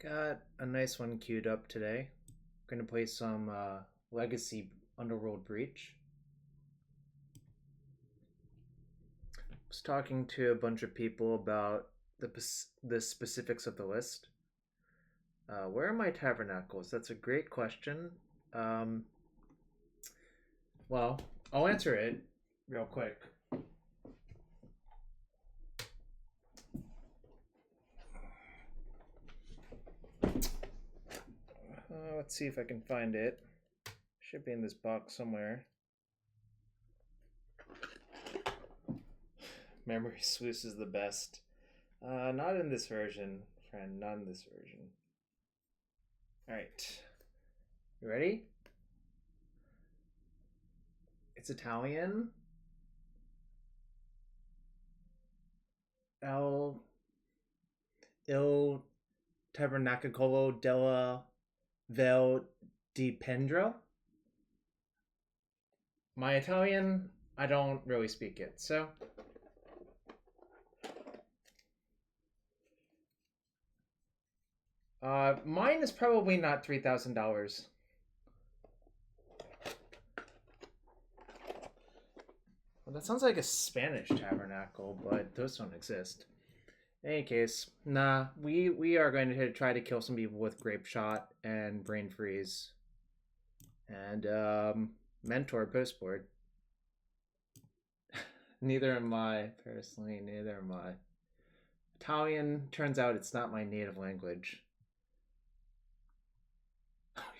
Got a nice one queued up today. Gonna play some Legacy Underworld Breach. Was talking to a bunch of people about the specifics of the list. Where are my Tabernacles? That's a great question. Well, I'll answer it real quick. Let's see if I can find it. Should be in this box somewhere. Memory Sluice is the best. Not in this version, friend. Not in this version. Alright. You ready? It's Italian. Il Tabernacolo della Vel di Pendra. My Italian, I don't really speak it, so mine is probably not $3,000. Well, that sounds like a Spanish tabernacle, but those don't exist. In any case, nah, we are going to try to kill some people with Grapeshot and Brain Freeze. And Mentor postboard. Neither am I, personally, neither am I. Italian, turns out it's not my native language.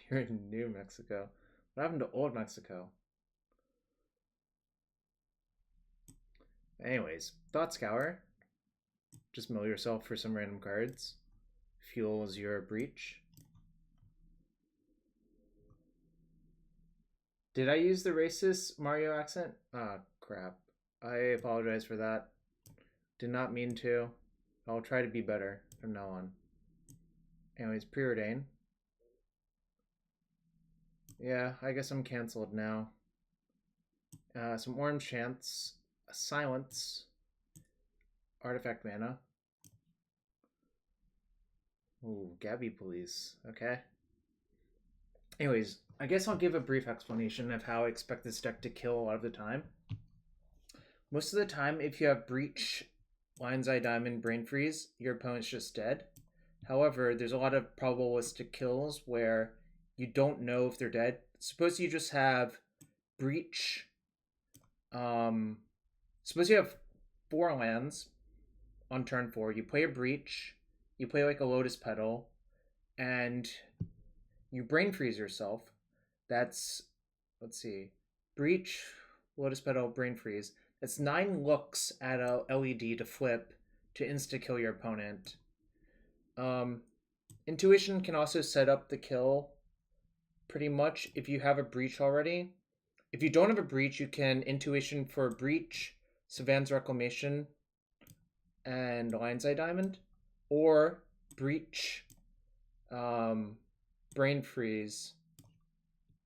You're in New Mexico. What happened to Old Mexico? Anyways, Thought Scour. Just mill yourself for some random cards. Fuels your breach. Did I use the racist Mario accent? Ah, crap. I apologize for that. Did not mean to. I'll try to be better from now on. Anyways, Preordain. Yeah, I guess I'm canceled now. Some Orim Chants. Silence. Artifact mana. Ooh, Gabby Police. Okay. Anyways, I guess I'll give a brief explanation of how I expect this deck to kill a lot of the time. Most of the time, if you have Breach, Lion's Eye Diamond, Brain Freeze, your opponent's just dead. However, there's a lot of probabilistic kills where you don't know if they're dead. Suppose you just have Breach. Suppose you have 4 lands on turn 4. You play a Breach, you play like a Lotus Petal, and you Brain Freeze yourself. That's, let's see, Breach, Lotus Petal, Brain Freeze. That's 9 looks at a LED to flip to insta-kill your opponent. Intuition can also set up the kill pretty much if you have a Breach already. If you don't have a Breach, you can Intuition for Breach, Sevinne's Reclamation, and Lion's Eye Diamond, or Breach, Brain Freeze,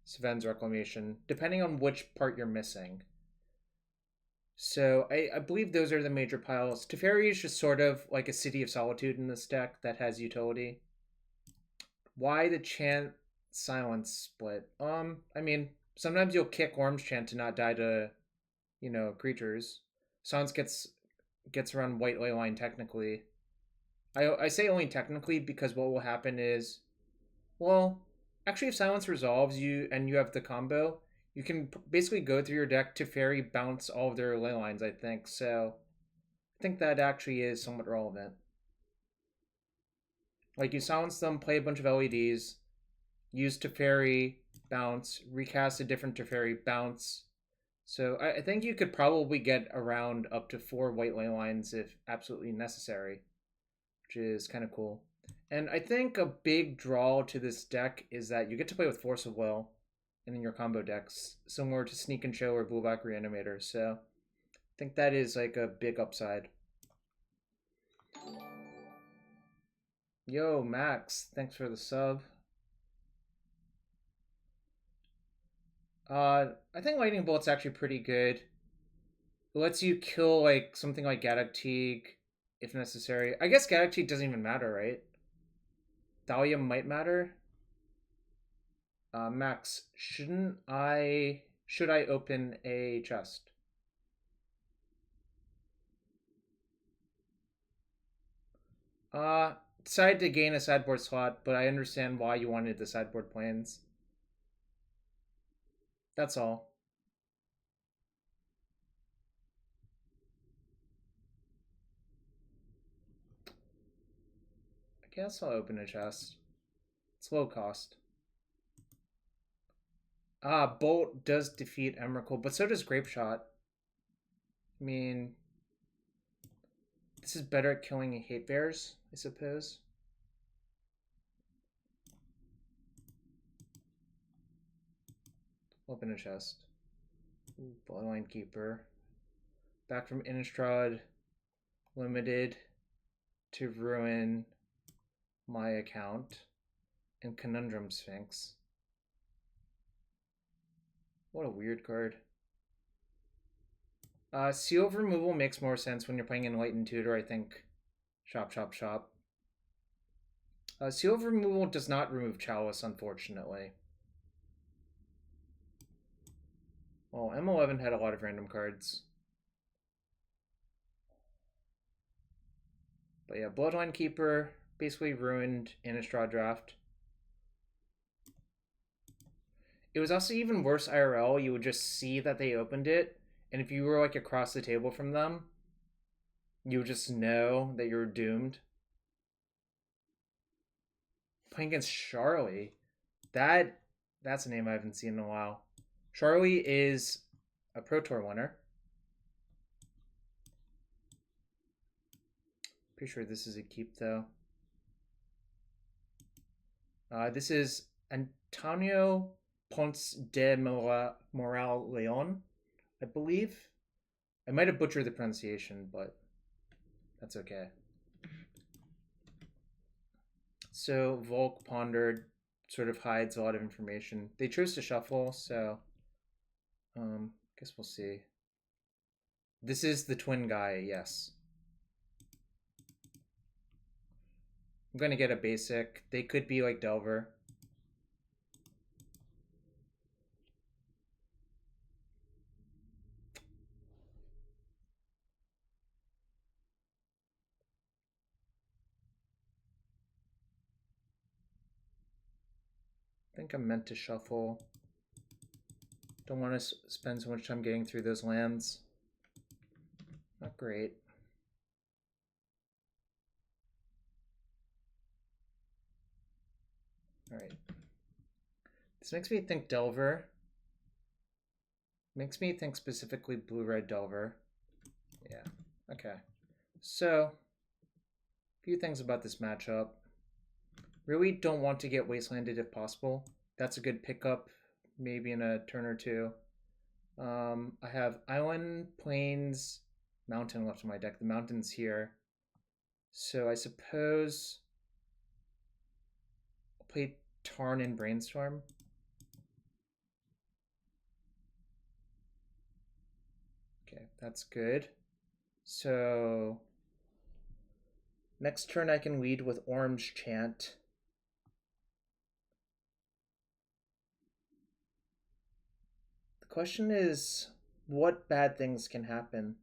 Sevinne's Reclamation, depending on which part you're missing. So I believe those are the major piles. Teferi is just sort of like a City of Solitude in this deck that has utility. Why the Chant Silence split? I mean, sometimes you'll kick Orim's Chant to not die to, you know, creatures. Silence gets around White Leyline technically. I say only technically because what will happen is, well, actually if Silence resolves you and you have the combo, you can basically go through your deck to Teferi, bounce all of their Leylines, I think. So I think that actually is somewhat relevant. Like you silence them, play a bunch of LEDs, use Teferi, bounce, recast a different Teferi, bounce. So I think you could probably get around up to 4 White Leylines if absolutely necessary, which is kind of cool. And I think a big draw to this deck is that you get to play with Force of Will in your combo decks, similar to Sneak and Show or Blueback Reanimator. So I think that is like a big upside. Yo, Max, thanks for the sub. I think Lightning Bolt's actually pretty good. It lets you kill like something like Gaddock Teague if necessary. I guess Gaddock Teague doesn't even matter, right? Thalia might matter. Max, should I open a chest? Decided to gain a sideboard slot, but I understand why you wanted the sideboard plans. That's all. I guess I'll open a chest. It's low cost. Bolt does defeat Emrakul, but so does Grapeshot. I mean, this is better at killing hate bears, I suppose. Open a chest. Bloodline Keeper. Back from Innistrad. Limited to ruin my account. And Conundrum Sphinx. What a weird card. Seal of Removal makes more sense when you're playing Enlightened Tutor, I think. Shop, shop, shop. Seal of Removal does not remove Chalice, unfortunately. Well, M11 had a lot of random cards. But yeah, Bloodline Keeper basically ruined Innistrad draft. It was also even worse IRL. You would just see that they opened it, and if you were like across the table from them, you would just know that you're doomed. Playing against Charlie. That's a name I haven't seen in a while. Charlie is a Pro Tour winner. Pretty sure this is a keep though. This is Antonio Ponce de Moral Leon, I believe. I might have butchered the pronunciation, but that's okay. So Volk pondered, sort of hides a lot of information. They chose to shuffle, so guess we'll see. This is the twin guy, yes. I'm gonna get a basic. They could be like Delver. I think I'm meant to shuffle. Don't want to spend so much time getting through those lands. Not great. Alright. This makes me think Delver. Makes me think specifically blue-red Delver. Yeah, okay. So, a few things about this matchup. Really don't want to get wastelanded if possible. That's a good pickup, maybe in a turn or two. I have Island, Plains, Mountain left in my deck. The mountain's here. So I suppose I'll play Tarn and Brainstorm. Okay, that's good. So next turn I can lead with Orim's Chant. The question is, what bad things can happen?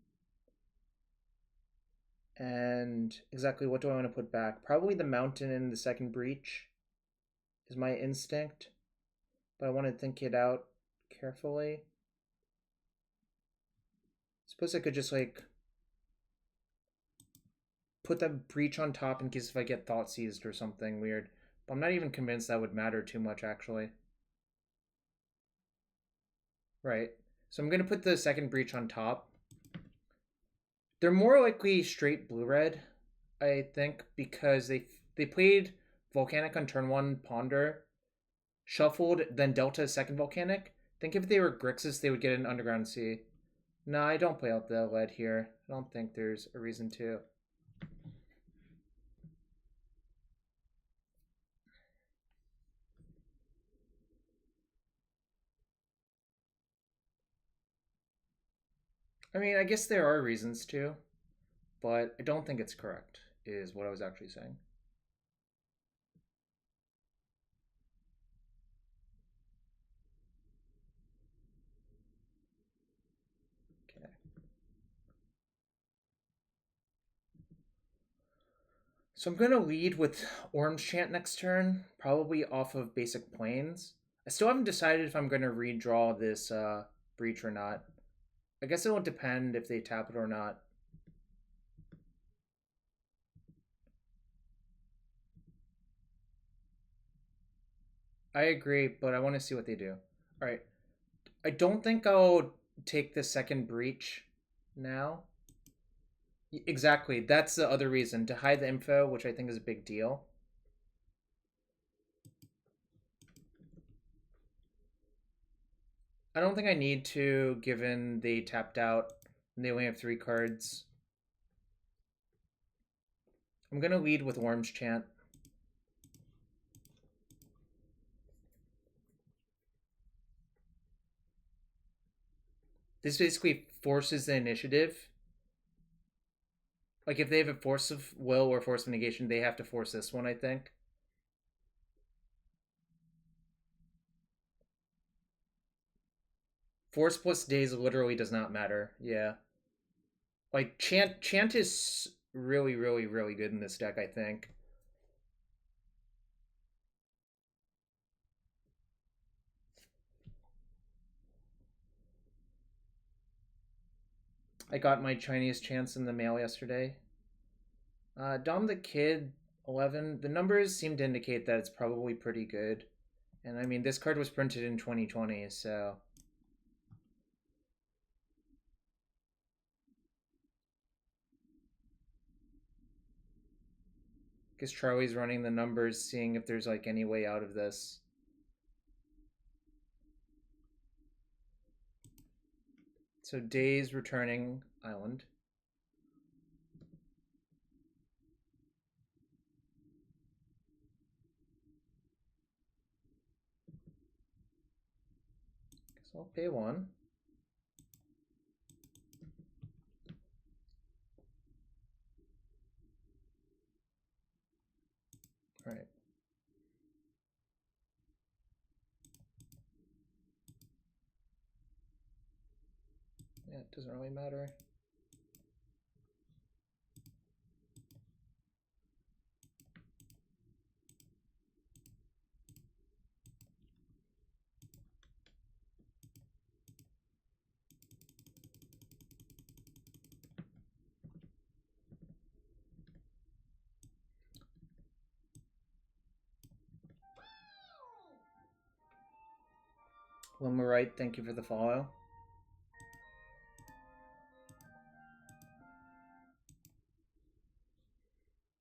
And exactly what do I want to put back? Probably the mountain in the second breach is my instinct, but I want to think it out carefully. Suppose I could just like put the breach on top in case if I get thought seized or something weird. But I'm not even convinced that would matter too much actually. Right. So I'm going to put the second breach on top. They're more likely straight blue-red, I think, because they played Volcanic on turn 1, Ponder, shuffled, then Delta second Volcanic. I think if they were Grixis, they would get an Underground Sea. No, I don't play out the lead here. I don't think there's a reason to. I mean, I guess there are reasons to, but I don't think it's correct, is what I was actually saying. So I'm going to lead with Orim's Chant next turn, probably off of basic planes. I still haven't decided if I'm going to redraw this Breach or not. I guess it will depend if they tap it or not. I agree, but I want to see what they do. Alright. I don't think I'll take the second Breach now. Exactly. That's the other reason. To hide the info, which I think is a big deal. I don't think I need to, given they tapped out and they only have 3 cards. I'm going to lead with Orim's Chant. This basically forces the initiative. Like, if they have a Force of Will or Force of Negation, they have to force this one, I think. Force plus days literally does not matter. Yeah. Like, Chant is really, really, really good in this deck, I think. I got my Chinese chants in the mail yesterday. Dom the Kid 11. The numbers seem to indicate that it's probably pretty good. And I mean, this card was printed in 2020, so. I guess Charlie's running the numbers, seeing if there's like any way out of this. So Days returning Island. Guess I'll pay 1. Alright. Yeah, it doesn't really matter. Right, thank you for the follow.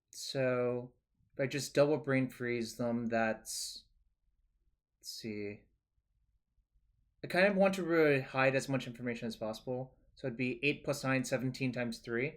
So if I just double brain freeze them, that's, let's see. I kind of want to really hide as much information as possible. So it'd be 8 plus 9, 17 times 3.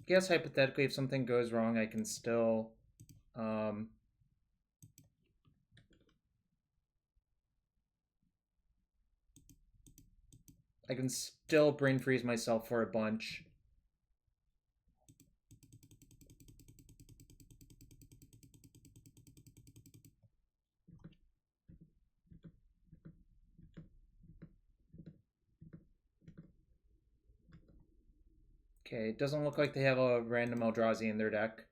I guess hypothetically, if something goes wrong, I can still brain freeze myself for a bunch. Okay, it doesn't look like they have a random Eldrazi in their deck.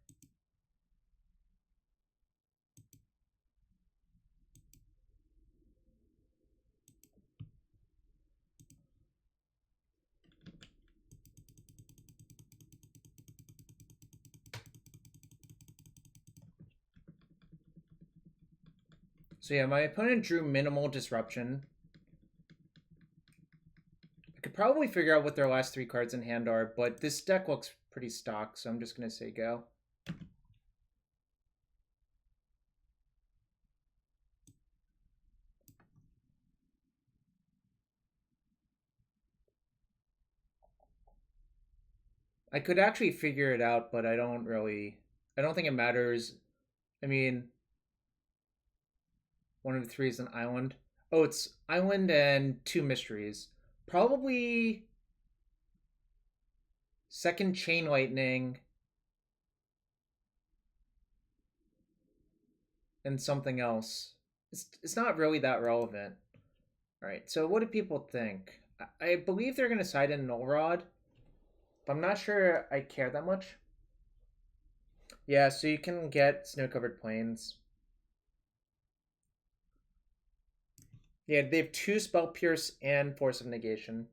So yeah, my opponent drew minimal disruption. I could probably figure out what their last 3 cards in hand are, but this deck looks pretty stock, so I'm just going to say go. I could actually figure it out, but I don't I don't think it matters. I mean, one of the three is an island. Oh, it's island and two mysteries. Probably second chain lightning and something else. It's not really that relevant. All right, so what do people think? I believe they're going to side in Null Rod, but I'm not sure I care that much. Yeah, so you can get snow-covered plains. Yeah, they have 2 Spell Pierce and Force of Negation.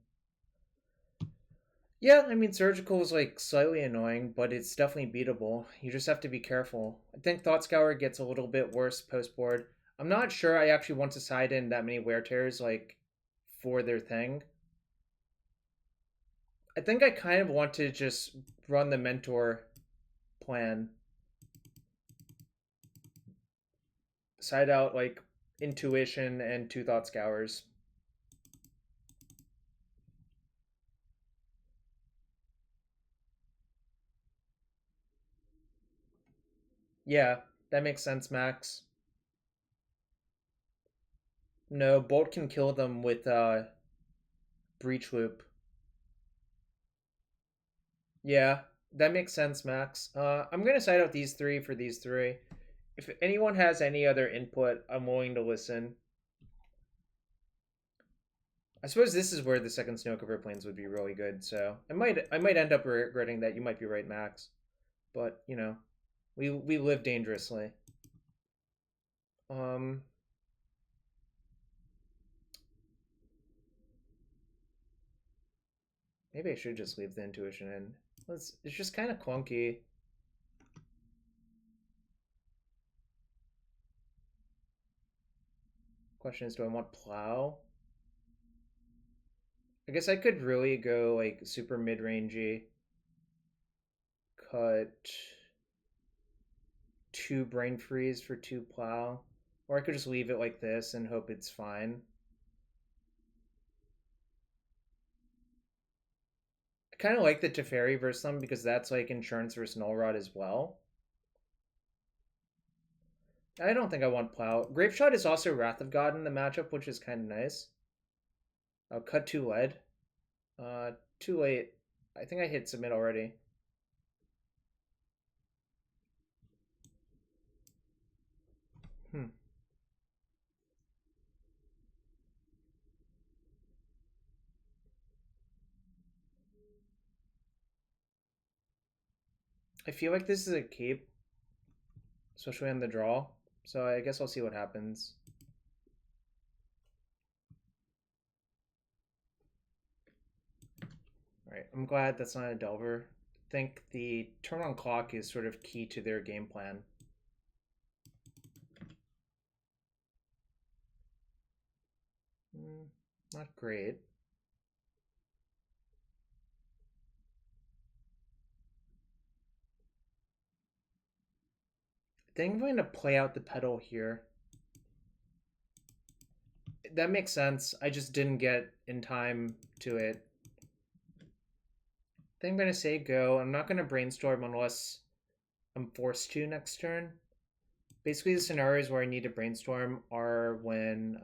Yeah, I mean, Surgical is like slightly annoying, but it's definitely beatable. You just have to be careful. I think Thought Scour gets a little bit worse post board. I'm not sure I actually want to side in that many Wear Tears like for their thing. I think I kind of want to just run the Mentor plan. Side out like Intuition and 2 Thought Scours. Yeah, that makes sense, Max. No, Bolt can kill them with Breach Loop. Yeah, that makes sense, Max. I'm gonna side out these 3 for these 3. If anyone has any other input, I'm willing to listen. I suppose this is where the second Snow Cover Plains would be really good, so I might end up regretting that. You might be right, Max. But, you know, we live dangerously. Um Maybe I should just leave the intuition in. It's just kind of clunky. Question is, do I want plow? I guess I could really go like super mid-rangey. Cut 2 brain freeze for 2 plow. Or I could just leave it like this and hope it's fine. I kind of like the Teferi versus them because that's like insurance versus Null Rod as well. I don't think I want plow. Grapeshot is also Wrath of God in the matchup, which is kind of nice. I'll cut 2 lead. Too late. I think I hit submit already. I feel like this is a keep, especially on the draw. So I guess I'll see what happens. Alright, I'm glad that's not a Delver. I think the turn on clock is sort of key to their game plan. Not great. I think I'm going to play out the petal here. That makes sense. I just didn't get in time to it. I think I'm going to say go. I'm not going to brainstorm unless I'm forced to next turn. Basically, the scenarios where I need to brainstorm are when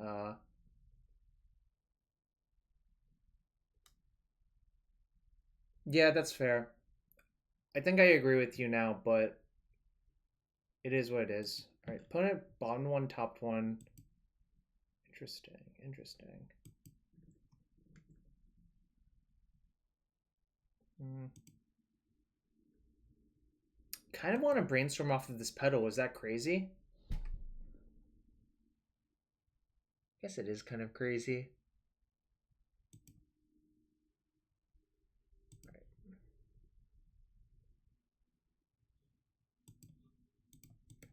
yeah, that's fair. I think I agree with you now, but it is what it is. All right, opponent bottom 1, top 1. Interesting, interesting. Kind of want to brainstorm off of this petal. Is that crazy? I guess it is kind of crazy. Right.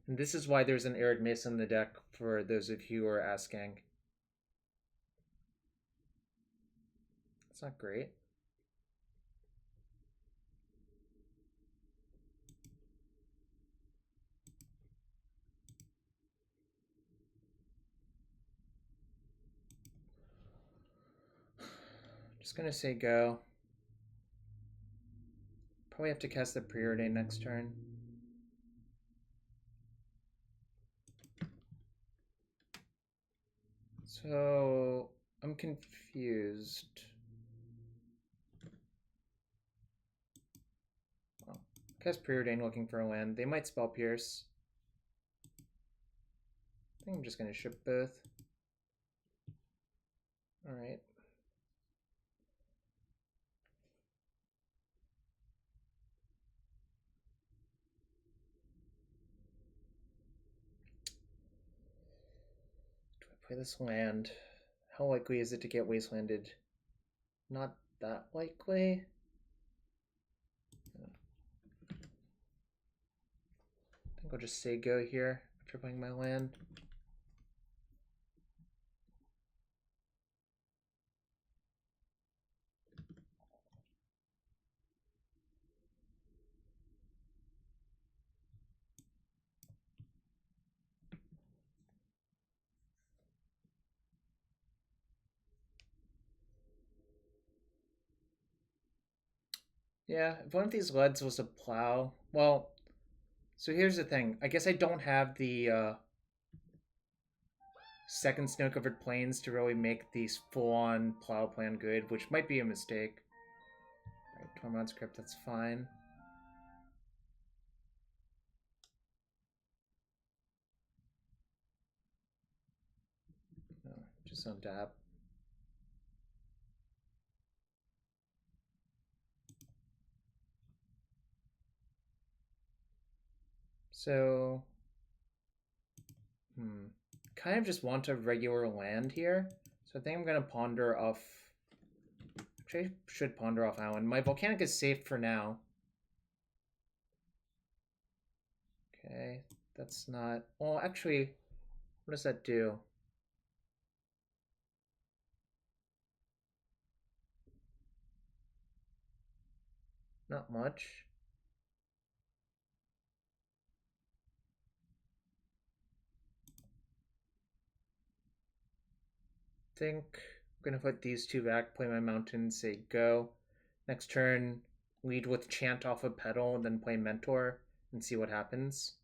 And this is why there's an Arid Mesa in the deck, for those of you who are asking. It's not great. Just gonna say go. Probably have to cast the Preordain next turn. So I'm confused. Oh, cast Preordain looking for a land. They might spell Pierce. I think I'm just gonna ship both. Alright. Do I play this land? How likely is it to get wastelanded? Not that likely. I think I'll just say go here after playing my land. Yeah, if one of these leads was a plow, well, so here's the thing. I guess I don't have the second snow-covered plains to really make these full-on plow plan good, which might be a mistake. Alright, Tormod's Crypt, that's fine. No, just untap. So, kind of just want a regular land here. So I think I'm gonna ponder off. Actually, I should ponder off Island. My Volcanic is safe for now. Okay, that's not. Well, actually, what does that do? Not much. Think I'm gonna put these two back, play my mountain, say go. Next turn, lead with Chant off a Petal, and then play Mentor and see what happens.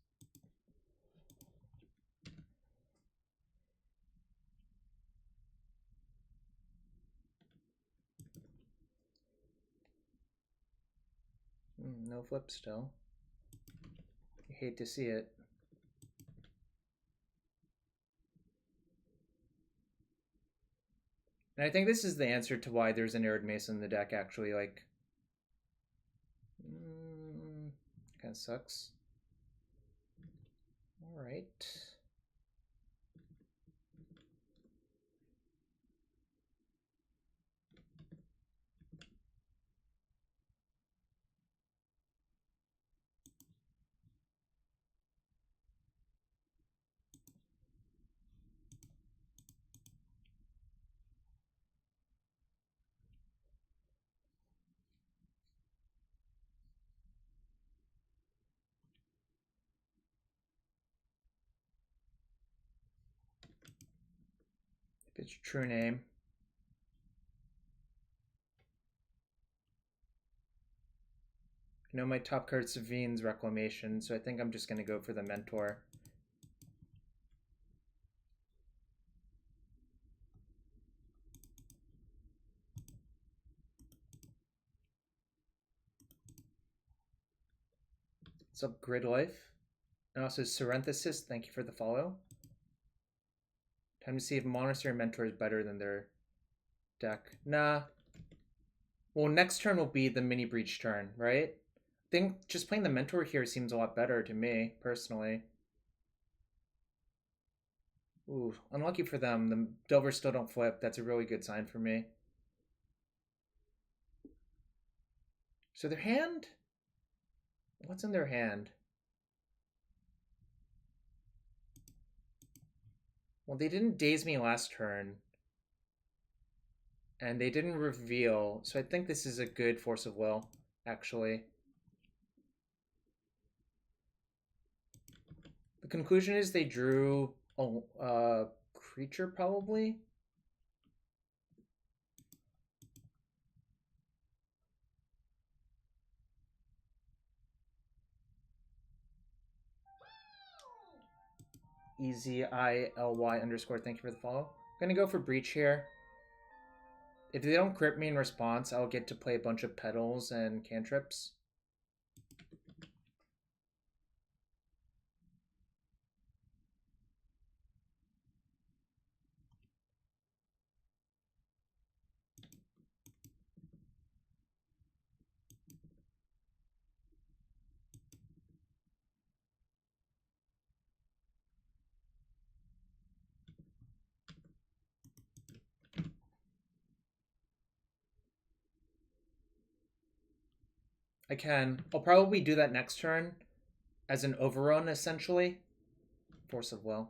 No flip still. You hate to see it. And I think this is the answer to why there's an Arid Mesa in the deck, actually. Like, kind of sucks. Alright. If it's true name. I know my top card's Sevinne's Reclamation, so I think I'm just going to go for the Mentor. What's up, Grid Life? And also Serenthesis, thank you for the follow. Time to see if Monastery Mentor is better than their deck. Nah. Well, next turn will be the mini breach turn, right? I think just playing the Mentor here seems a lot better to me, personally. Ooh, unlucky for them. The Delvers still don't flip. That's a really good sign for me. So their hand? What's in their hand? Well, they didn't daze me last turn. And they didn't reveal. So I think this is a good Force of Will, actually. The conclusion is they drew a creature, probably. EZILY_, thank you for the follow. Gonna go for Breach here. If they don't crit me in response, I'll get to play a bunch of petals and cantrips. I can. I'll probably do that next turn as an overrun, essentially. Force of Will.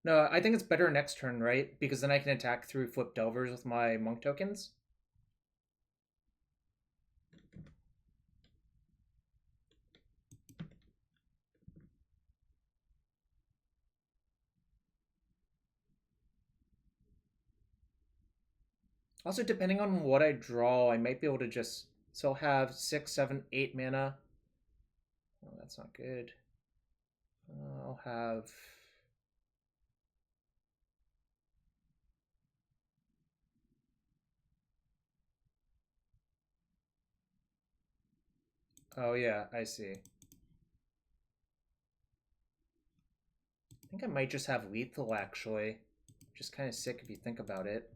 No, I think it's better next turn, right? Because then I can attack through Flip Delvers with my Monk tokens. Also, depending on what I draw, I might be able to just... So I'll have 6, 7, 8 mana. Oh, that's not good. I'll have... Oh yeah, I see. I think I might just have lethal, actually. Just kind of sick if you think about it.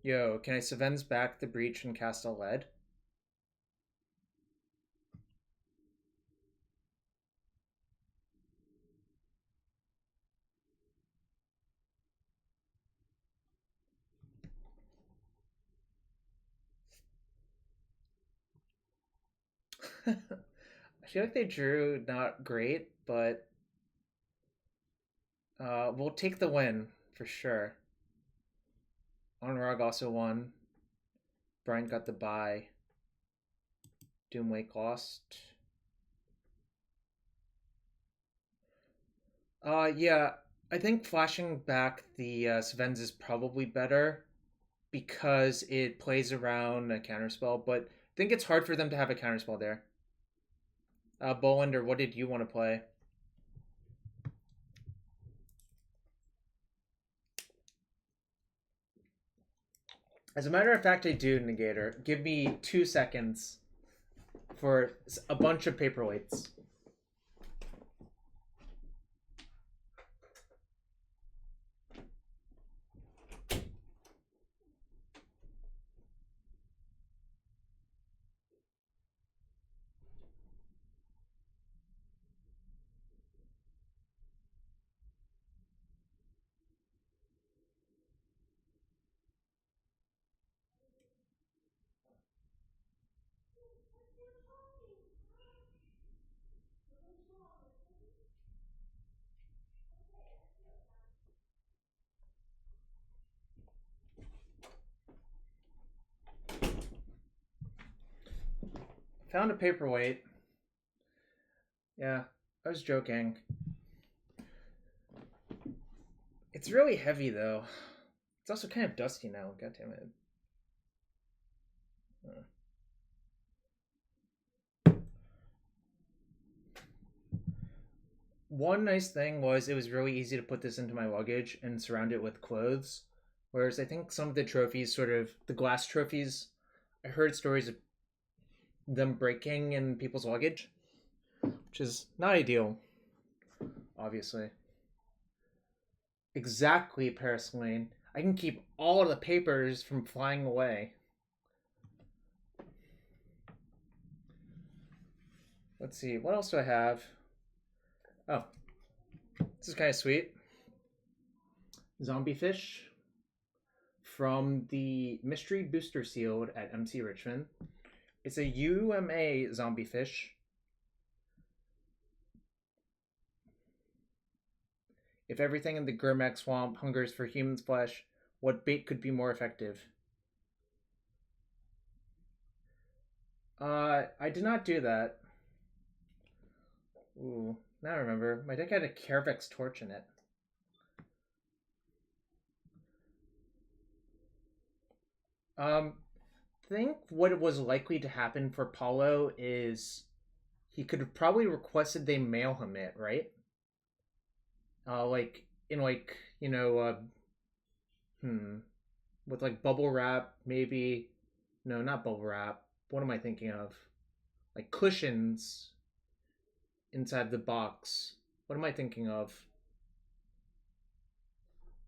Yo, can I Sevinne's back the Breach and cast a lead? I feel like they drew not great, but we'll take the win for sure. Onrog also won. Brian got the bye. Doomwake lost. Yeah, I think flashing back the Sevinne's is probably better because it plays around a counterspell, but I think it's hard for them to have a counterspell there. Bolander, what did you want to play? As a matter of fact, I do, Negator. Give me 2 seconds for a bunch of paperweights. Found a paperweight. Yeah, I was joking. It's really heavy, though. It's also kind of dusty now. God damn it. One nice thing was it was really easy to put this into my luggage and surround it with clothes. Whereas I think some of the trophies, sort of the glass trophies, I heard stories of them breaking in people's luggage, which is not ideal, obviously. Exactly, Paraslane. I can keep all of the papers from flying away. Let's see, what else do I have? Oh, this is kind of sweet. Zombie Fish from the Mystery Booster Sealed at MC Richmond. It's a UMA Zombie Fish. If everything in the Gurmak Swamp hungers for human's flesh, what bait could be more effective? I did not do that. Ooh, now I remember. My deck had a Kervex Torch in it. Think what was likely to happen for Paulo is he could have probably requested they mail him it, right? Like in like hmm, with like bubble wrap, maybe. No, not bubble wrap. What am I thinking of? Like cushions inside the box. What am I thinking of?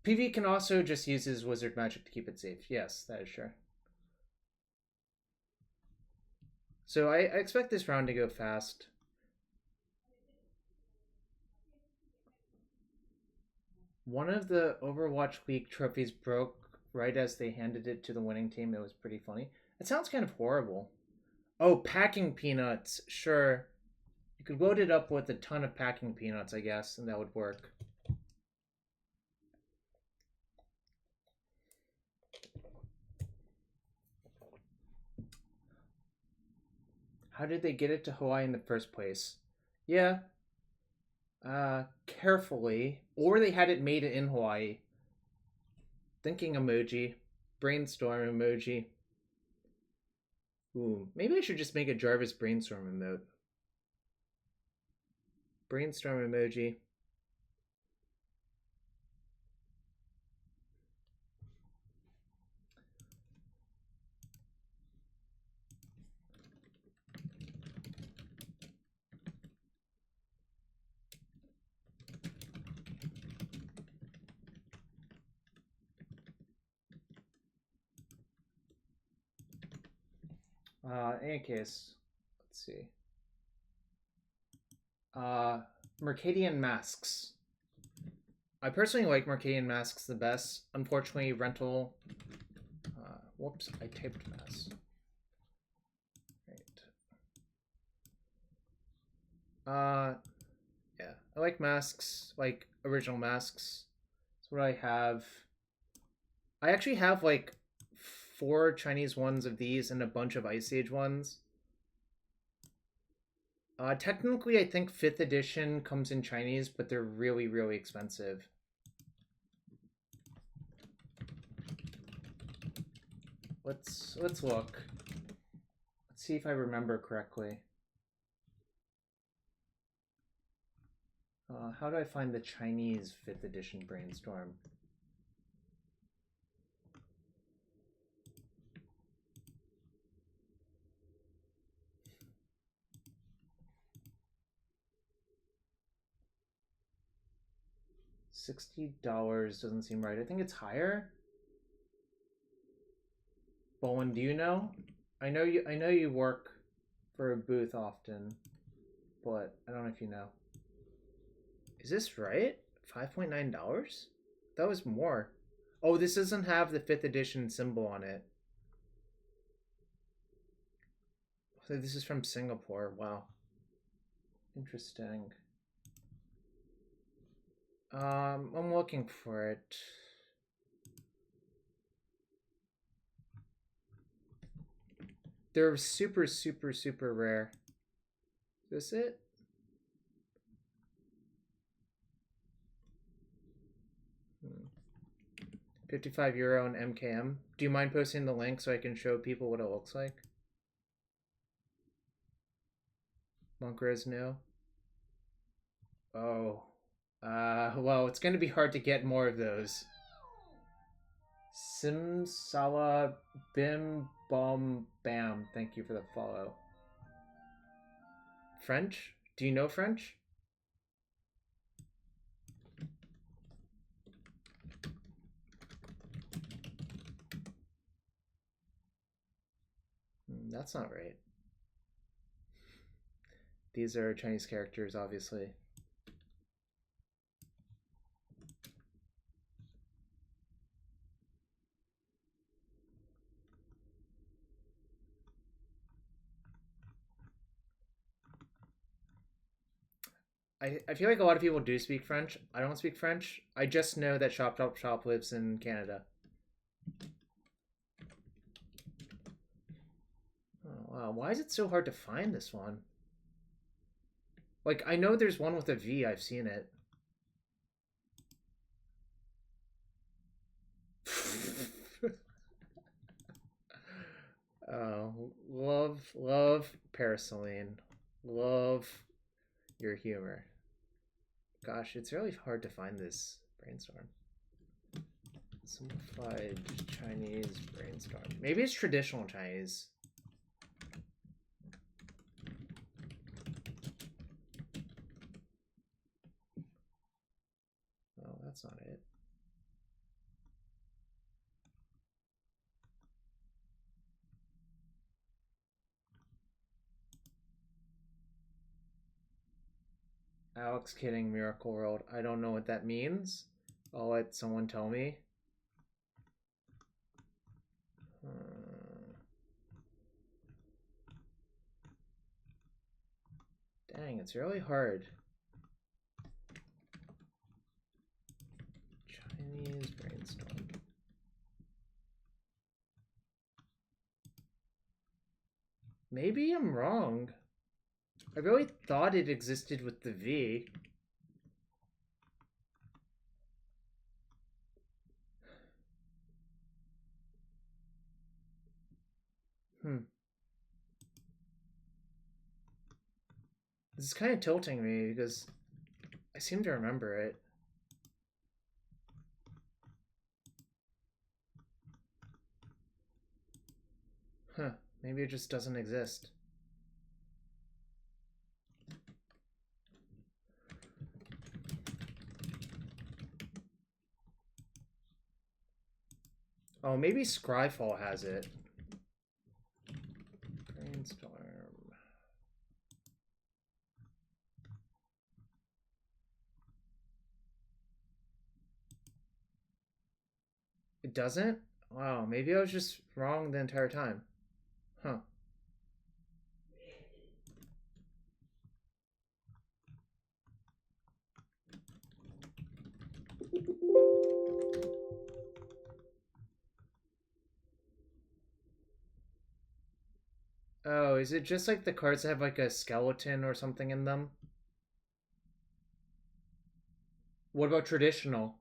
PV can also just use his wizard magic to keep it safe. Yes, that is sure. So I expect this round to go fast. One of the Overwatch League trophies broke right as they handed it to the winning team. It was pretty funny. It sounds kind of horrible. Oh, packing peanuts. Sure. You could load it up with a ton of packing peanuts, I guess, and that would work. How did they get it to Hawaii in the first place? Yeah. Carefully. Or they had it made in Hawaii. Thinking emoji. Brainstorm emoji. Ooh, maybe I should just make a Jarvis Brainstorm emote. Brainstorm emoji. In any case, let's see. Mercadian Masks. I personally like Mercadian Masks the best. Unfortunately, rental. Whoops, I typed mass. Right. Yeah, I like masks, like original masks. That's what I have. I actually have like 4 Chinese ones of these and a bunch of Ice Age ones. Technically, I think 5th edition comes in Chinese, but they're really, really expensive. Let's look. Let's see if I remember correctly. How do I find the Chinese 5th edition Brainstorm? $60 doesn't seem right. I think it's higher. Bowen, do you know? I know you work for a booth often, but I don't know if you know. Is this right? $5.9? That was more. Oh, this doesn't have the 5th edition symbol on it. So this is from Singapore. Wow. Interesting. I'm looking for it. They're super, super, super rare. Is this it? €55 on MKM. Do you mind posting the link so I can show people what it looks like? Monkrez no. Oh. Well, it's going to be hard to get more of those. Simsala Bim Bom Bam. Thank you for the follow. French? Do you know French? That's not right. These are Chinese characters, obviously. I feel like a lot of people do speak French. I don't speak French. I just know that Shop lives in Canada. Oh, wow. Why is it so hard to find this one? Like, I know there's one with a V. I've seen it. love Paraceline. Love your humor. Gosh, it's really hard to find this Brainstorm. Simplified Chinese Brainstorm. Maybe it's traditional Chinese. Oh, that's not it. Alex kidding, Miracle World. I don't know what that means. I'll let someone tell me. Dang, it's really hard. Chinese Brainstorm. Maybe I'm wrong. I really thought it existed with the V. This is kind of tilting me because I seem to remember it. Huh, maybe it just doesn't exist. Oh, maybe Scryfall has it. Brainstorm. It doesn't? Wow, maybe I was just wrong the entire time. Huh. Oh, is it just like the cards that have like a skeleton or something in them? What about traditional?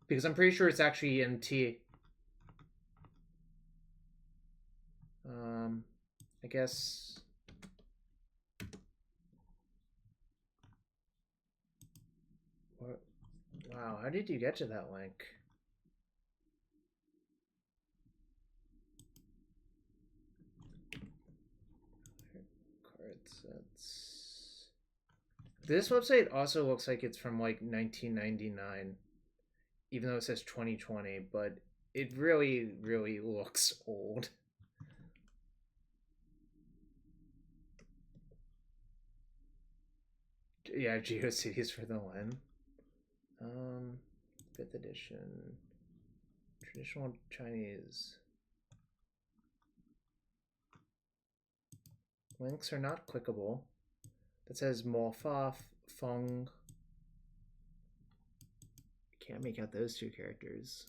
Because I'm pretty sure it's actually in T. I guess. What? Wow, how did you get to that link? Card sets. This website also looks like it's from like 1999, even though it says 2020, but it really, really looks old. Yeah, GeoCities for the Len. 5th edition. Traditional Chinese. Links are not clickable. That says Mo Fa Feng. Can't make out those two characters.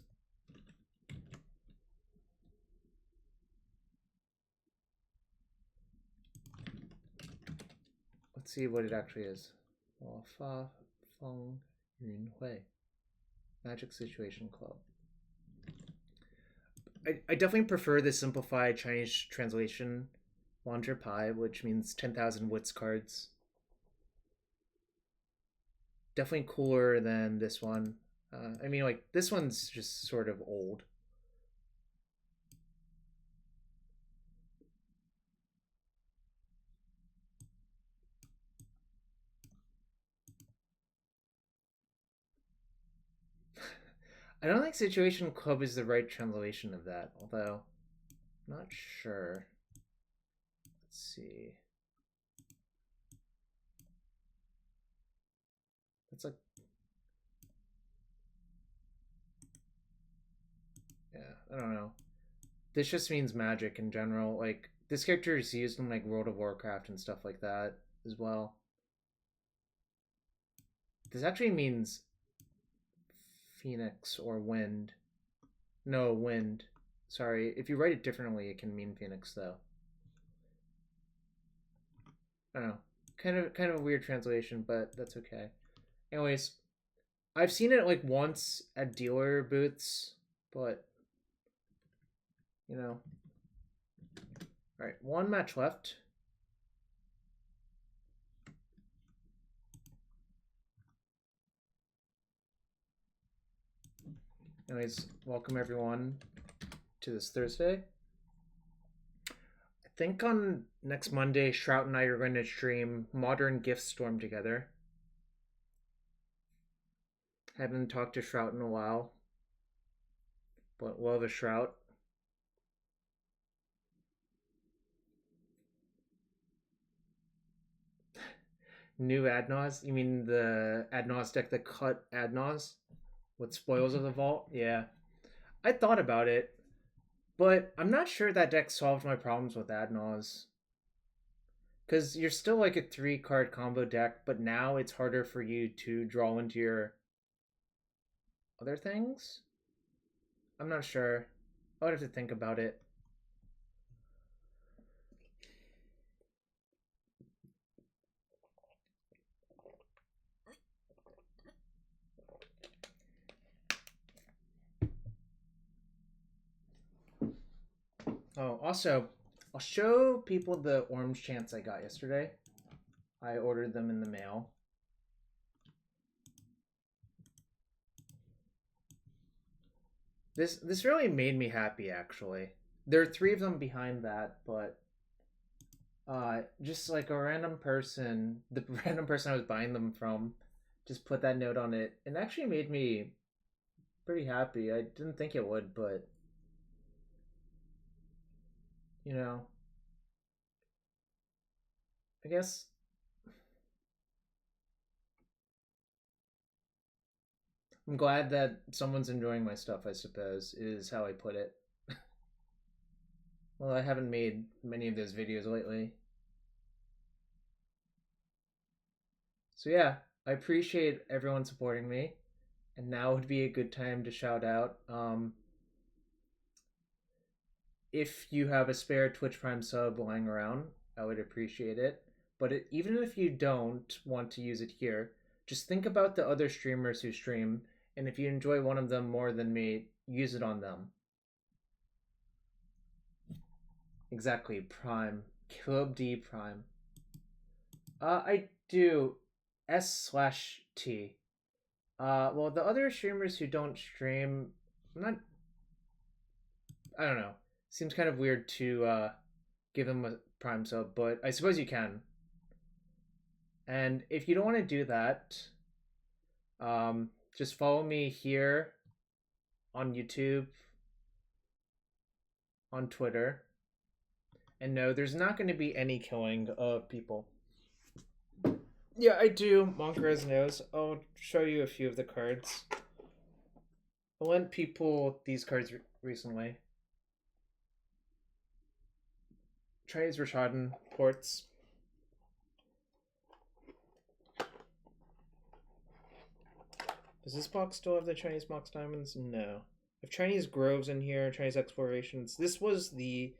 Let's see what it actually is. Mo Fa Feng Yun Hui. Magic Situation Club. I definitely prefer the simplified Chinese translation, Wander Pai, which means 10,000 wits cards. Definitely cooler than this one. I mean, like, this one's just sort of old. I don't think Situation Club is the right translation of that, although I'm not sure. Let's see. It's like, yeah, I don't know. This just means magic in general. Like, this character is used in like World of Warcraft and stuff like that as well. This actually means Phoenix or wind. No, wind. Sorry, if you write it differently, it can mean Phoenix though. I don't know. Kind of a weird translation, but that's okay. Anyways, I've seen it like once at dealer booths, but you know, Alright, one match left. Anyways, welcome everyone to this Thursday. I think on next Monday, Shrout and I are going to stream Modern Gift Storm together. Haven't talked to Shrout in a while, but love a Shrout. New Adnos? You mean the Adnos deck that cut Adnos with Spoils of the Vault? Yeah. I thought about it, but I'm not sure that deck solved my problems with Adnos. Because you're still like a 3-card combo deck, but now it's harder for you to draw into your other things? I'm not sure. I would have to think about it. Oh, also, I'll show people the orange chants I got yesterday. I ordered them in the mail. This really made me happy, actually. There are 3 of them behind that, but just like a random person, the random person I was buying them from, just put that note on it. It actually made me pretty happy. I didn't think it would, but you know, I guess I'm glad that someone's enjoying my stuff, I suppose, is how I put it. Well, I haven't made many of those videos lately. So yeah, I appreciate everyone supporting me. And now would be a good time to shout out. If you have a spare Twitch Prime sub lying around, I would appreciate it. But even if you don't want to use it here, just think about the other streamers who stream, and if you enjoy one of them more than me, use it on them. Exactly, Prime. Club D Prime. I do S/T. Well, the other streamers who don't stream, I don't know. Seems kind of weird to give them a Prime sub, but I suppose you can. And if you don't want to do that, just follow me here on YouTube, on Twitter. And no, there's not going to be any killing of people. Yeah, I do. Monkrez knows. I'll show you a few of the cards. I lent people these cards recently. Chinese Rishadan ports. Does this box still have the Chinese Mox Diamonds? No. I have Chinese Groves in here, Chinese Explorations. This was the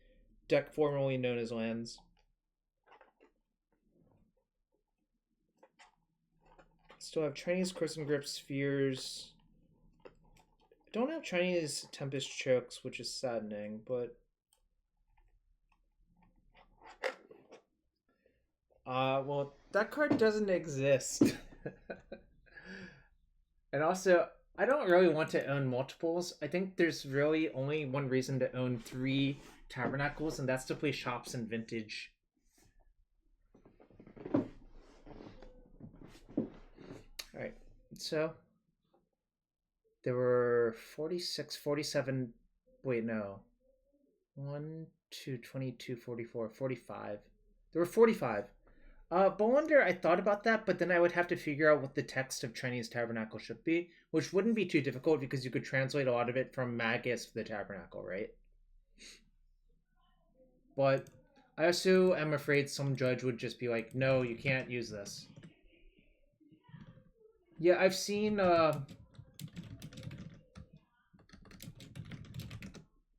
deck formerly known as Lands. Still have Chinese Crimson Grip Spheres. I don't have Chinese Tempest Chokes, which is saddening, but well, that card doesn't exist. And also, I don't really want to own multiples. I think there's really only one reason to own 3 Tabernacles, and that's to play Shops and Vintage. Alright, so there were 46, 47, wait, no. 1, 2, 22, 44, 45. There were 45. Bolander, I thought about that, but then I would have to figure out what the text of Chinese Tabernacle should be, which wouldn't be too difficult because you could translate a lot of it from Magus to the Tabernacle, right? But I also am afraid some judge would just be like, no, you can't use this. Yeah, I've seen, let's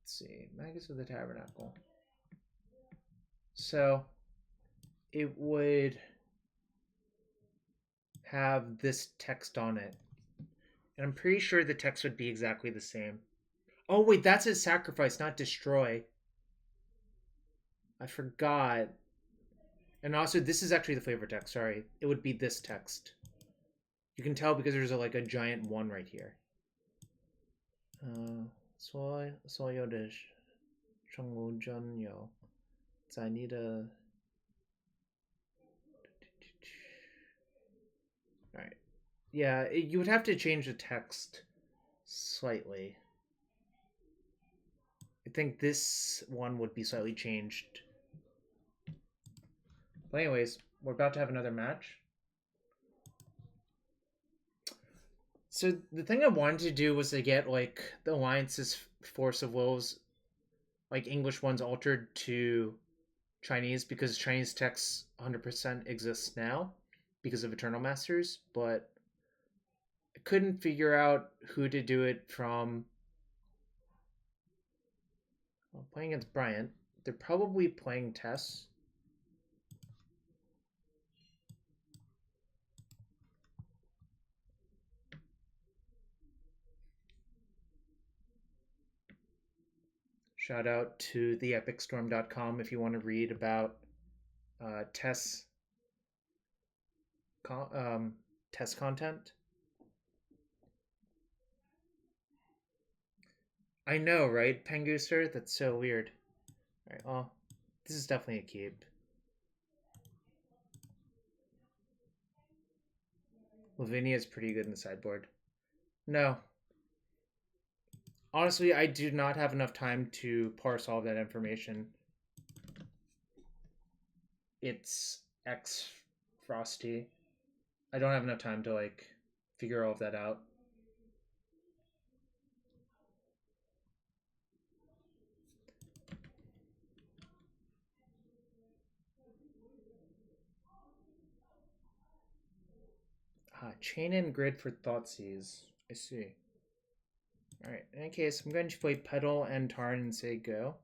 see, Magus of the Tabernacle. So it would have this text on it. And I'm pretty sure the text would be exactly the same. Oh, wait, that's a sacrifice, not destroy. I forgot. And also, this is actually the flavor text. Sorry, it would be this text. You can tell because there's like a giant 1 right here. 所有的生物中有在你的 Alright. Yeah, you would have to change the text slightly. I think this one would be slightly changed. But anyways, we're about to have another match. So the thing I wanted to do was to get like the Alliance's Force of Wills, like English ones, altered to Chinese because Chinese text 100% exists now because of Eternal Masters, but I couldn't figure out who to do it from. Well, playing against Bryant, they're probably playing Tess. Shout out to theepicstorm.com if you want to read about Tess content. I know, right, Pengooster? That's so weird. Alright, well, this is definitely a keep. Lavinia is pretty good in the sideboard. No. Honestly, I do not have enough time to parse all of that information. It's X Frosty. I don't have enough time to, like, figure all of that out. Chain and grid for Thoughtseize. I see. Alright, in any case, I'm going to play Petal and Tarn and say go.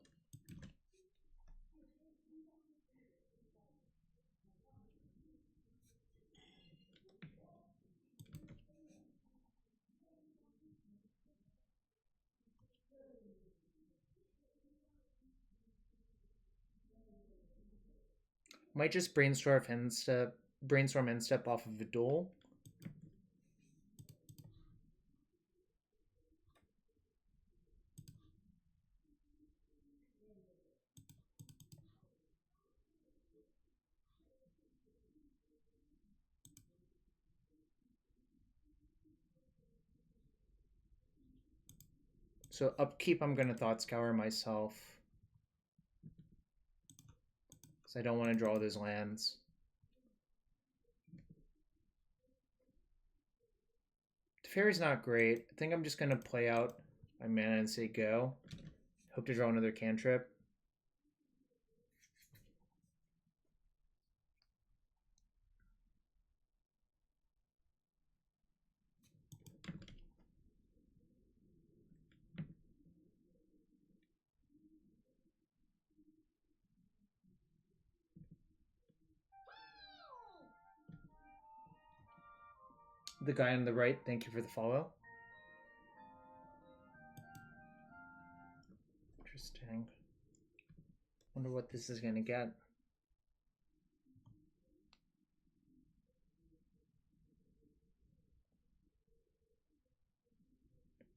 Might just brainstorm end step off of a duel. So upkeep, I'm going to Thought Scour myself. Because I don't want to draw those lands. Teferi's not great. I think I'm just going to play out my mana and say go. Hope to draw another cantrip. The guy on the right, thank you for the follow. Interesting. Wonder what this is going to get.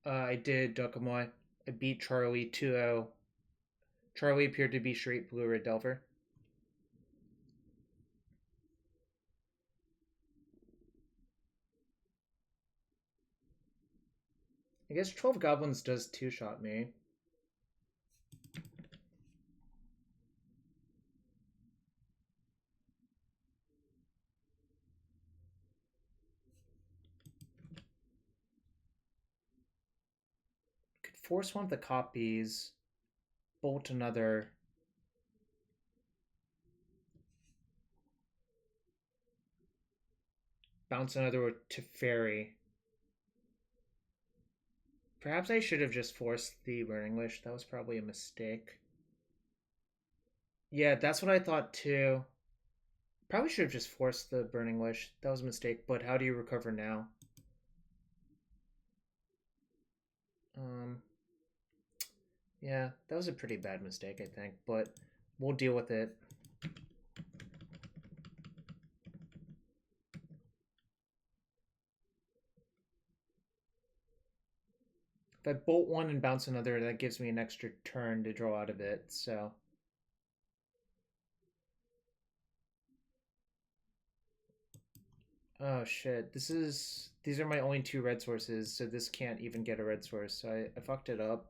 I did Dokomoy. I beat Charlie 2-0. Charlie appeared to be straight blue-red Delver. I guess 12 Goblins does two-shot me. Could force one of the copies, bolt another. Bounce another to Teferi. Perhaps I should have just forced the Burning Wish. That was probably a mistake. Yeah, that's what I thought too. Probably should have just forced the Burning Wish. That was a mistake, but how do you recover now? Yeah, that was a pretty bad mistake, I think. But We'll deal with it. If I bolt one and bounce another, that gives me an extra turn to draw out of it, so... Oh shit, these are my only 2 red sources, so this can't even get a red source, so I fucked it up.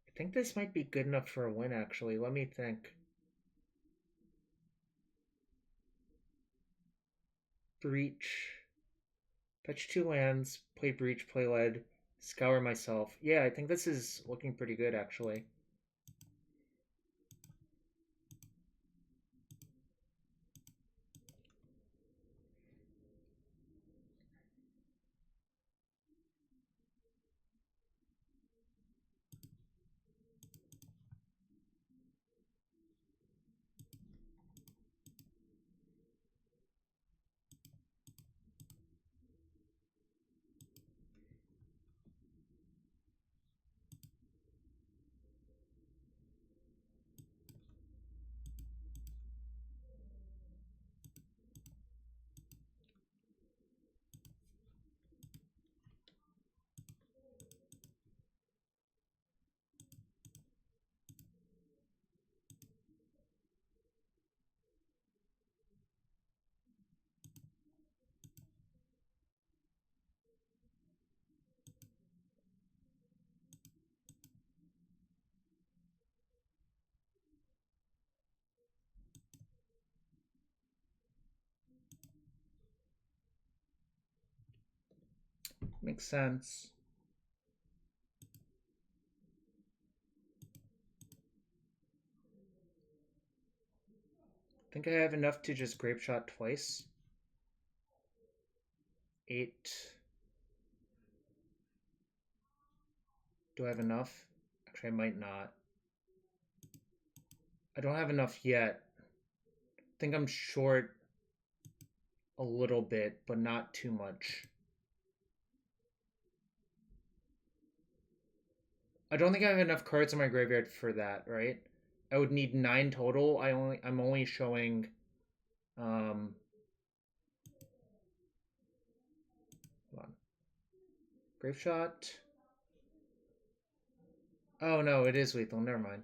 I think this might be good enough for a win, actually. Let me think. Breach. Fetch 2 lands, play Breach, play Lead, scour myself. Yeah, I think this is looking pretty good, actually. Makes sense. I think I have enough to just Grapeshot twice. 8. Do I have enough? Actually, I might not. I don't have enough yet. I think I'm short a little bit, but not too much. I don't think I have enough cards in my graveyard for that, right? I would need 9 total. I'm only showing hold on. Grapeshot. Oh no, it is lethal, never mind.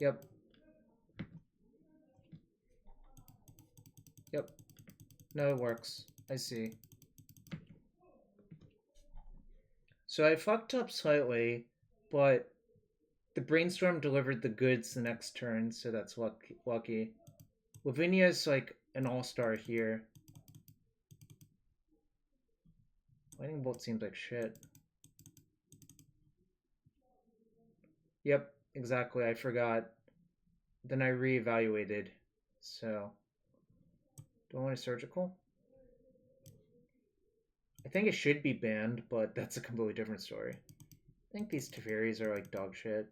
Yep. Yep. No, it works. I see. So I fucked up slightly, but the Brainstorm delivered the goods the next turn, so that's lucky. Lavinia is like an all-star here. Lightning Bolt seems like shit. Yep, exactly, I forgot. Then I reevaluated, so... Do I want a Surgical? I think it should be banned, but that's a completely different story. I think these Teferis are like dog shit.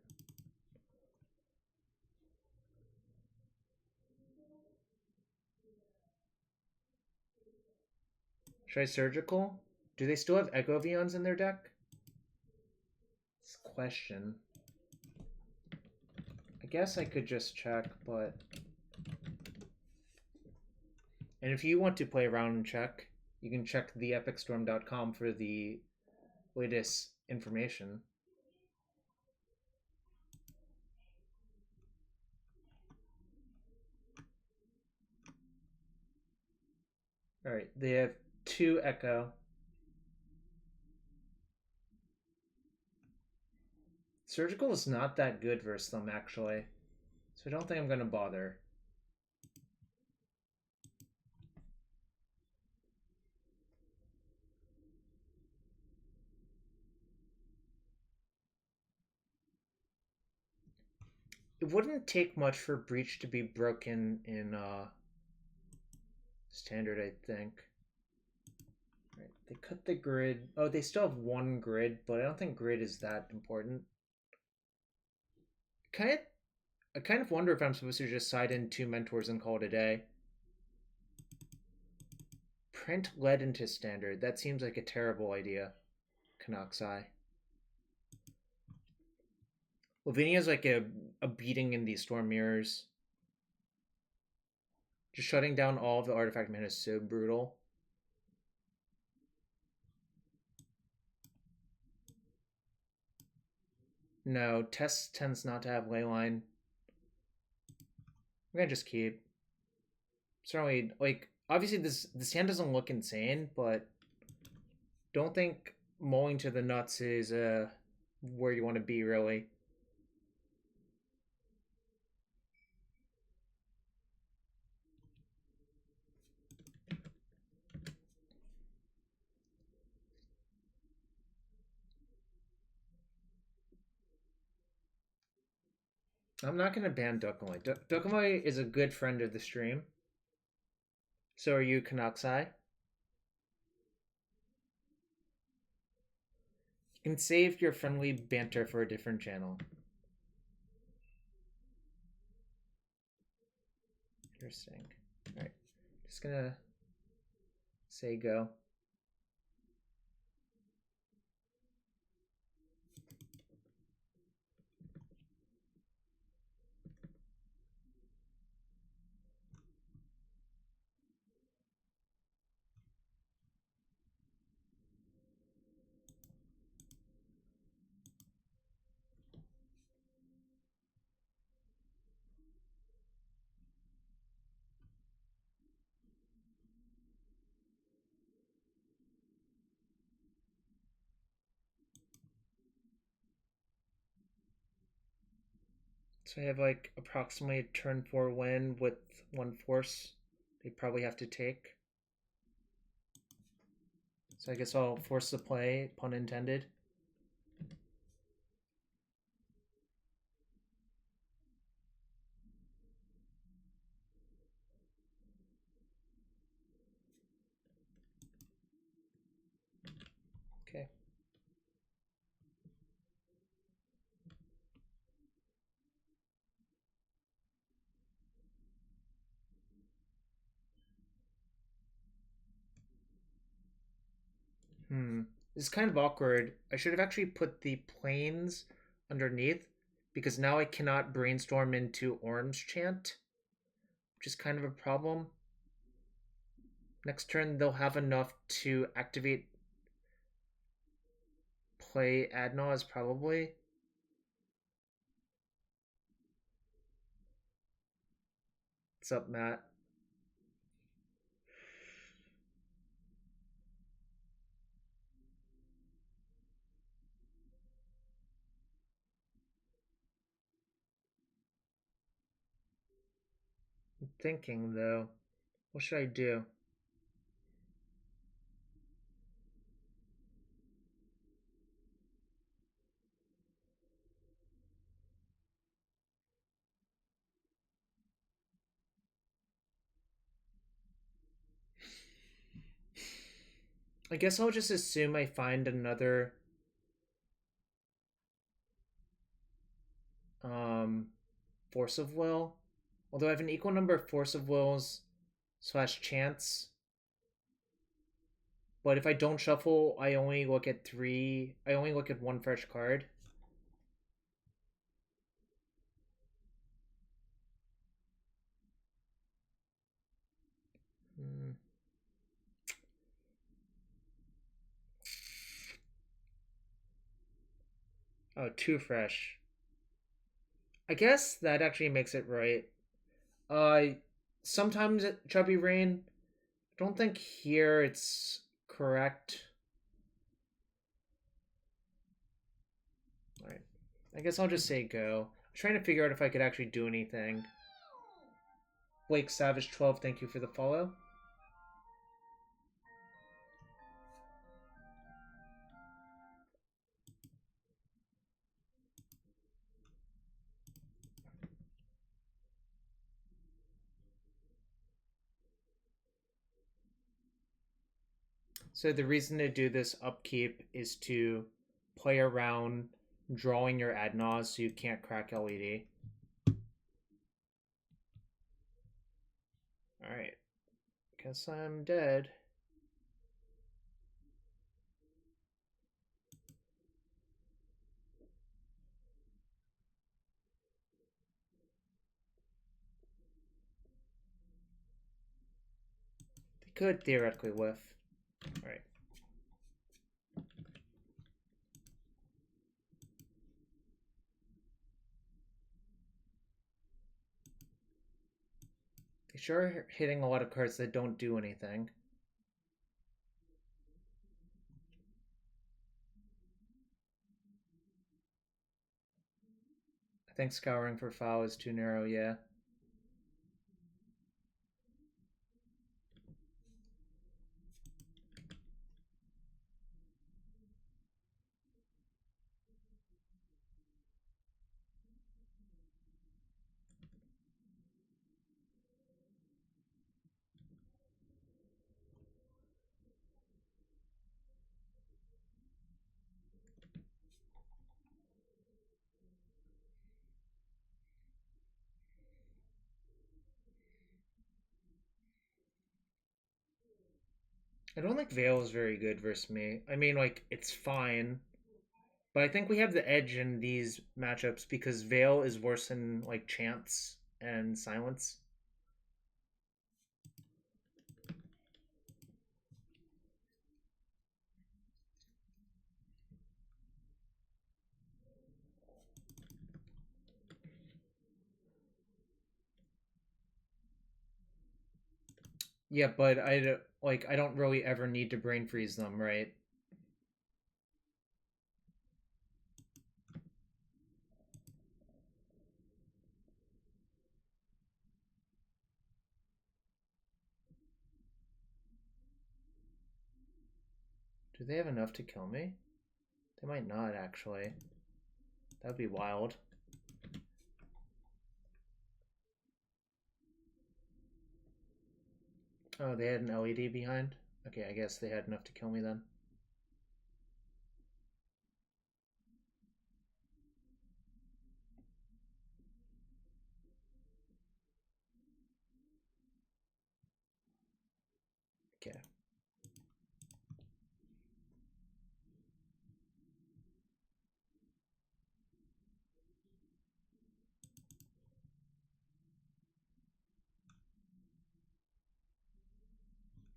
Should I Surgical? Do they still have Echo Vions in their deck? It's a question. I guess I could just check, but... And if you want to play around and check, you can check theepicstorm.com for the latest information. Alright, they have 2 Echo. Surgical is not that good versus them, actually. So I don't think I'm going to bother. It wouldn't take much for Breach to be broken in Standard, I think. Right, they cut the grid. Oh, they still have 1 grid, but I don't think grid is that important. I kind of wonder if I'm supposed to just side in 2 mentors and call it a day. print lead into standard. That seems like a terrible idea. Canucksai. Lavinia is like a beating in these storm mirrors. Just shutting down all of the artifact mana is so brutal. No, Tess tends not to have leyline. I'm gonna just keep. Certainly, like, obviously this hand doesn't look insane, but don't think mulling to the nuts is where you want to be, really. I'm not going to ban Duckamai. Duckamai is a good friend of the stream. So are you, Canucksai? You can save your friendly banter for a different channel. Interesting. Alright. Just gonna say go. So I have like approximately a turn 4 win with 1 force they probably have to take. So I guess I'll force the play, pun intended. Okay. This is kind of awkward. I should have actually put the planes underneath because now I cannot brainstorm into Orim's Chant, which is kind of a problem. Next turn they'll have enough to activate play Adnaz probably. What's up, Matt? I'm thinking though. What should I do? I guess I'll just assume I find another Force of Will. Although I have an equal number of Force of Wills / Chants. But if I don't shuffle, I only look at 3. I only look at 1 fresh card. Oh, 2 fresh. I guess that actually makes it right. Sometimes Chubby Rain. I don't think here it's correct. Alright. I guess I'll just say go. I'm trying to figure out if I could actually do anything. Blake Savage 12, thank you for the follow. So the reason to do this upkeep is to play around drawing your Adnaz so you can't crack LED. Alright. Guess I'm dead. could theoretically whiff. Alright. They sure are hitting a lot of cards that don't do anything. I think Scouring for Foul is too narrow, yeah. I don't think Veil is very good versus me. I mean, like, it's fine. But I think we have the edge in these matchups because Veil is worse than, like, Chance and Silence. Yeah, but I don't really ever need to brain freeze them, right? Do they have enough to kill me? They might not, actually. That would be wild. Oh, they had an LED behind? Okay, I guess they had enough to kill me then. Okay.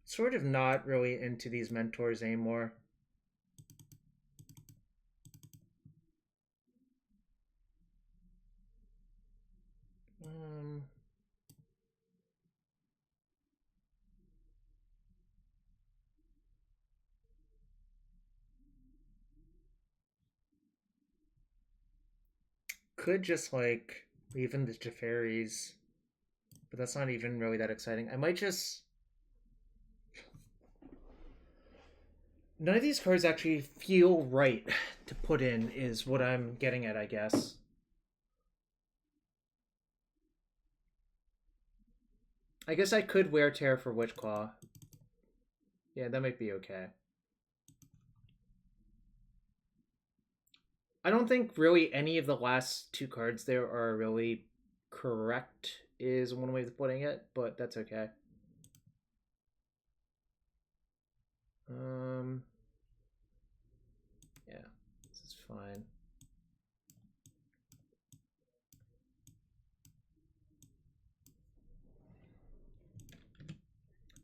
Sort of not really into these mentors anymore. Could just, like, even the Teferis, but that's not even really that exciting. I might just... None of these cards actually feel right to put in, is what I'm getting at, I guess. I guess I could wear Tear for Witchclaw. Yeah, that might be okay. I don't think really any of the last two cards there are really correct, is one way of putting it, but that's okay. Yeah, this is fine.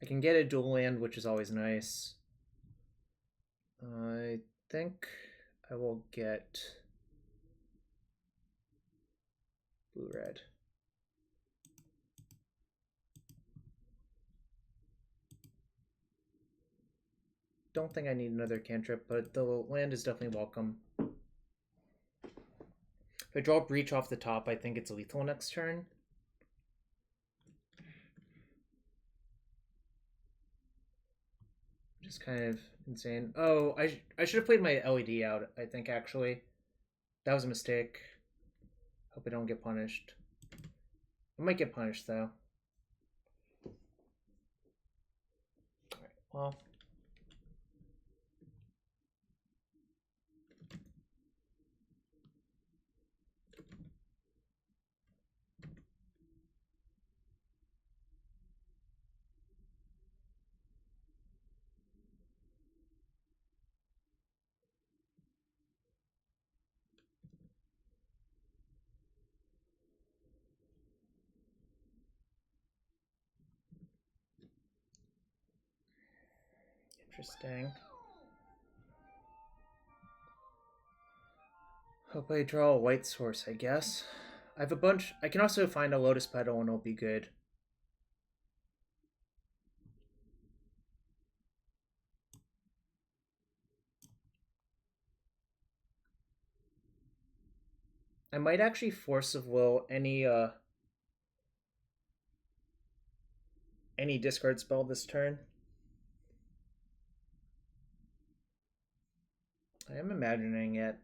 I can get a dual land, which is always nice. I think I will get blue-red. Don't think I need another cantrip, but the land is definitely welcome. If I draw Breach off the top, I think it's lethal next turn. Just kind of insane. Oh, I should have played my LED out, I think, actually. That was a mistake. Hope I don't get punished. I might get punished, though. Alright, well... Interesting. Hope I draw a white source, I guess. I have a bunch. I can also find a Lotus Petal and it'll be good. I might actually Force of Will any discard spell this turn. I am imagining it.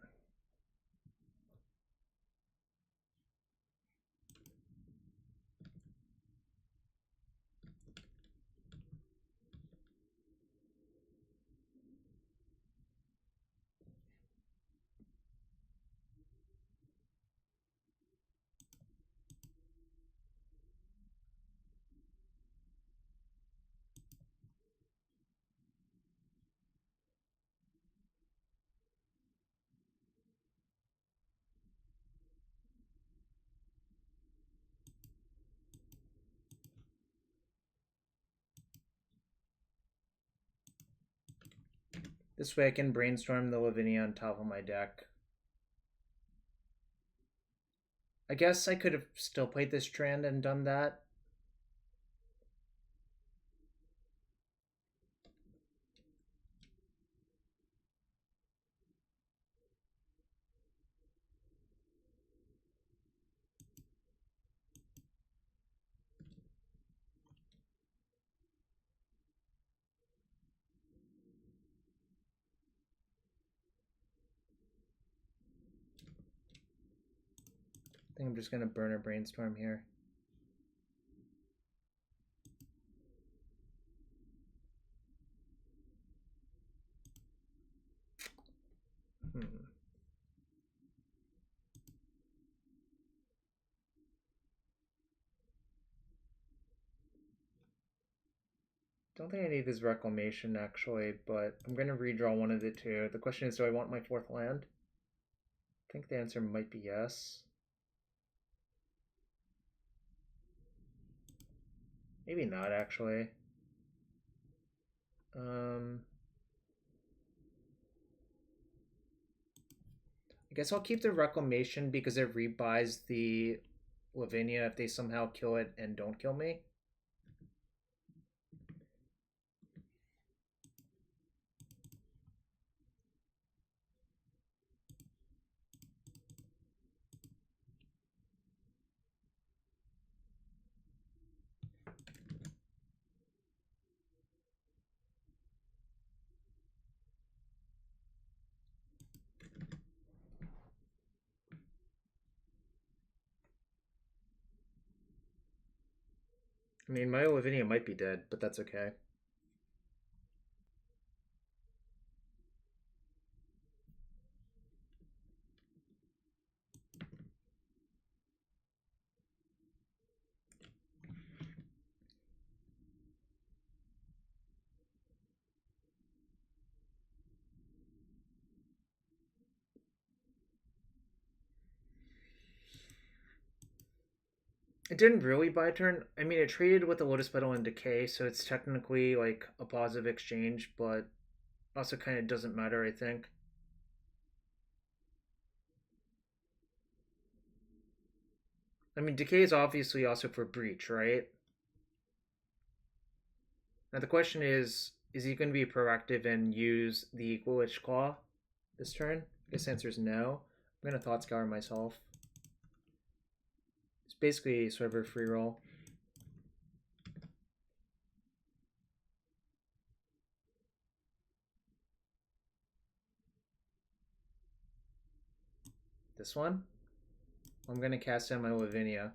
This way I can Brainstorm the Lavinia on top of my deck. I guess I could have still played this Strand and done that. I think I'm just going to burn a Brainstorm here. Don't think I need this Reclamation actually, but I'm going to redraw one of the two. The question is, do I want my fourth land? I think the answer might be yes. Maybe not actually. I guess I'll keep the Reclamation because it rebuys the Lavinia if they somehow kill it and don't kill me. I mean, my Lavinia might be dead, but that's okay. It didn't really buy a turn. I mean, it traded with the Lotus Petal and Decay, so it's technically like a positive exchange, but also kind of doesn't matter, I think. I mean, Decay is obviously also for Breach, right? Now the question is he going to be proactive and use the Equal Witch Claw this turn? I guess the answer is no. I'm going to Thought Scour myself. It's basically sort of a free roll. This one? I'm going to cast in my Lavinia.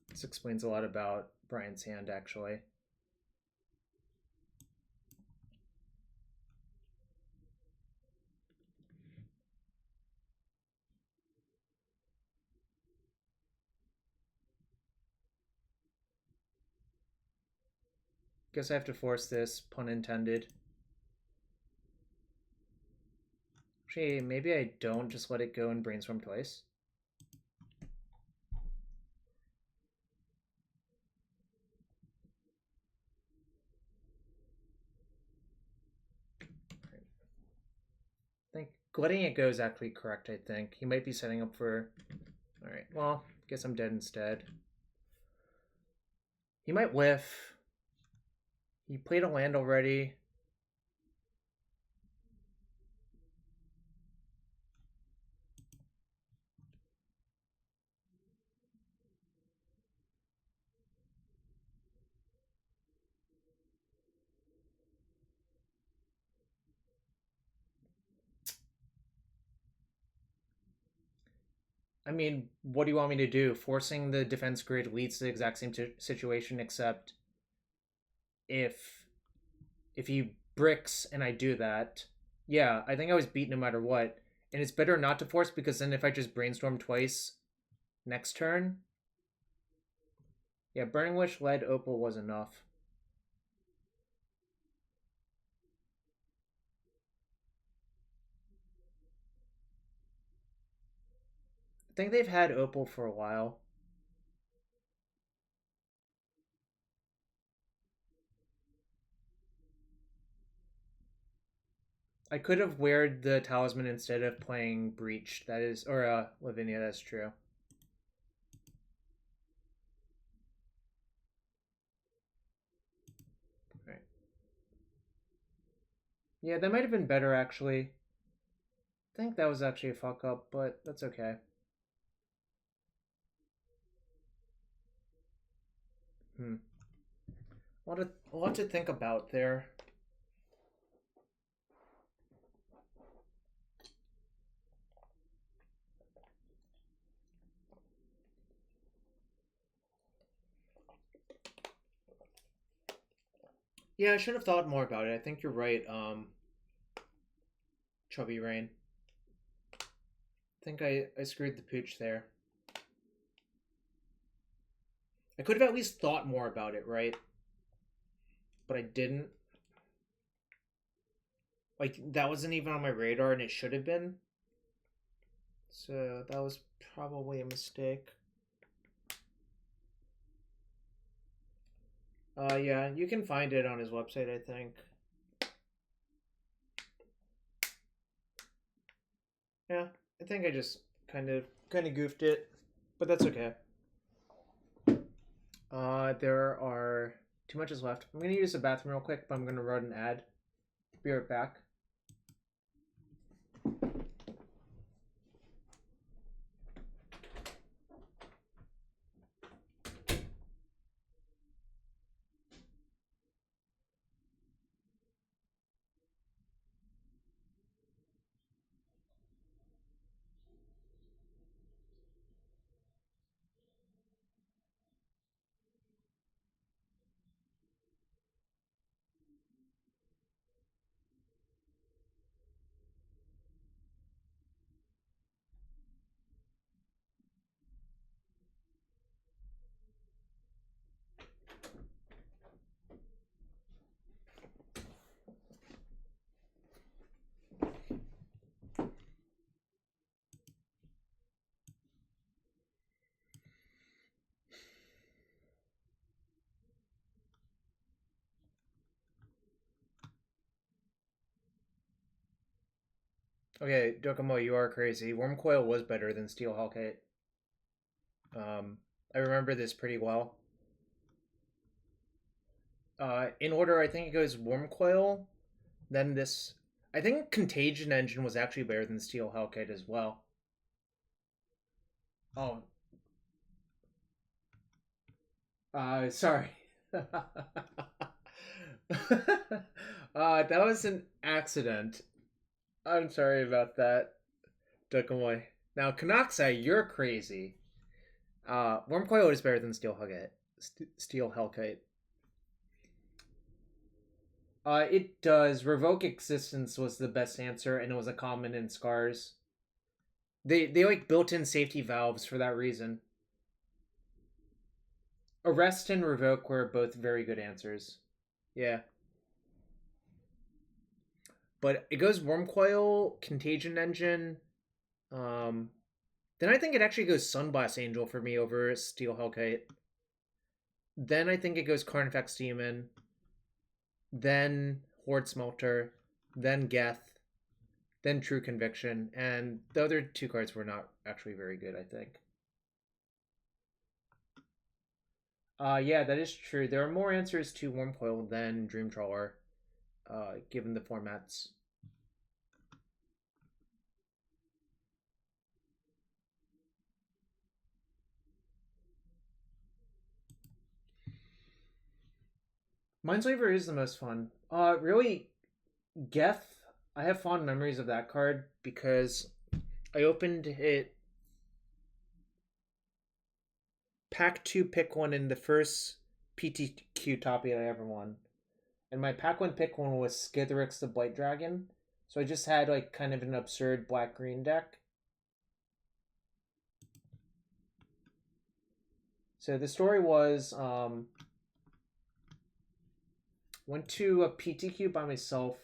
This explains a lot about Brian's hand, actually. Guess I have to force this, pun intended. Actually, maybe I don't just let it go and brainstorm twice. I think letting it go is actually correct, I think. He might be setting up for... Alright, well, guess I'm dead instead. He might whiff. He played a land already. I mean, what do you want me to do? Forcing the defense grid leads to the exact same situation, except if he bricks and I do that, yeah, I think I was beat no matter what. And it's better not to force, because then if I just brainstorm twice next turn, yeah, Burning Wish, Lead, Opal was enough. I think they've had Opal for a while. I could have weared the Talisman instead of playing Breach, that is, or Lavinia, that's true. Right. Yeah, that might have been better, actually. I think that was actually a fuck up, but that's okay. A lot to think about there. Yeah, I should have thought more about it. I think you're right, Chubby Rain. I think I screwed the pooch there. I could have at least thought more about it, right? But I didn't. Like, that wasn't even on my radar, and it should have been. So that was probably a mistake. Yeah, you can find it on his website, I think. Yeah, I think I just kind of goofed it, but that's okay. There are 2 matches left. I'm gonna use the bathroom real quick, but I'm gonna run an ad. Be right back. Okay, Dokomo, you are crazy. Wormcoil was better than Steel Hellkite. I remember this pretty well. In order, I think it goes Wormcoil, then this. I think Contagion Engine was actually better than Steel Hellkite as well. Oh. Sorry. That was an accident. I'm sorry about that, Dokomoy. Now, Kanoxai, you're crazy. Wormcoil is better than Steel Hellkite. Steel Hellkite. It does. Revoke Existence was the best answer, and it was a common in Scars. They like built-in safety valves for that reason. Arrest and Revoke were both very good answers. Yeah. But it goes Wormcoil, Contagion Engine. Then I think it actually goes Sunblast Angel for me over Steel Hellkite. Then I think it goes Carnifex Demon. Then Horde Smelter. Then Geth. Then True Conviction. And the other two cards were not actually very good, I think. Yeah, that is true. There are more answers to Wormcoil than Dream Trawler, given the formats. Mindslaver is the most fun. Really, Geth, I have fond memories of that card because I opened it pack 2 pick 1 in the first PTQ Toppy I ever won. And my pack 1 pick 1 was Skitherix the Blight Dragon. So I just had like kind of an absurd black-green deck. So the story was went to a PTQ by myself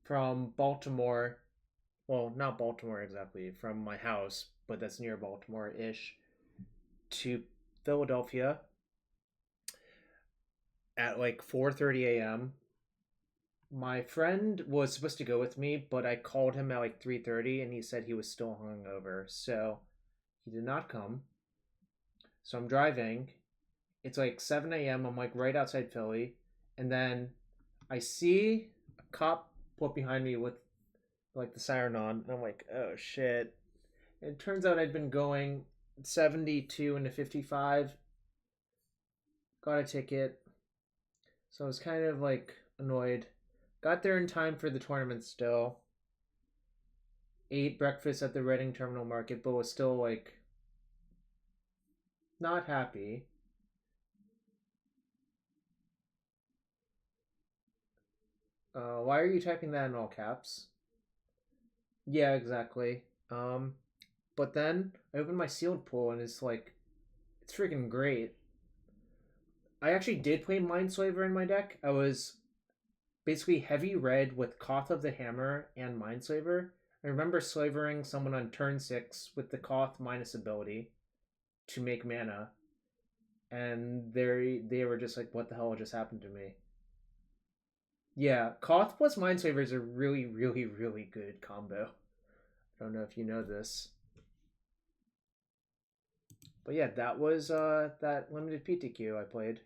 from Baltimore. Well, not Baltimore exactly, from my house, but that's near Baltimore-ish, to Philadelphia at like 4:30 a.m. My friend was supposed to go with me, but I called him at like 3:30 and he said he was still hungover, so he did not come. So I'm driving. It's like 7 a.m. I'm like right outside Philly, and then I see a cop pull up behind me with like the siren on, and I'm like, oh shit. And it turns out I'd been going 72 into 55. Got a ticket. So I was kind of like annoyed. Got there in time for the tournament still. Ate breakfast at the Reading Terminal Market, but was still like not happy. Why are you typing that in all caps? Yeah, exactly. But then I opened my sealed pool and it's like, it's freaking great. I actually did play Mindslaver in my deck. I was basically heavy red with Koth of the Hammer and Mindslaver. I remember slavering someone on turn 6 with the Koth minus ability to make mana. And they were just like, what the hell just happened to me? Yeah, Koth plus Mindslaver is a really, really, really good combo. I don't know if you know this. But yeah, that was that limited PTQ I played,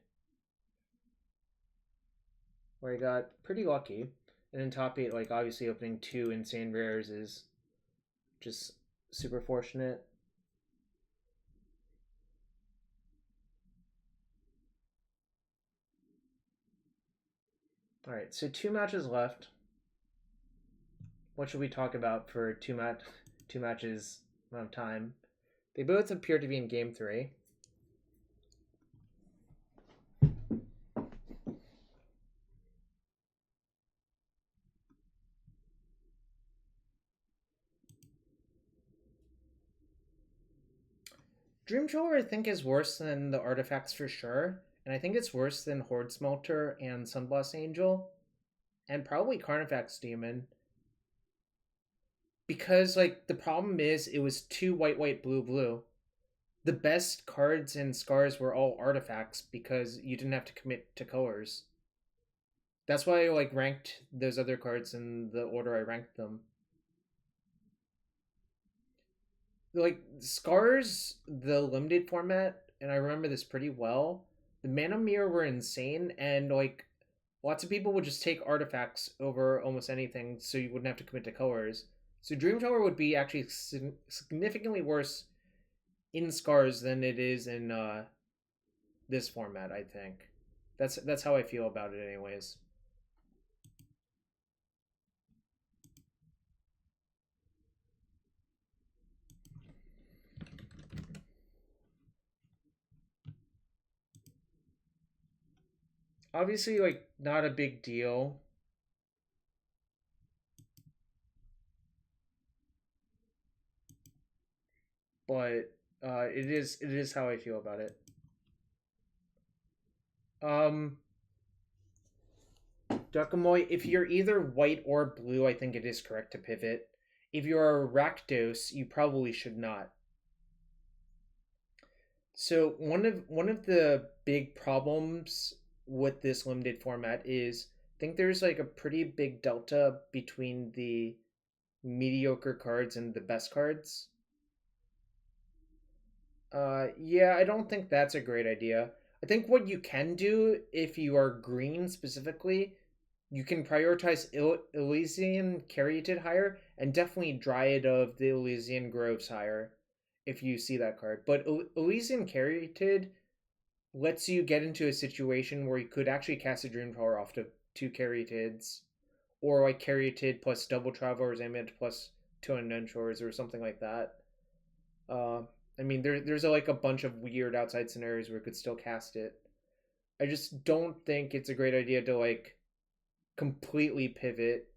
where I got pretty lucky. And in top 8, like obviously opening 2 insane rares is just super fortunate. All right, so 2 matches left. What should we talk about for two matches amount of time? They both appear to be in game 3. Dream Trawler I think is worse than the artifacts for sure, and I think it's worse than Horde Smelter and Sunblast Angel, and probably Carnifex Demon. Because like the problem is it was 2 white white blue blue. The best cards and scars were all artifacts because you didn't have to commit to colors. That's why I like ranked those other cards in the order I ranked them. Like scars, the limited format, and I remember this pretty well. The mana mirror were insane, and like lots of people would just take artifacts over almost anything, so you wouldn't have to commit to colors. So Dream Tower would be actually significantly worse in scars than it is in this format. I think that's how I feel about it, anyways. Obviously, like not a big deal. But it is how I feel about it. Um, Duckamoy, if you're either white or blue, I think it is correct to pivot. If you're a Rakdos, you probably should not. So one of the big problems with this limited format is I think there's like a pretty big delta between the mediocre cards and the best cards. Yeah, I don't think that's a great idea. I think what you can do if you are green specifically, you can prioritize Elysian Caryatid higher and definitely Dryad of the Elysian Groves higher if you see that card. But Elysian Caryatid lets you get into a situation where you could actually cast a Dream Power off to two Caryatids, or like Caryatid plus Double Traveler's Ambient plus two Unknown Shores or something like that. Uh, I mean, there's like a bunch of weird outside scenarios where you could still cast it. I just don't think it's a great idea to like completely pivot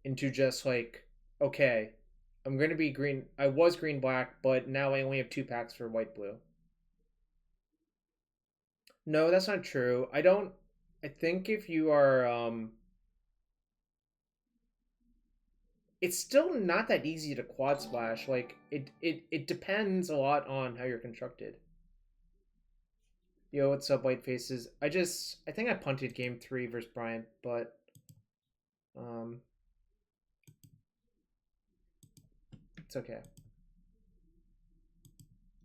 into just like, okay, I'm going to be green. I was green black, but now I only have 2 packs for white blue. No, that's not true. I don't. I think if you are, it's still not that easy to quad splash. Like it depends a lot on how you're constructed. Yo, what's up, white faces? I think I punted game 3 versus Bryant, but um, it's okay.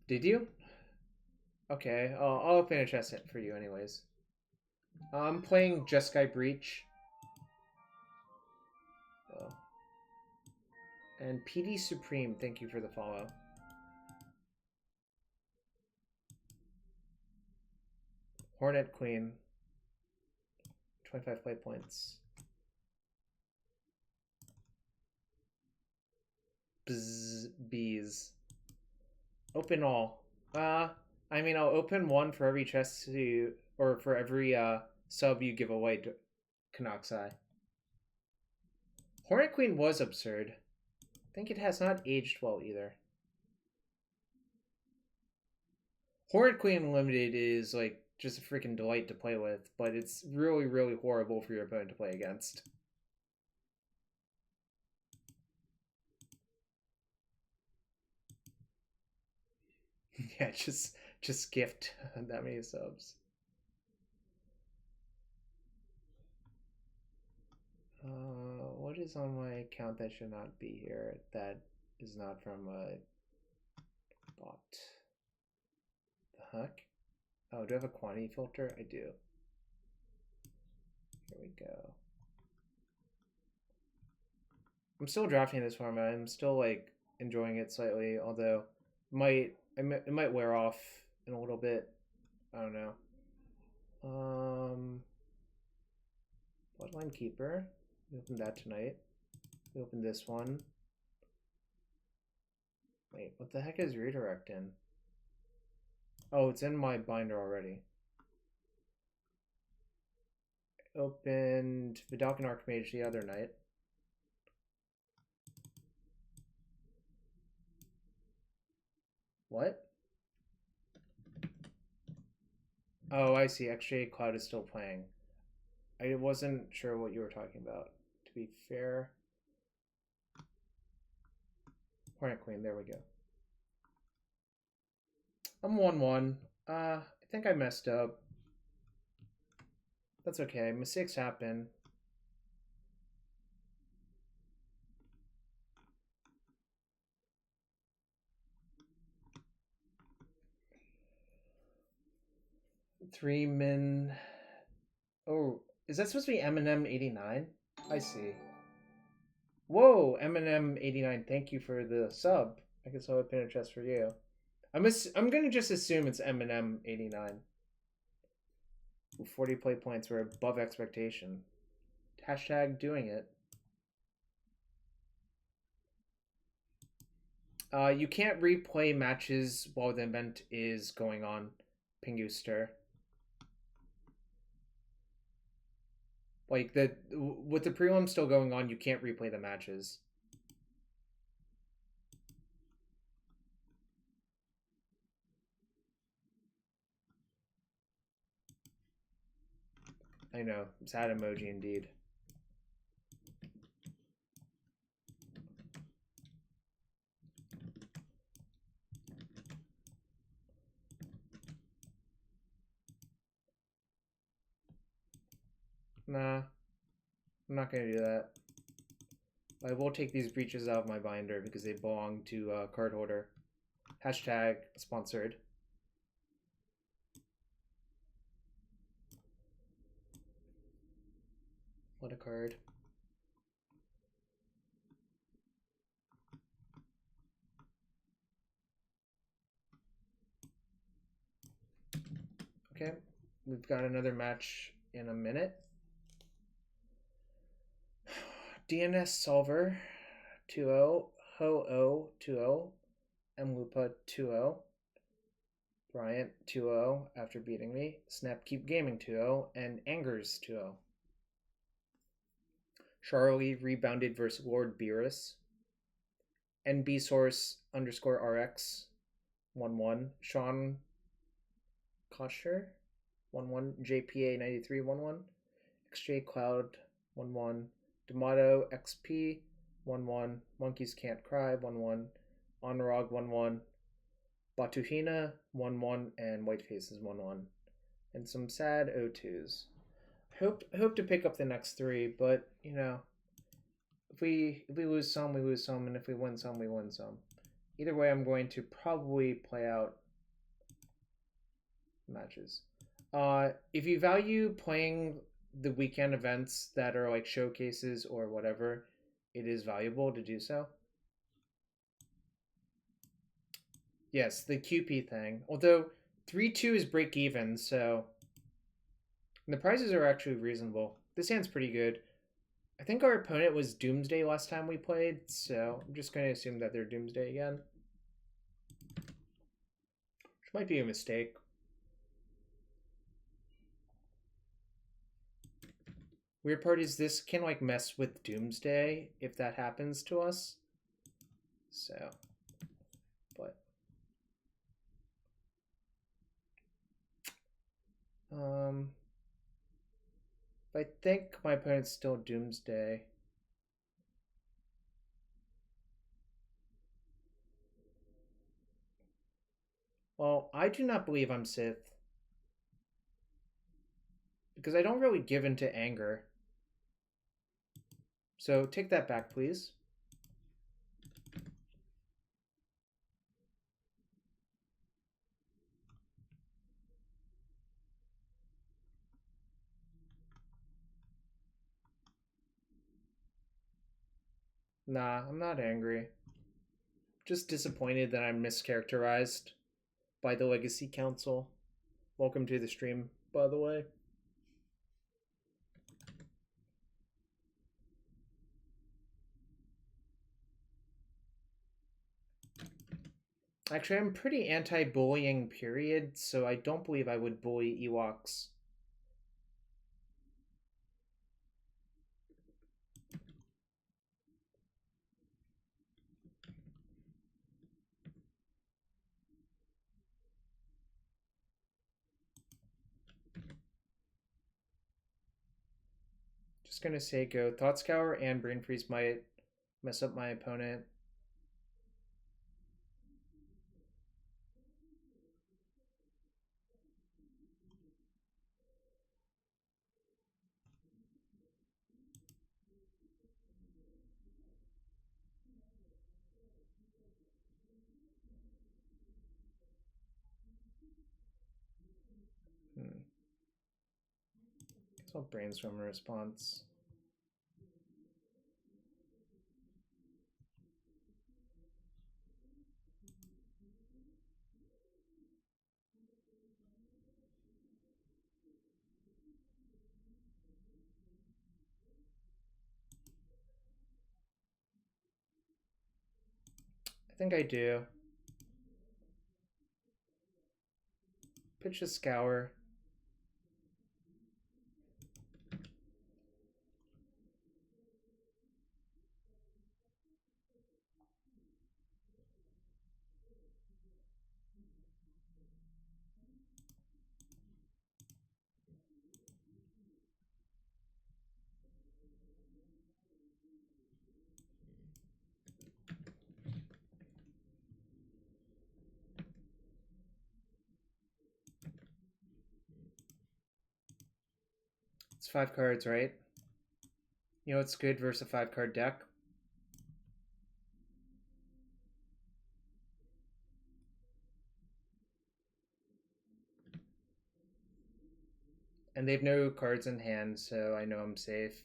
Did you? Okay, I'll open a chest hit for you anyways. I'm playing Jeskai Breach. Oh. And PD Supreme, thank you for the follow. Hornet Queen. 25 play points. Bzz, bees. Open all. I mean, I'll open one for every chest you, or for every sub you give away to Canoxai. Hornet Queen was absurd. I think it has not aged well either. Hornet Queen Limited is like just a freaking delight to play with, but it's really, really horrible for your opponent to play against. Yeah, just gift that many subs. What is on my account that should not be here? That is not from a bot. The heck? Oh, do I have a quantity filter? I do. Here we go. I'm still drafting this format. I'm still like enjoying it slightly, although it might wear off in a little bit. I don't know. Bloodline Keeper. We opened that tonight. We opened this one. Wait, what the heck is Redirect in? Oh, it's in my binder already. Opened Vidalcan Archmage the other night. What? Oh, I see. XJ Cloud is still playing. I wasn't sure what you were talking about, to be fair. Hornet Queen, there we go. I'm 1-1. I think I messed up. That's okay. Mistakes happen. Three min. Oh, is that supposed to be Eminem 89? I see. Whoa, Eminem 89. Thank you for the sub. I guess I'll open a chest for you. I'm gonna just assume it's Eminem 89. 40 play points were above expectation. Hashtag doing it. You can't replay matches while the event is going on, Pinguster. Like with the prelim still going on, you can't replay the matches. I know. Sad emoji indeed. Nah, I'm not gonna do that. I will take these breaches out of my binder because they belong to card holder. Hashtag sponsored. What a card. Okay, we've got another match in a minute. DNS Solver 2-0, Ho-Oh 2-0, Mlupa 2-0, Bryant 2-0 after beating me, Snap Keep Gaming 2-0, and Angers 2-0. Charlie rebounded versus Lord Beerus. NB Source _ RX 1-1. Sean Kosher 1-1. JPA 93 1-1. XJ Cloud 1-1. D'Amato XP 1-1. Monkeys Can't Cry 1-1. Honorog 1-1. Batuhina 1-1 and Whitefaces 1-1. And some sad O2s. Hope to pick up the next three, but you know, if we lose some, we lose some, and if we win some, we win some. Either way, I'm going to probably play out matches. If you value playing the weekend events that are like showcases or whatever, it is valuable to do so. Yes, the QP thing. Although 3-2 is break even, so the prices are actually reasonable. This hand's pretty good. I think our opponent was Doomsday last time we played, so I'm just going to assume that they're Doomsday again. Which might be a mistake. Weird part is this can like mess with Doomsday if that happens to us. So, but I think my opponent's still Doomsday. Well, I do not believe I'm Sith. Because I don't really give into anger. So take that back, please. Nah, I'm not angry. Just disappointed that I'm mischaracterized by the Legacy Council. Welcome to the stream, by the way. Actually, I'm pretty anti-bullying, period, so I don't believe I would bully Ewoks. Just gonna say go Thought Scour and Brain Freeze might mess up my opponent. Guess I'll brainstorm a response. I think I do. Pitch a Scour. It's 5 cards, right? You know it's good versus a 5-card deck? And they have no cards in hand, so I know I'm safe.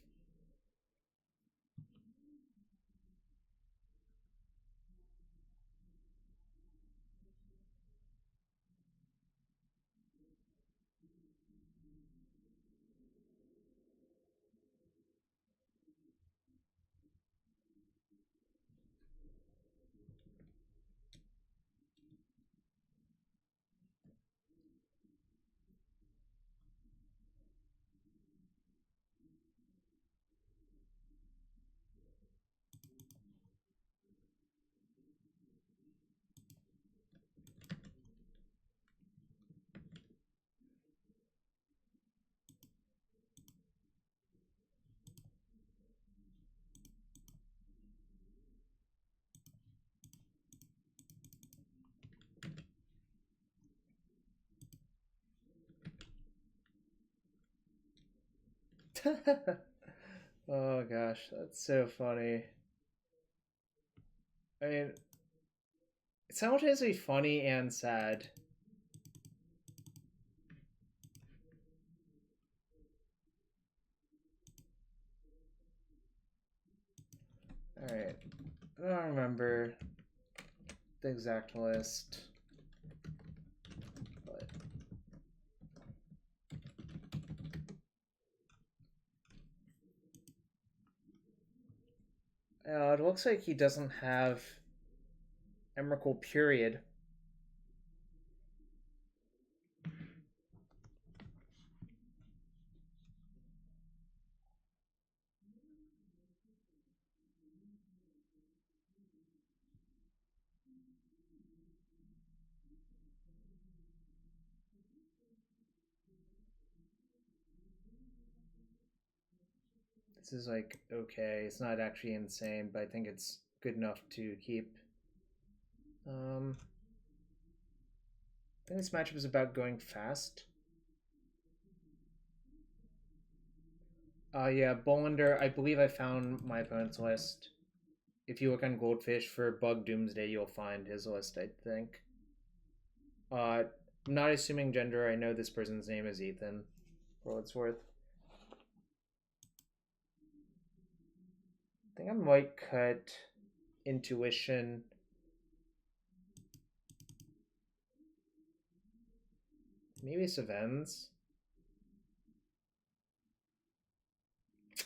Oh gosh, that's so funny. I mean, it's simultaneously funny and sad. Alright, I don't remember the exact list. But it looks like he doesn't have Emrakul period. This is like okay. It's not actually insane, but I think it's good enough to keep. I think this matchup is about going fast. Yeah, Bolander, I believe I found my opponent's list. If you look on Goldfish for Bug Doomsday, you'll find his list, I think. I'm not assuming gender. I know this person's name is Ethan, for what it's worth. I think I might cut Intuition. Maybe Sevinne's. I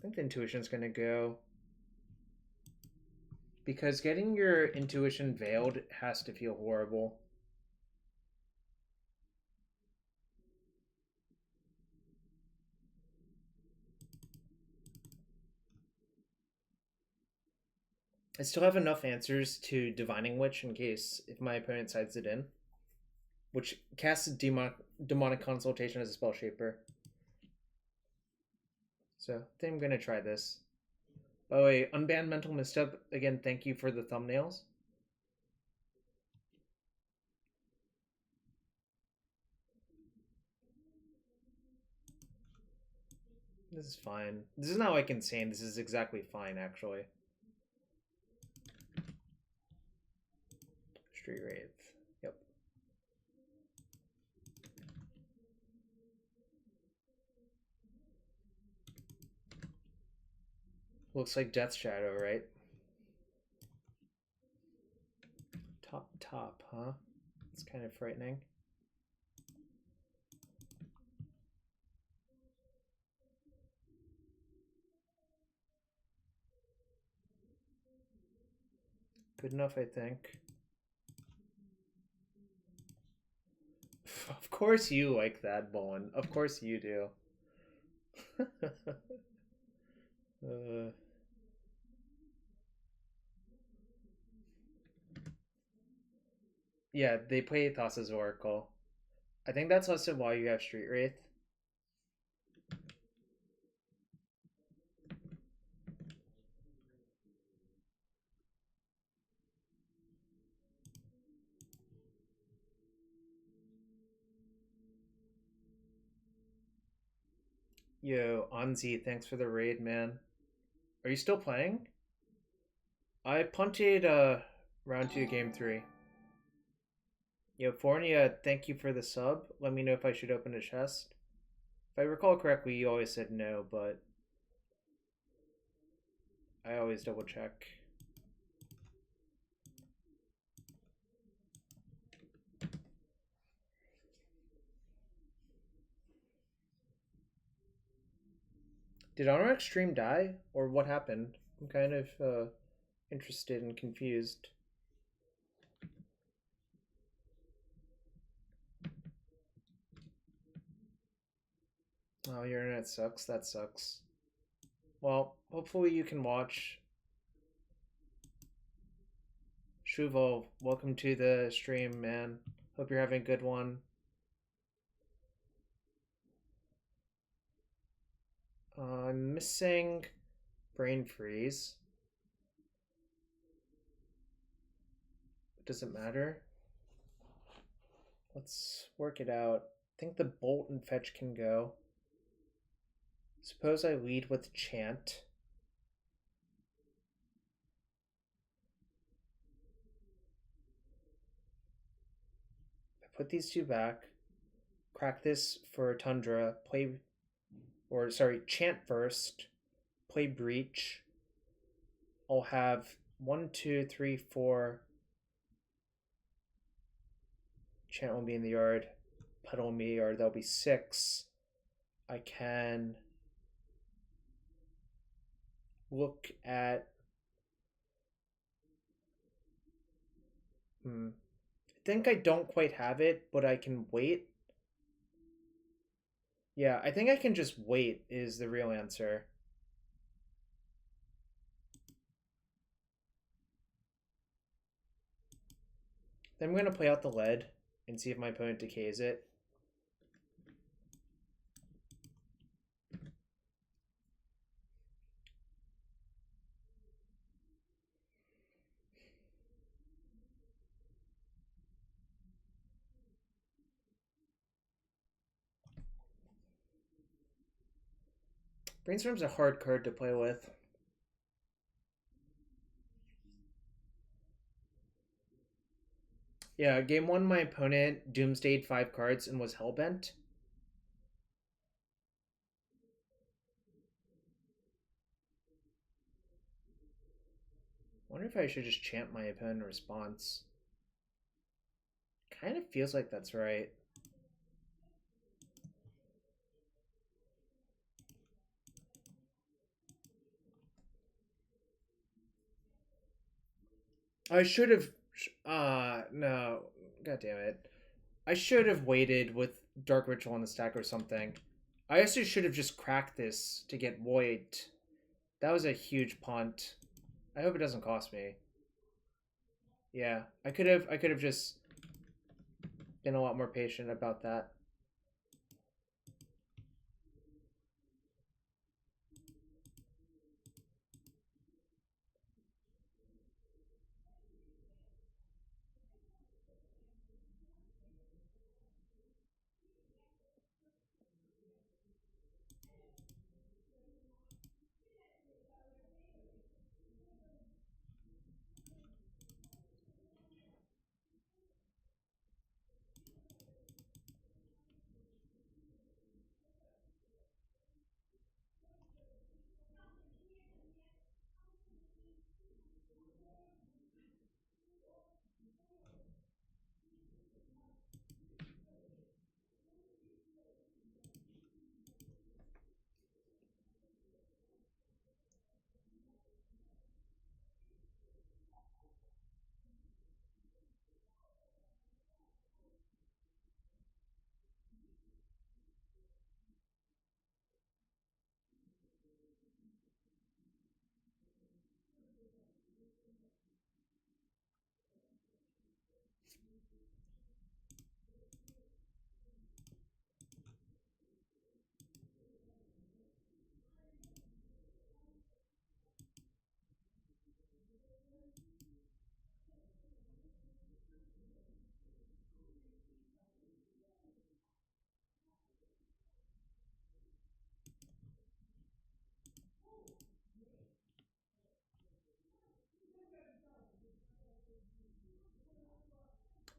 think the Intuition's gonna go. Because getting your Intuition veiled has to feel horrible. I still have enough answers to Divining Witch in case if my opponent sides it in. Which casts Demonic Consultation as a spell shaper. So I think I'm gonna try this. By the way, Unbanned Mental Misstep, again, thank you for the thumbnails. This is fine. This is not like insane. This is exactly fine, actually. Street Wraith. Yep. Looks like Death Shadow, right? Top, huh? It's kind of frightening. Good enough, I think. Of course you like that, Bowen. Of course you do. Yeah, they play Thassa's Oracle. I think that's also why you have Street Wraith. Yo, Anzi, thanks for the raid, man. Are you still playing? I punted round 2, game 3. Yo, Fornia, thank you for the sub. Let me know if I should open a chest. If I recall correctly, you always said no, but I always double check. Did Honor Extreme die? Or what happened? I'm kind of interested and confused. Oh, your internet sucks. That sucks. Well, hopefully you can watch. Shuval, welcome to the stream, man. Hope you're having a good one. I'm missing Brain Freeze. Does it matter? Let's work it out. I think the Bolt and Fetch can go. Suppose I lead with Chant. I put these two back. Crack this for Tundra. Chant first. Play Breach. I'll have 1, 2, 3, 4. Chant will be in the yard. Petal will be in the yard. That'll be 6. I can look at I think I don't quite have it, but I can wait. Yeah, I think I can just wait is the real answer. Then I'm going to play out the lead and see if my opponent decays it. Brainstorm's a hard card to play with. Yeah, game 1 my opponent Doomsdayed 5 cards and was hellbent. Wonder if I should just chant my opponent in response. Kind of feels like that's right. I should have no. God damn it. I should have waited with Dark Ritual on the stack or something. I also should have just cracked this to get Void. That was a huge punt. I hope it doesn't cost me. Yeah, I could have just been a lot more patient about that.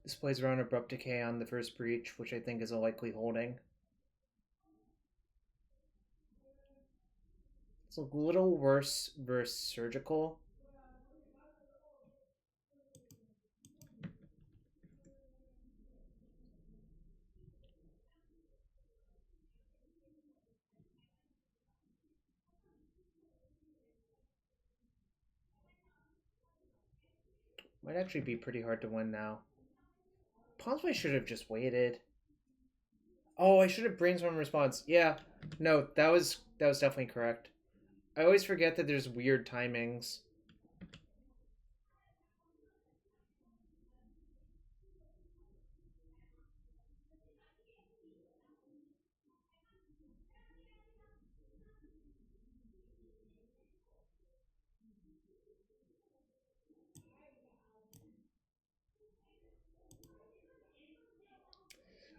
This plays around Abrupt Decay on the first breach, which I think is a likely holding. It's a little worse versus Surgical. Might actually be pretty hard to win now. Possibly should have just waited. Oh, I should have brainstormed response. Yeah, no, that was definitely correct. I always forget that there's weird timings.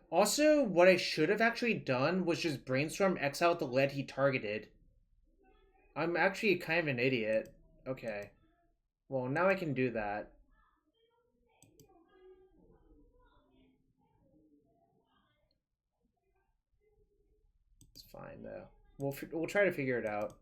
Also, what I should have actually done was just brainstorm X out the lead he targeted. I'm actually kind of an idiot. Okay. Well, now I can do that. It's fine though. We'll try to figure it out.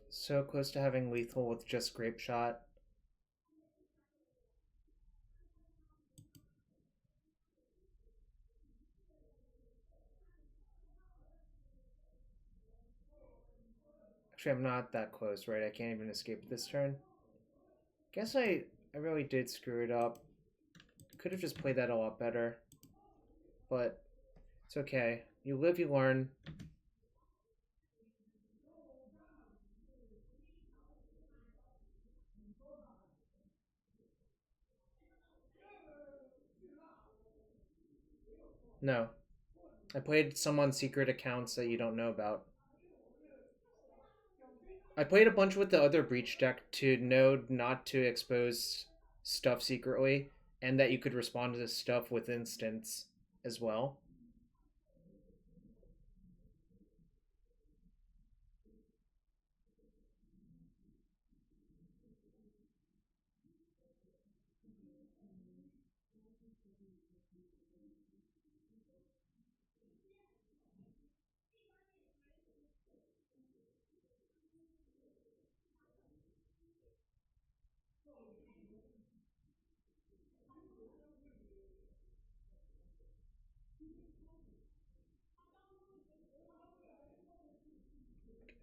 So close to having lethal with just Grapeshot. Actually, I'm not that close, right? I can't even escape this turn. Guess I really did screw it up. Could have just played that a lot better. But it's okay. You live, you learn. No. I played some on secret accounts that you don't know about. I played a bunch with the other Breach deck to know not to expose stuff secretly, and that you could respond to this stuff with instants as well.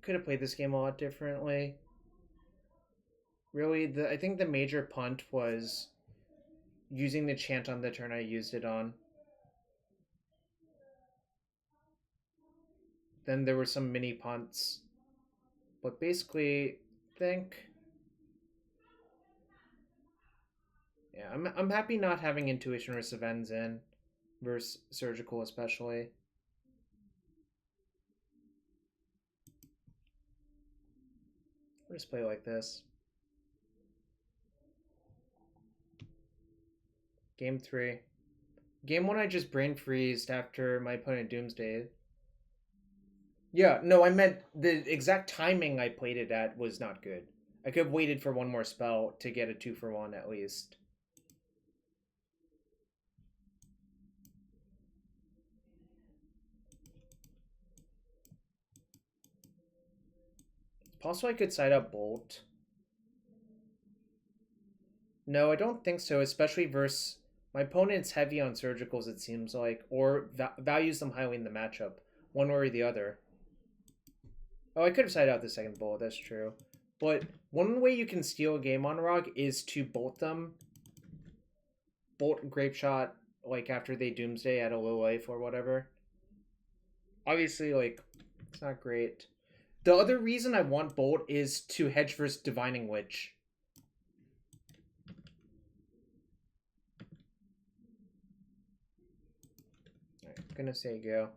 Could have played this game a lot differently. Really, I think the major punt was using the chant on the turn I used it on. Then there were some mini punts. But basically, I think... Yeah, I'm happy not having Intuition or Sevinne's in. Versus Surgical especially. I'll just play like this. Game 3. Game 1 I just brain freezed after my opponent Doomsday. Yeah, no, I meant the exact timing I played it at was not good. I could have waited for one more spell to get a 2-for-1 at least. Also, I could side up Bolt. No, I don't think so, especially versus my opponent's heavy on surgicals, it seems like, or values them highly in the matchup, one way or the other. Oh, I could have sided out the second bullet, that's true. But one way you can steal a game on Rog is to bolt them. Bolt Grapeshot, like, after they Doomsday at a low life or whatever. Obviously, like, it's not great. The other reason I want Bolt is to hedge versus Divining Witch. Alright, I'm gonna say go.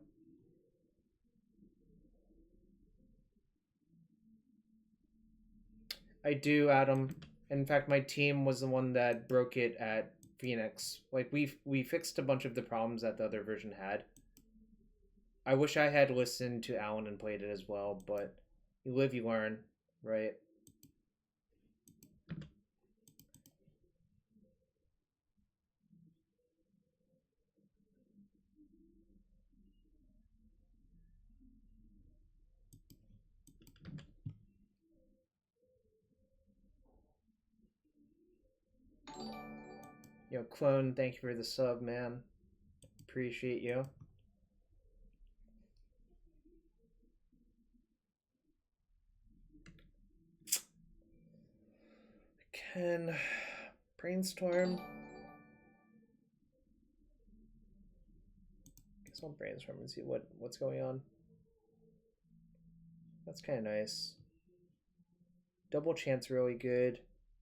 I do, Adam. In fact, my team was the one that broke it at Phoenix. Like, we fixed a bunch of the problems that the other version had. I wish I had listened to Alan and played it as well, but you live, you learn, right? Yo, Clone, thank you for the sub, man. Appreciate you. Can Brainstorm. Guess I'll Brainstorm and see what's going on. That's kind of nice. Double Chant's really good.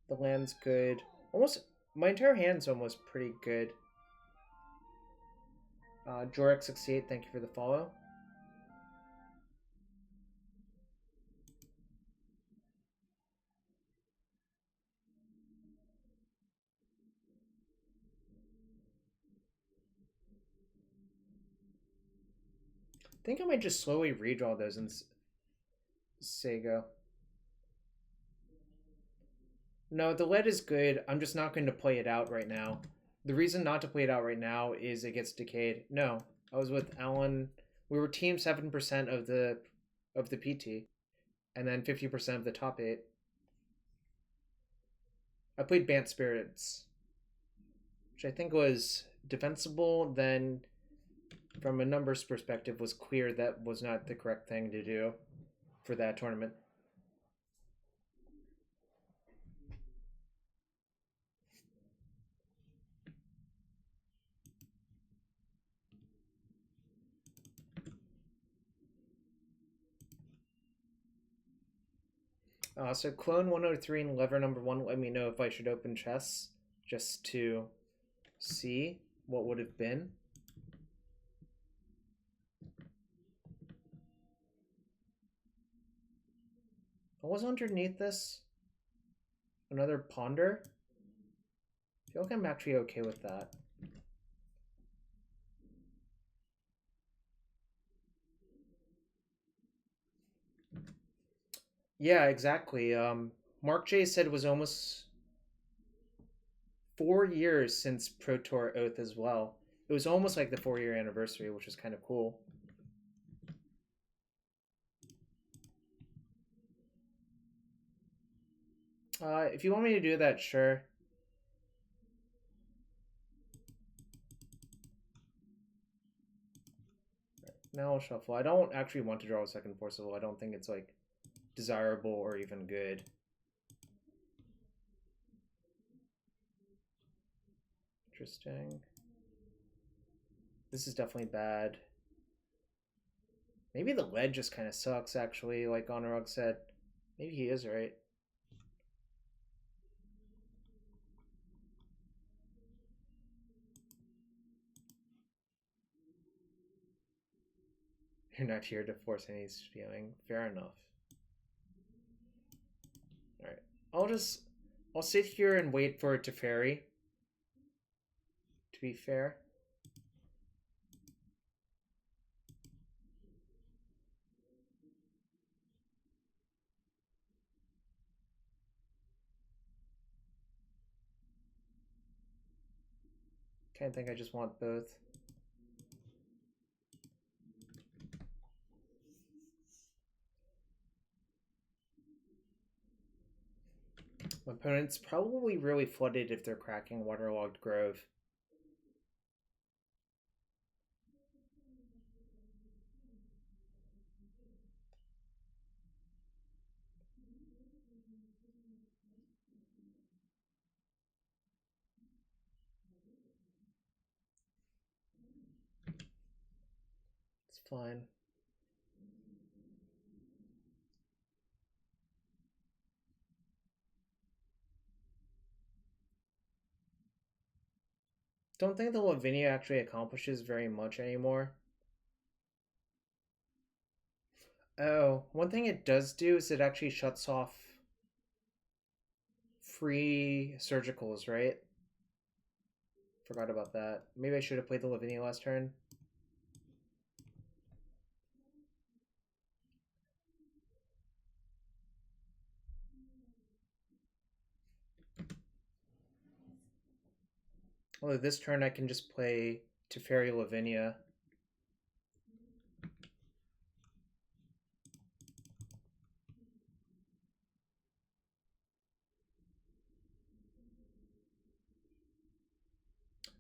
The land's good. Almost my entire hand's almost pretty good. Jorek68, thank you for the follow. I think I might just slowly redraw those and say go. No, the lead is good. I'm just not going to play it out right now. The reason not to play it out right now is it gets decayed. No, I was with Alan. We were team 7% of the PT, and then 50% of the top 8. I played Bant Spirits, which I think was defensible. Then, from a numbers perspective, was clear that was not the correct thing to do for that tournament. So Clone 103 and Lever number 1 let me know if I should open chests just to see what would have been. What was underneath this? Another Ponder? I feel like I'm actually okay with that. Yeah, exactly. Mark J said it was almost 4 years since Pro Tour Oath as well. It was almost like the 4-year anniversary, which is kind of cool. If you want me to do that, sure. Now I'll shuffle. I don't actually want to draw a second Forcible. I don't think it's like desirable or even good. Interesting. This is definitely bad. Maybe the lead just kind of sucks, actually, like Honorog said. Maybe he is right. You're not here to force any feeling. Fair enough. Alright. I'll sit here and wait for it to Teferi. To be fair. Kind of think I just want both. My opponent's probably really flooded if they're cracking Waterlogged Grove. It's fine. Don't think the Lavinia actually accomplishes very much anymore. Oh, one thing it does do is it actually shuts off free surgicals, right? Forgot about that. Maybe I should have played the Lavinia last turn. Although this turn I can just play Teferi Lavinia.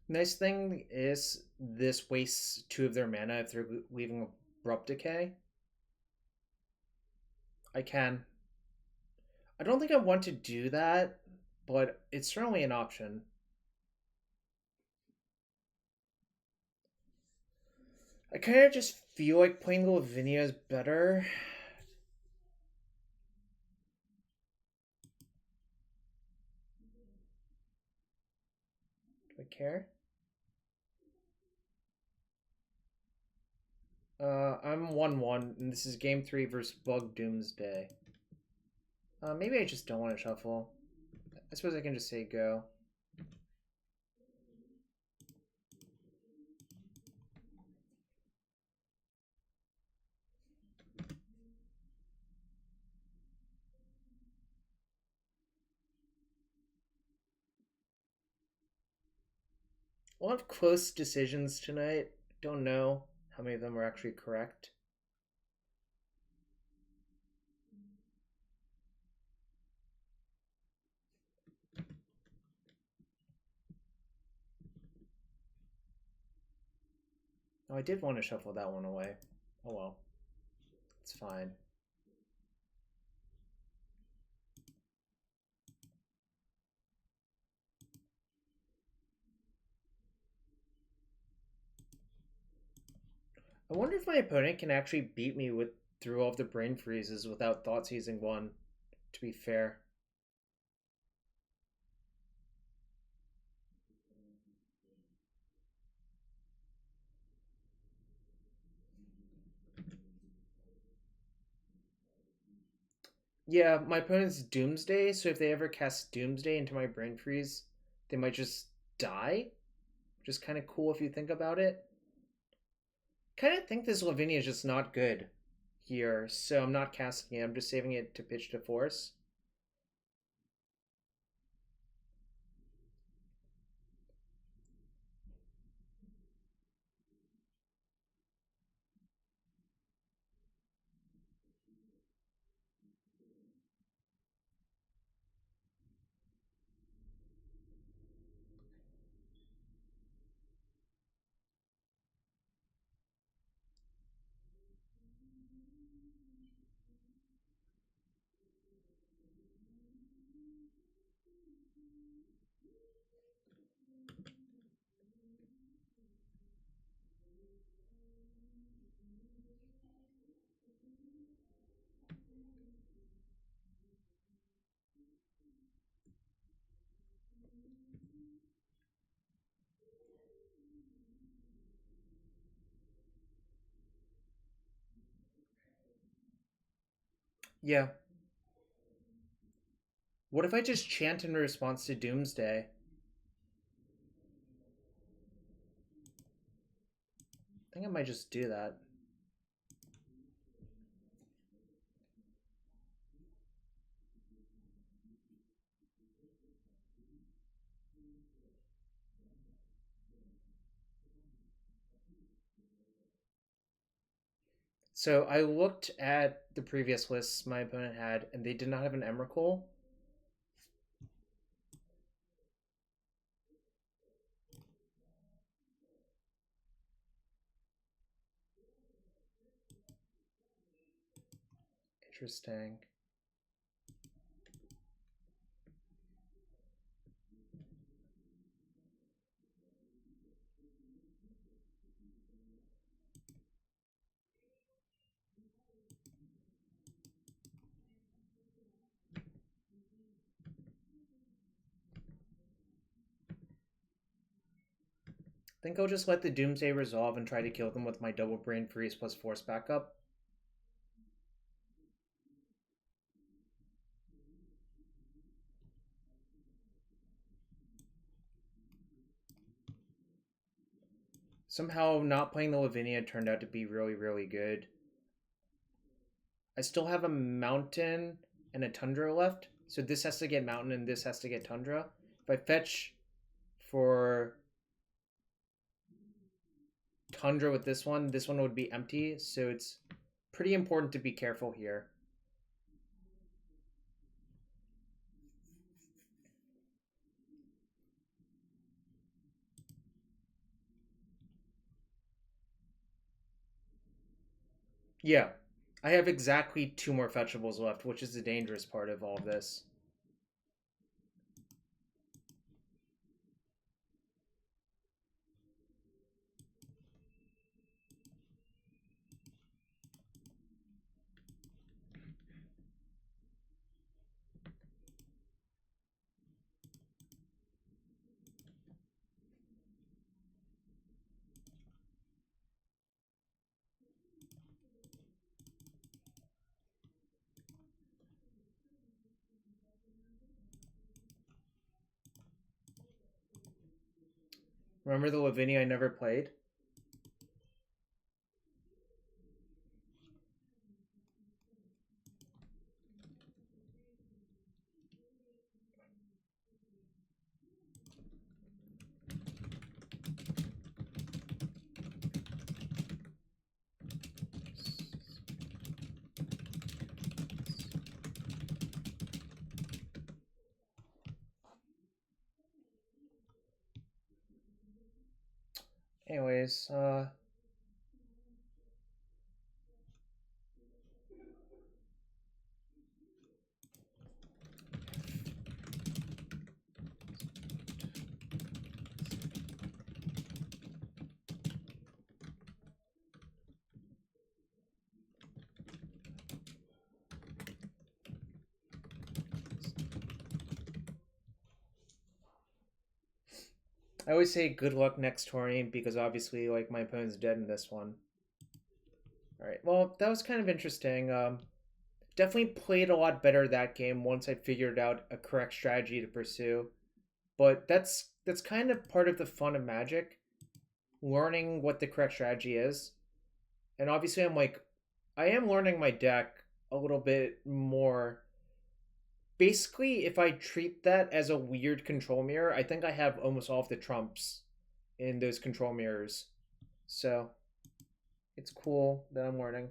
Nice thing is this wastes 2 of their mana if they're leaving Abrupt Decay. I can. I don't think I want to do that, but it's certainly an option. I kind of just feel like playing the Lavinia is better. Do I care? I'm 1-1, and this is game 3 versus Bug Doomsday. Maybe I just don't want to shuffle. I suppose I can just say go. A lot of close decisions tonight. Don't know how many of them are actually correct. Oh, I did want to shuffle that one away. Oh well. It's fine. I wonder if my opponent can actually beat me with through all of the brain freezes without Thought Seizing one, to be fair. Yeah, my opponent's Doomsday, so if they ever cast Doomsday into my brain freeze, they might just die. Which is kind of cool if you think about it. Kind of think this Lavinia is just not good here, so I'm not casting it. I'm just saving it to pitch to force. Yeah. What if I just chant in response to Doomsday? I think I might just do that. So I looked at the previous lists my opponent had, and they did not have an Emrakul. Interesting. I think I'll just let the Doomsday resolve and try to kill them with my double Brain Freeze plus Force backup. Somehow not playing the Lavinia turned out to be really, really good. I still have a Mountain and a Tundra left, so this has to get Mountain and this has to get Tundra. If I fetch for Tundra with this one would be empty, so it's pretty important to be careful here. Yeah, I have exactly 2 more fetchables left, which is the dangerous part of all of this. Remember the Lavinia I never played? Anyways, I always say good luck next tourney because obviously, like, my opponent's dead in this one. Alright, well, that was kind of interesting. Definitely played a lot better that game once I figured out a correct strategy to pursue. But that's kind of part of the fun of Magic, learning what the correct strategy is. And obviously, I am learning my deck a little bit more. Basically, if I treat that as a weird control mirror, I think I have almost all of the trumps in those control mirrors. So, it's cool that I'm learning.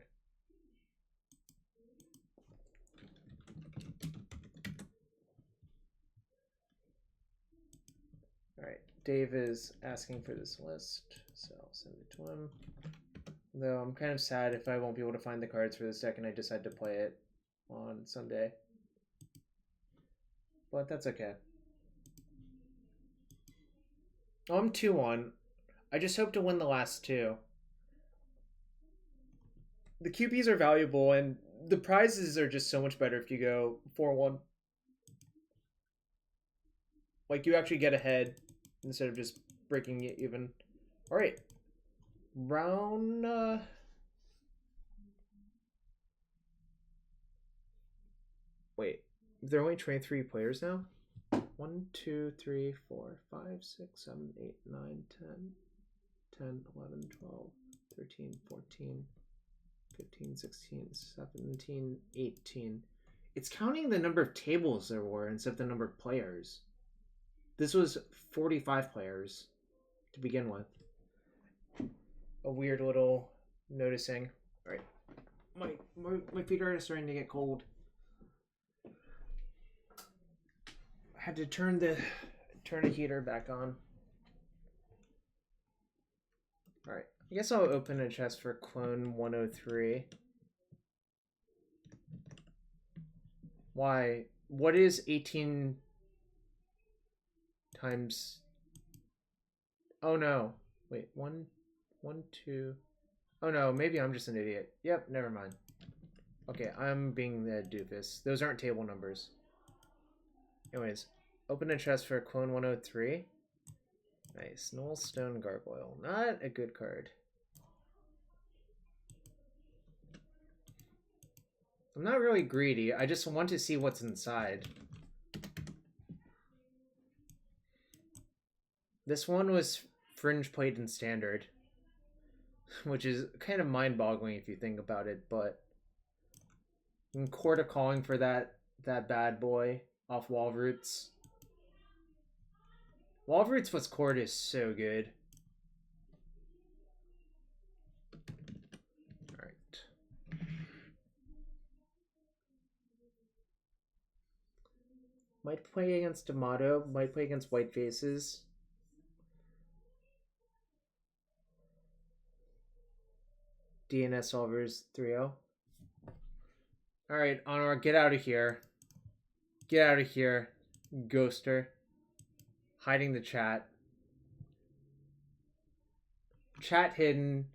Alright, Dave is asking for this list, so I'll send it to him. Though I'm kind of sad if I won't be able to find the cards for this deck and I decide to play it on Sunday. But that's okay. Oh, I'm 2-1. I just hope to win the last 2. The QBs are valuable, and the prizes are just so much better if you go 4-1. Like, you actually get ahead instead of just breaking it even. Alright. Round... Wait. There are only 23 players now? 1, 2, 3, 4, 5, 6, 7, 8, 9, 10, 10, 11, 12, 13, 14, 15, 16, 17, 18. It's counting the number of tables there were instead of the number of players. This was 45 players to begin with. A weird little noticing. All right. My feet are starting to get cold. I had to turn the heater back on. All right. I guess I'll open a chest for Clone 103. Why? What is 18 times... Oh no. Wait, one, two... Oh no, maybe I'm just an idiot. Yep, never mind. Okay, I'm being the doofus. Those aren't table numbers. Anyways, open a chest for Clone 103. Nice. Null Stone Gargoyle. Not a good card. I'm not really greedy. I just want to see what's inside. This one was fringe played in standard, which is kind of mind-boggling if you think about it, but in Court of Calling for that bad boy off Wall Roots. Wall Roots was Court is so good. Might play against D'Amato, might play against White Faces. DNS solvers 3-0. Alright, Honor, get out of here. Get out of here, Ghoster. Hiding the chat. Chat hidden.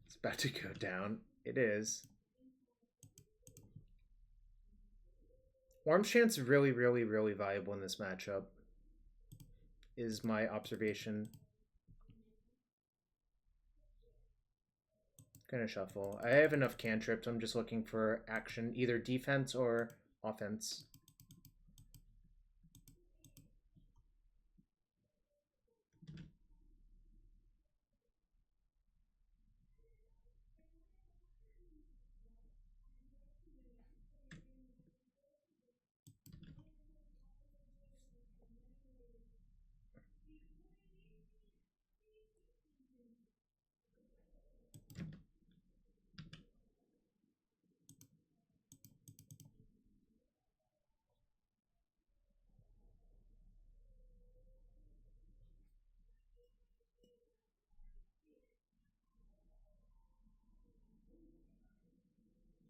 It's about to go down. It is. Chant's really, really, really valuable in this matchup, is my observation. Gonna shuffle. I have enough cantrips. I'm just looking for action, either defense or offense.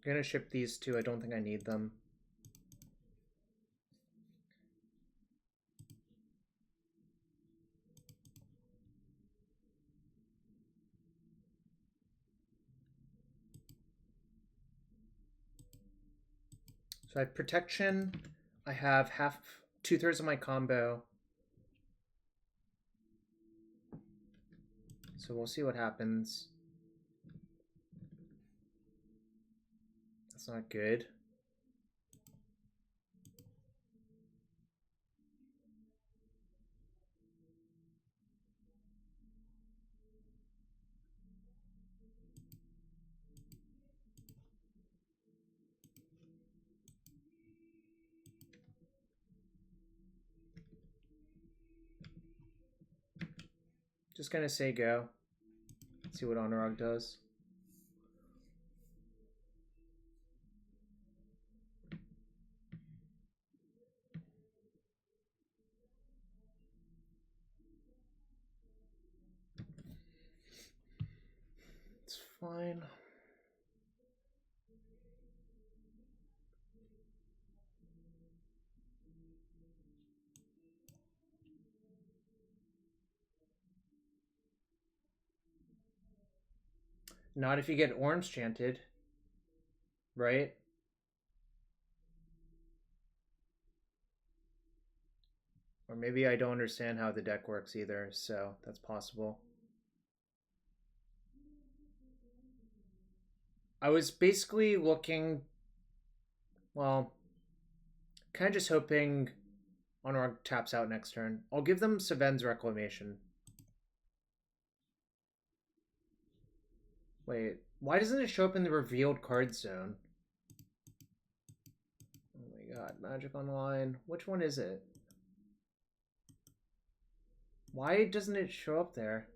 I'm gonna ship these two. I don't think I need them. So I have protection. I have two-thirds of my combo. So we'll see what happens. That's not good. Just gonna say go. See what Honorog does. It's fine. Not if you get Orim's chanted, right? Or maybe I don't understand how the deck works either, so that's possible. I was basically looking, well, kind of just hoping Honorog taps out next turn. I'll give them Sevinne's Reclamation. Wait, why doesn't it show up in the revealed card zone? Oh my god, Magic Online. Which one is it? Why doesn't it show up there?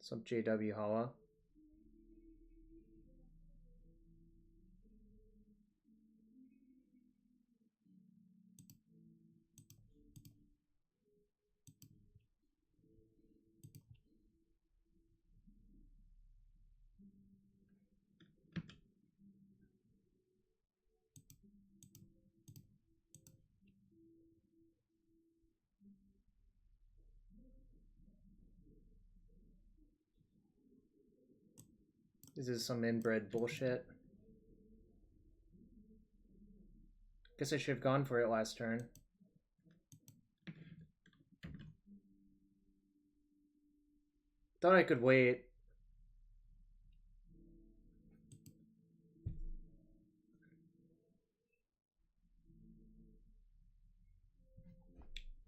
Some JW Hala. This is some inbred bullshit. Guess I should have gone for it last turn. Thought I could wait.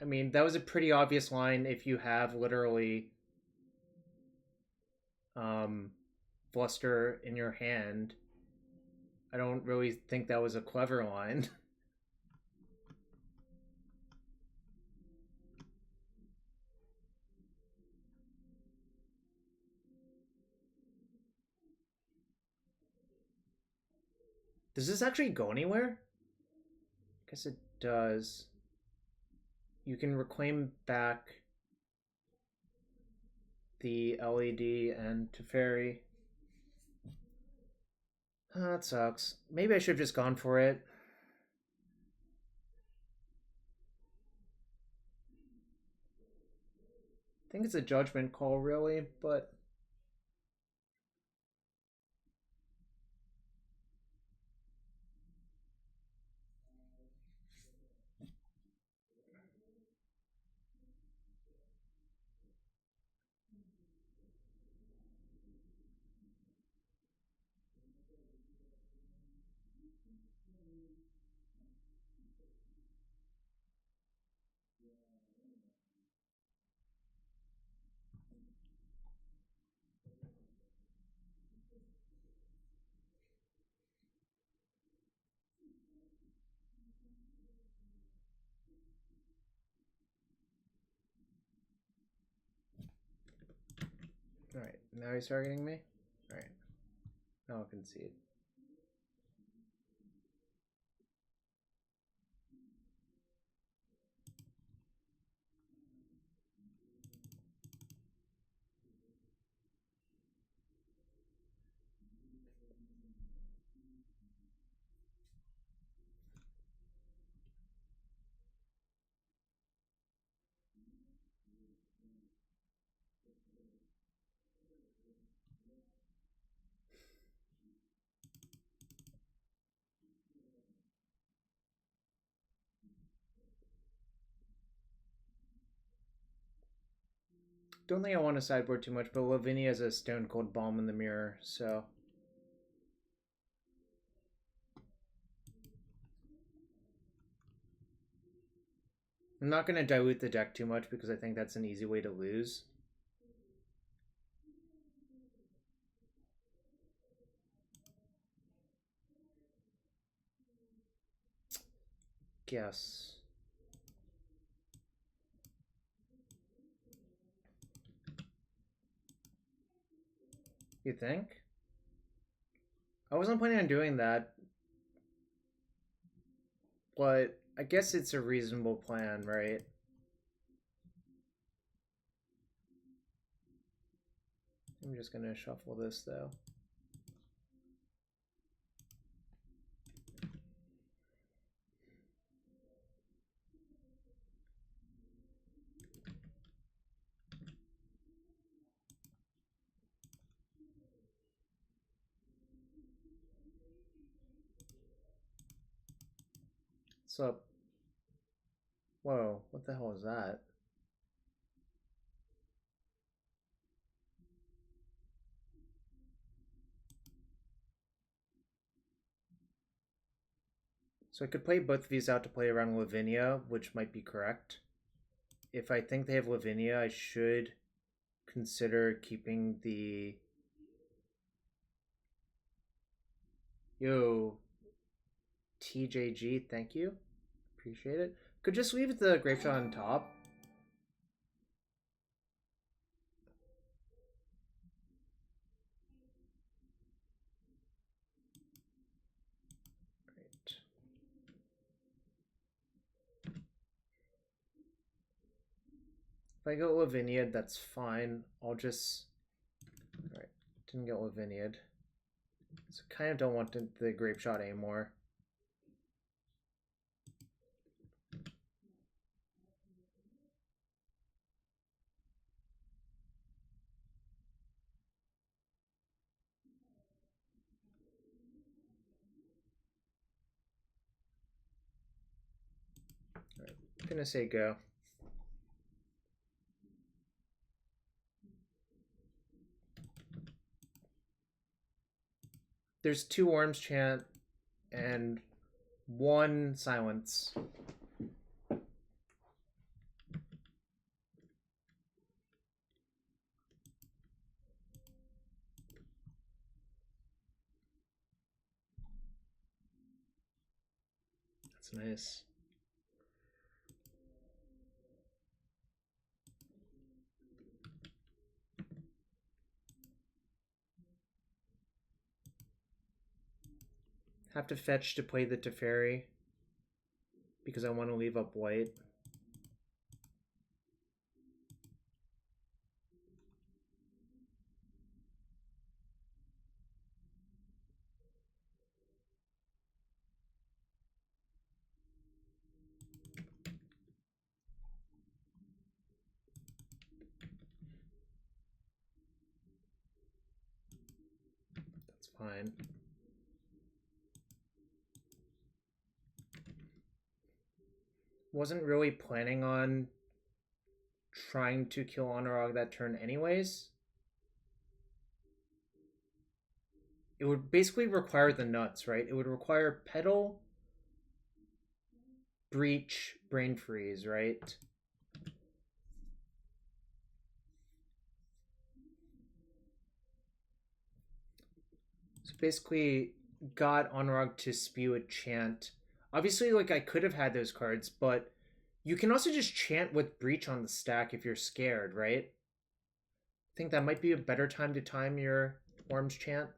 I mean, that was a pretty obvious line if you have literally Bluster in your hand. I don't really think that was a clever line. Does this actually go anywhere? I guess it does. You can reclaim back the LED and Teferi. That sucks. Maybe I should have just gone for it. I think it's a judgment call, really, but... Alright, now he's targeting me? Alright. Now I'll concede. Don't think I want to sideboard too much, but Lavinia has a Stone Cold Balm in the Mirror, so... I'm not going to dilute the deck too much because I think that's an easy way to lose. Guess. You think? I wasn't planning on doing that. But I guess it's a reasonable plan, right? I'm just gonna shuffle this though. What's up? Whoa, what the hell is that? So I could play both of these out to play around Lavinia, which might be correct. If I think they have Lavinia, I should consider keeping the... Yo, TJG, thank you. Appreciate it. Could just leave the Grapeshot on top. If I go Lavinia, that's fine. I'll just... Alright, didn't get Lavinia. So kind of don't want the Grapeshot anymore. Alright, I'm gonna say go. There's 2 Orim's Chant and 1 Silence. That's nice. Have to fetch to play the Teferi because I want to leave up white. That's fine. Wasn't really planning on trying to kill Honorog that turn anyways. It would basically require the nuts, right? It would require Petal, Breach, Brain Freeze, right? So basically got Honorog to spew a Chant. Obviously, like, I could have had those cards, but you can also just Chant with Breach on the stack if you're scared, right? I think that might be a better time to time your Orim's Chant.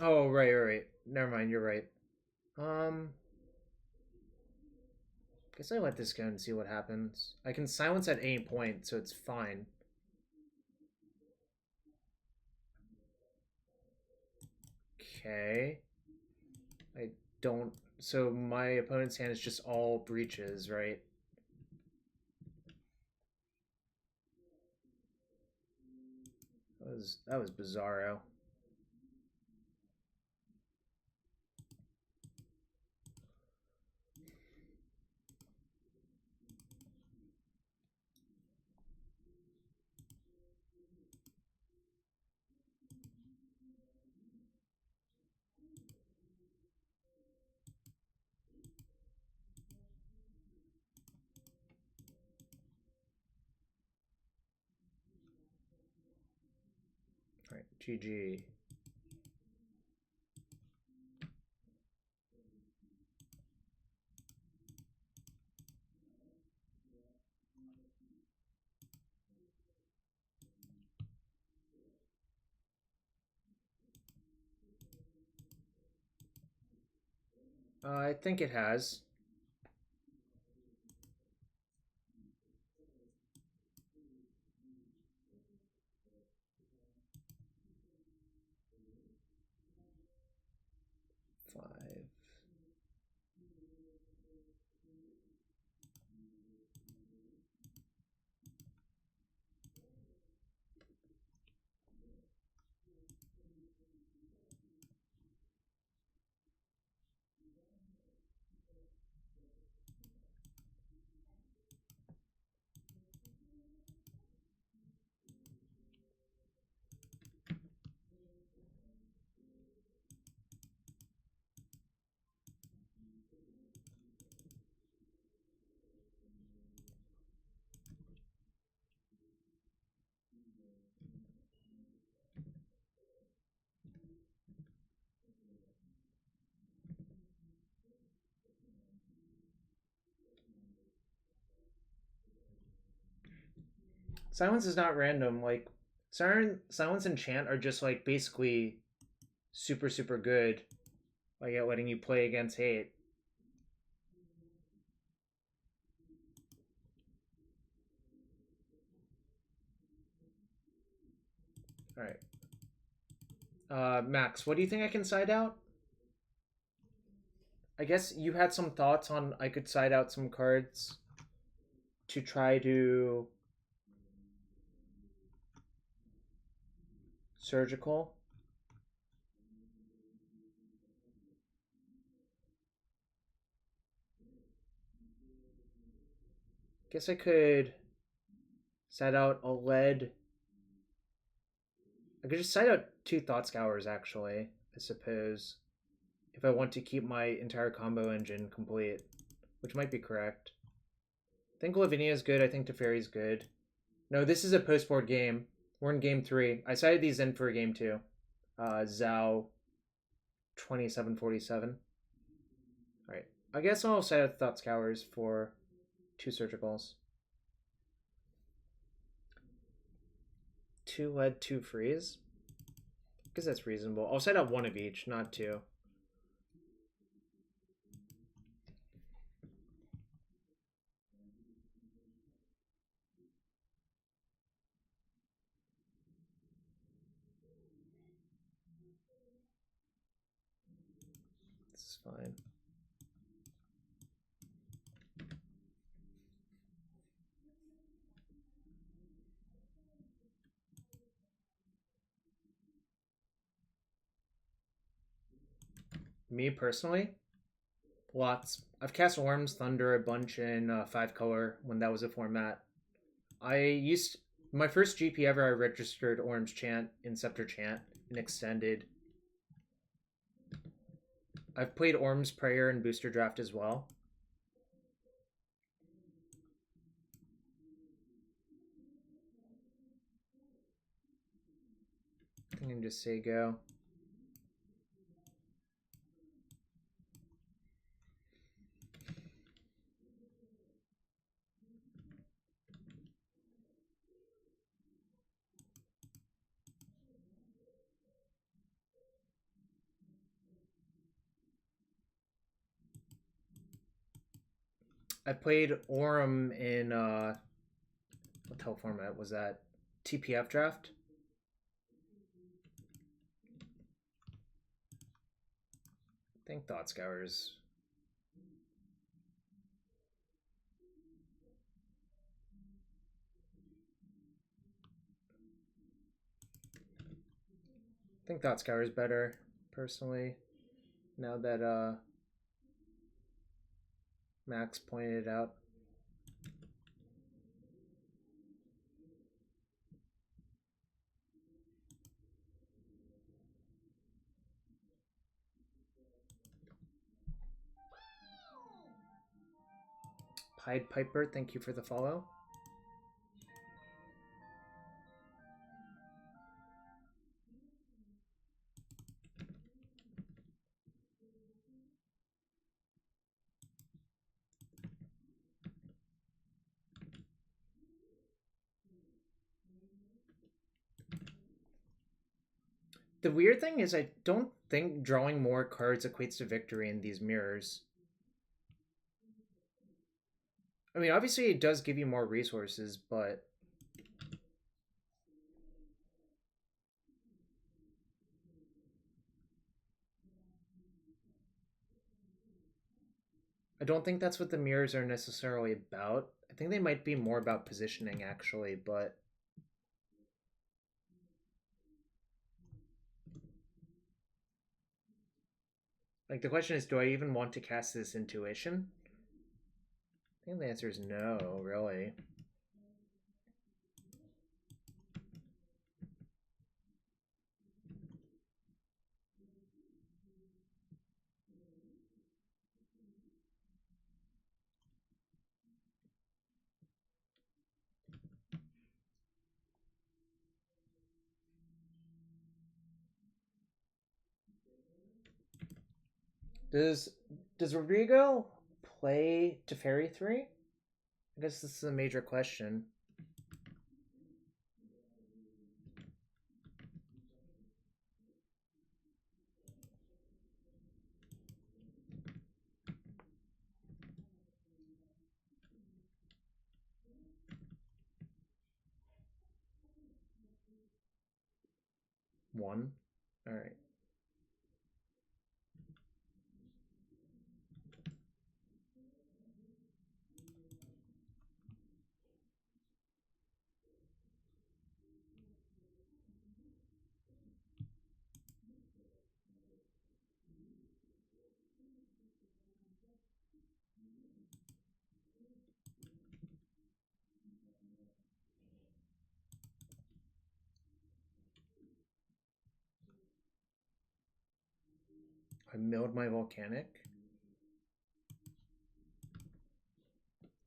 Oh, right. Never mind, you're right. Guess I let this go and see what happens. I can silence at any point, so it's fine. Okay. I don't... So my opponent's hand is just all breaches, right? That was bizarro. Alright, GG. I think it has. Five. Silence is not random. Like, Silence and Chant are just, like, basically super, super good. Like, at letting you play against hate. Alright. Max, what do you think I can side out? I guess you had some thoughts on I could side out some cards to try to surgical. Guess I could side out a lead. I could just side out 2 Thought Scours, actually, I suppose, if I want to keep my entire combo engine complete, which might be correct. I think Lavinia is good. I think Teferi is good. No, this is a post-board game. We're in game 3. I sided these in for game 2. Zhao 2747. Alright. I guess I'll side out Thought Scours for 2 surgicals. 2 lead, 2 freeze. I guess that's reasonable. I'll set up 1 of each, not 2. This is fine. Me personally, lots. I've cast Orims, Thunder a bunch in 5-color when that was a format. My first GP ever, I registered Orim's Chant in Scepter Chant and extended. I've played Orim's Prayer in Booster Draft as well. I think I can just say go. I played Orim in what the hell format was that? TPF draft? I think Thought Scours. I think Thought Scour is better, personally, now that Max pointed it out. Pied Piper, thank you for the follow. The weird thing is I don't think drawing more cards equates to victory in these mirrors. I mean, obviously it does give you more resources, but I don't think that's what the mirrors are necessarily about. I think they might be more about positioning, actually, but like the question is, do I even want to cast this intuition? I think the answer is no, really. Does Rodrigo play Teferi 3? I guess this is a major question. 1. All right. I milled my Volcanic.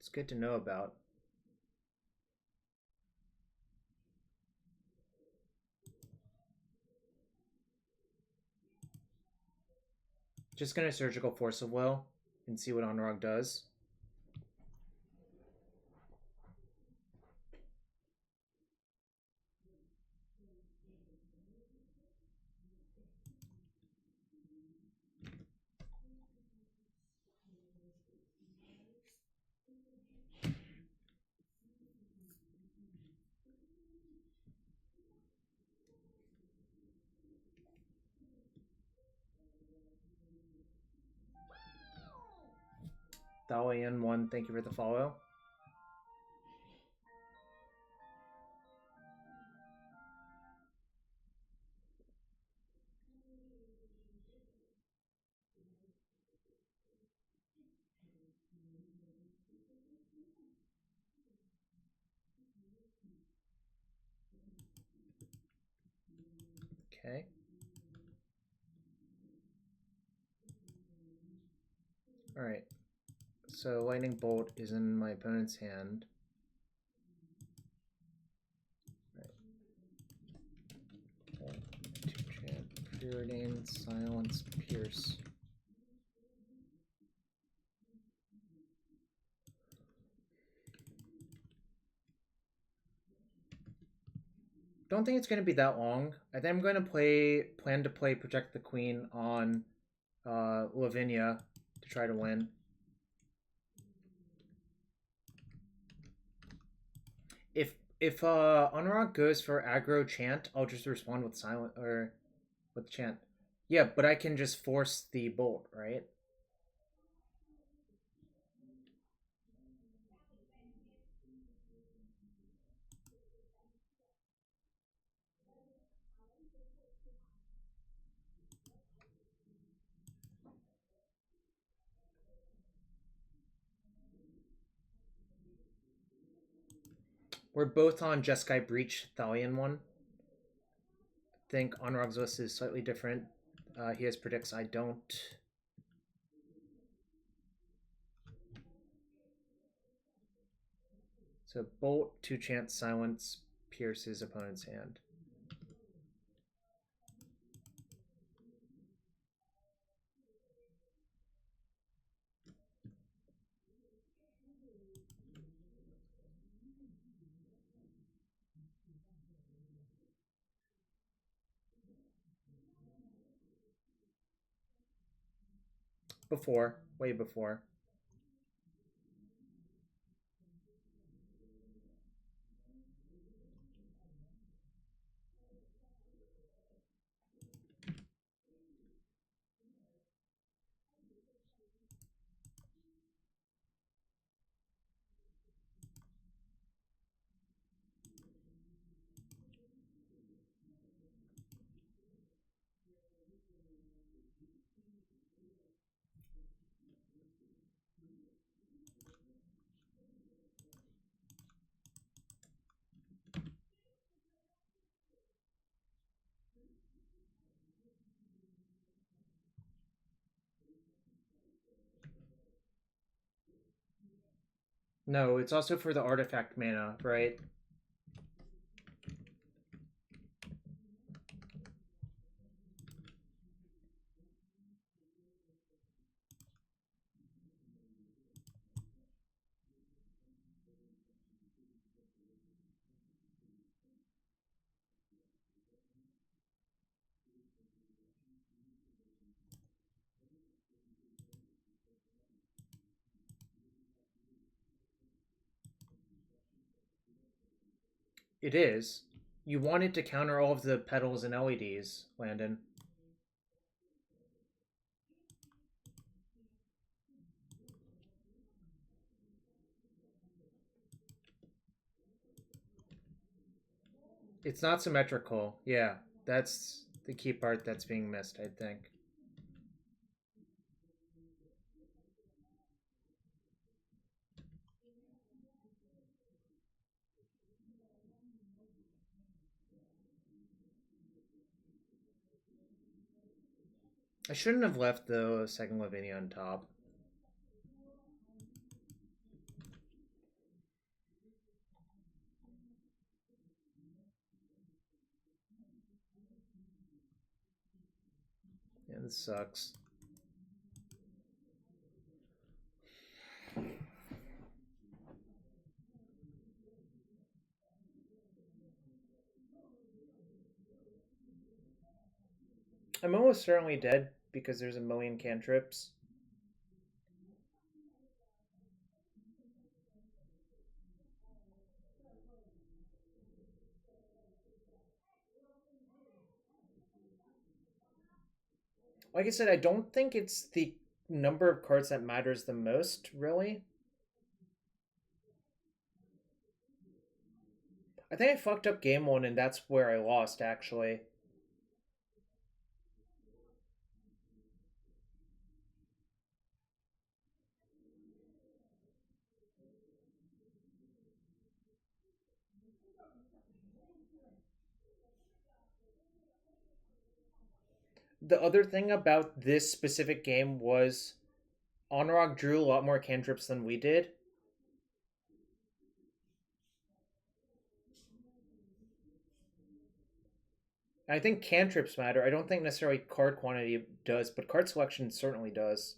It's good to know about. Just gonna Surgical Force of Will and see what Onrog does. Thalian1, thank you for the follow. Okay. Alright. So Lightning Bolt is in my opponent's hand. Right. Okay. 2 Chant, Preordain, Silence, Pierce. Don't think it's going to be that long. I think I'm going to plan to play Protect the Queen on Lavinia to try to win. If Unrock goes for aggro Chant, I'll just respond with silent or with Chant. Yeah, but I can just force the bolt, right? We're both on Jeskai Breach, Thalian1. I think Onrog's list is slightly different. He has predicts, I don't. So Bolt, 2 Chant, Silence, Pierce his opponent's hand. Before, way before. No, it's also for the artifact mana, right? It is. You wanted to counter all of the petals and LEDs, Landon. It's not symmetrical. Yeah, that's the key part that's being missed, I think. I shouldn't have left the second Lavinia on top. Yeah, this sucks. I'm almost certainly dead because there's a million cantrips. Like I said, I don't think it's the number of cards that matters the most, really. I think I fucked up game one, and that's where I lost, actually. The other thing about this specific game was Onrog drew a lot more cantrips than we did. I think cantrips matter. I don't think necessarily card quantity does, but card selection certainly does.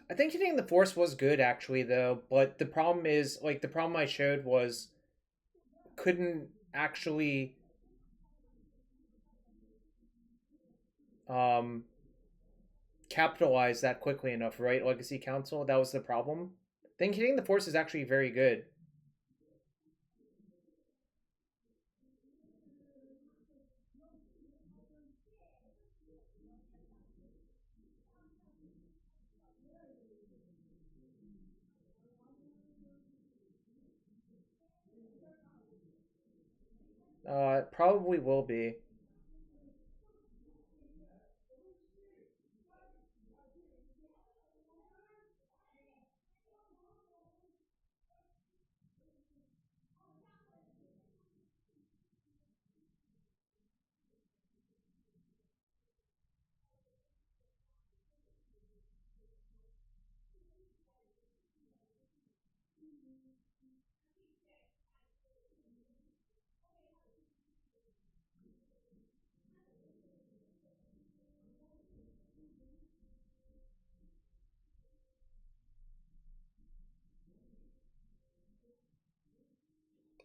I think hitting the force was good actually though, but the problem is like the problem I showed was couldn't actually um capitalize that quickly enough, right? Legacy Council, that was the problem. I think hitting the force is actually very good. It probably will be.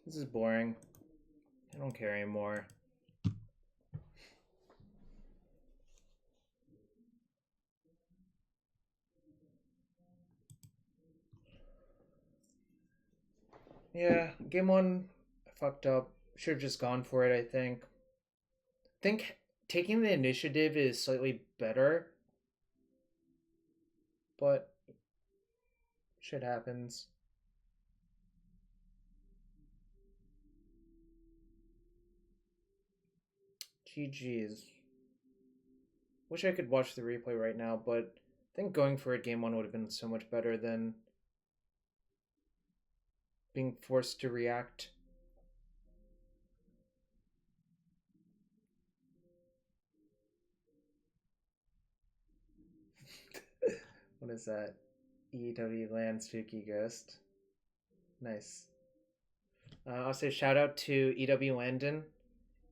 This is boring. I don't care anymore. Yeah, game one, I fucked up. Should have just gone for it, I think. I think taking the initiative is slightly better, but shit happens. GG's. Wish I could watch the replay right now, but I think going for it game one would have been so much better than being forced to react. What is that? EW Land Spooky Ghost. Nice. I'll say shout out to EW Landon.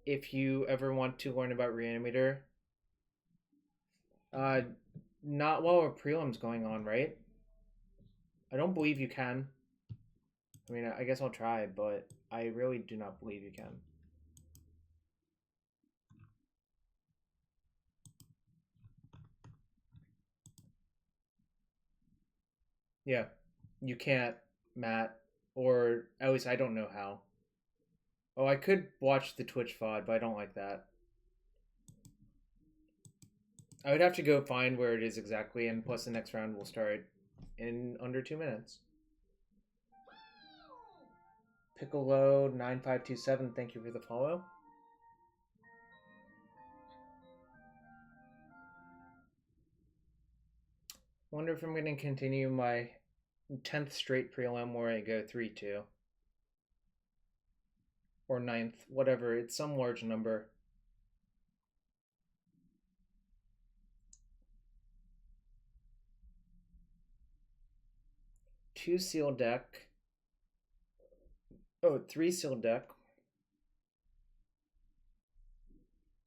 If you ever want to learn about Reanimator, uh, not while a prelim's going on, right? I don't believe you can. I mean, I guess I'll try, but I really do not believe you can. Yeah, you can't, Matt. Or at least I don't know how. Oh, I could watch the Twitch VOD, but I don't like that. I would have to go find where it is exactly, and plus the next round will start in under 2 minutes. Piccolo 9527, thank you for the follow. Wonder if I'm going to continue my 10th straight prelim where I go 3-2. Or 9th, whatever. It's some large number. Two seal deck. Oh, 3 seal deck.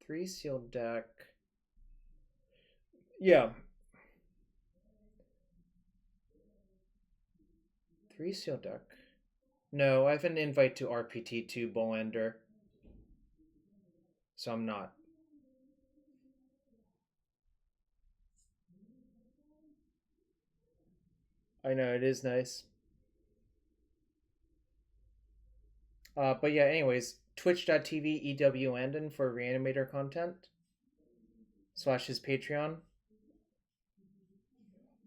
3 seal deck. Yeah. 3 seal deck. No, I have an invite to RPT 2 Bolander. So I'm not. I know, it is nice. But yeah, anyways, twitch.tv EW Landon for Reanimator content. / his Patreon.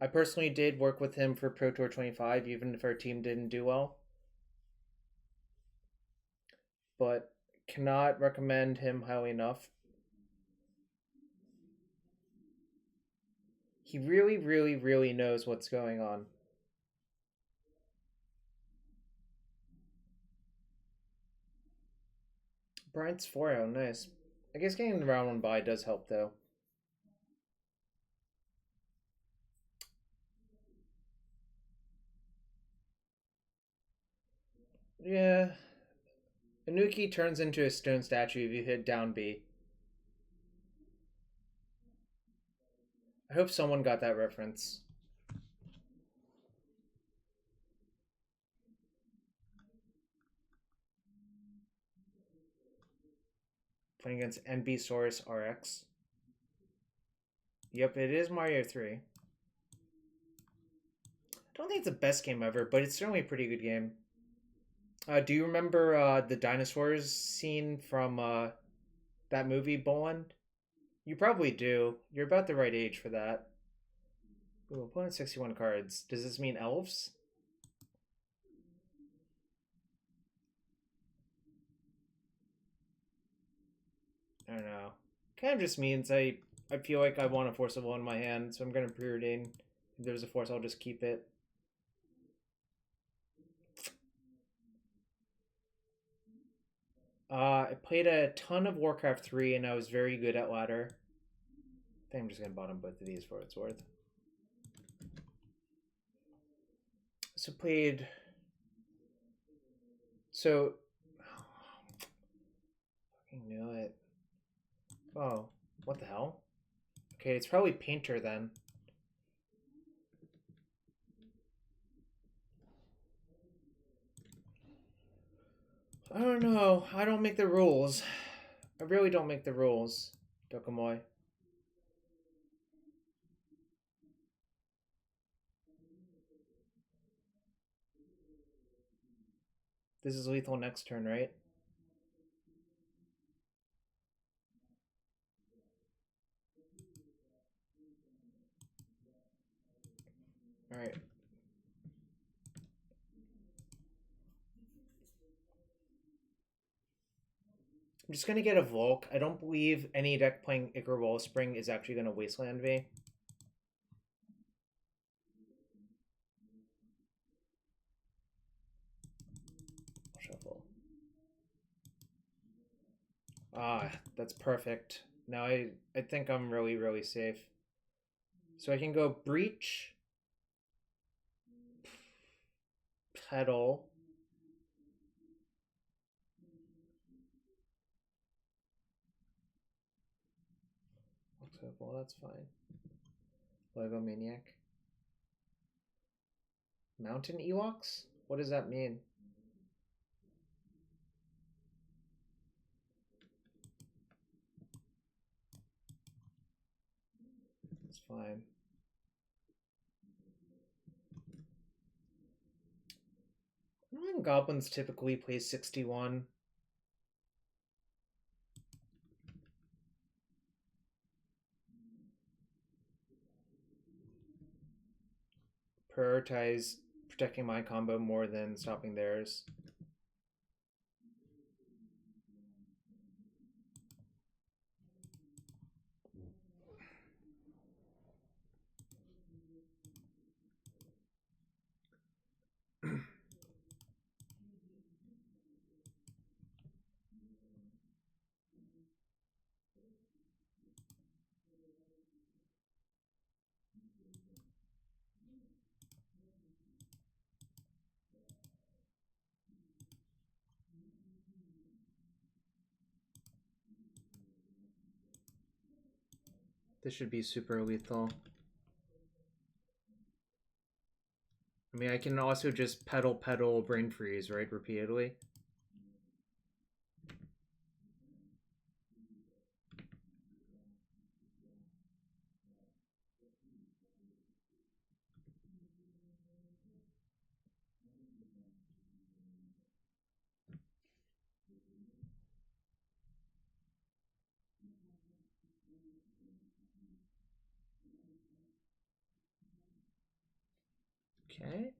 I personally did work with him for Pro Tour 25, even if our team didn't do well. But cannot recommend him highly enough. He really, really, really knows what's going on. Bryant's 4-0, nice. I guess getting the round 1 bye does help, though. Yeah. Inuki turns into a stone statue if you hit down B. I hope someone got that reference. Playing against NB Saurus RX. Yep, it is Mario 3. I don't think it's the best game ever, but it's certainly a pretty good game. Do you remember the dinosaurs scene from that movie, Boland? You probably do. You're about the right age for that. Ooh, opponent 61 cards. Does this mean elves? I don't know. Kind of just means I feel like I want a Force of Will in my hand, so I'm going to Preordain. If there's a Force, I'll just keep it. I played a ton of Warcraft 3, and I was very good at ladder. I think I'm just going to bottom both of these for what it's worth. So played... So... Fucking knew it. Oh, what the hell? Okay, it's probably Painter then. I don't know. I don't make the rules. I really don't make the rules, Dokomoy. This is lethal next turn, right? Alright. I'm just going to get a Volk. I don't believe any deck playing Ichor Wellspring is actually going to Wasteland me. Shuffle. Ah, that's perfect. Now I think I'm really, really safe. So I can go Breach, Petal, well, that's fine. Lego Maniac. Mountain Ewoks? What does that mean? It's fine. I don't think goblins typically play 61. Prioritize protecting my combo more than stopping theirs. This should be super lethal. I mean, I can also just pedal brain freeze, right, repeatedly. Okay.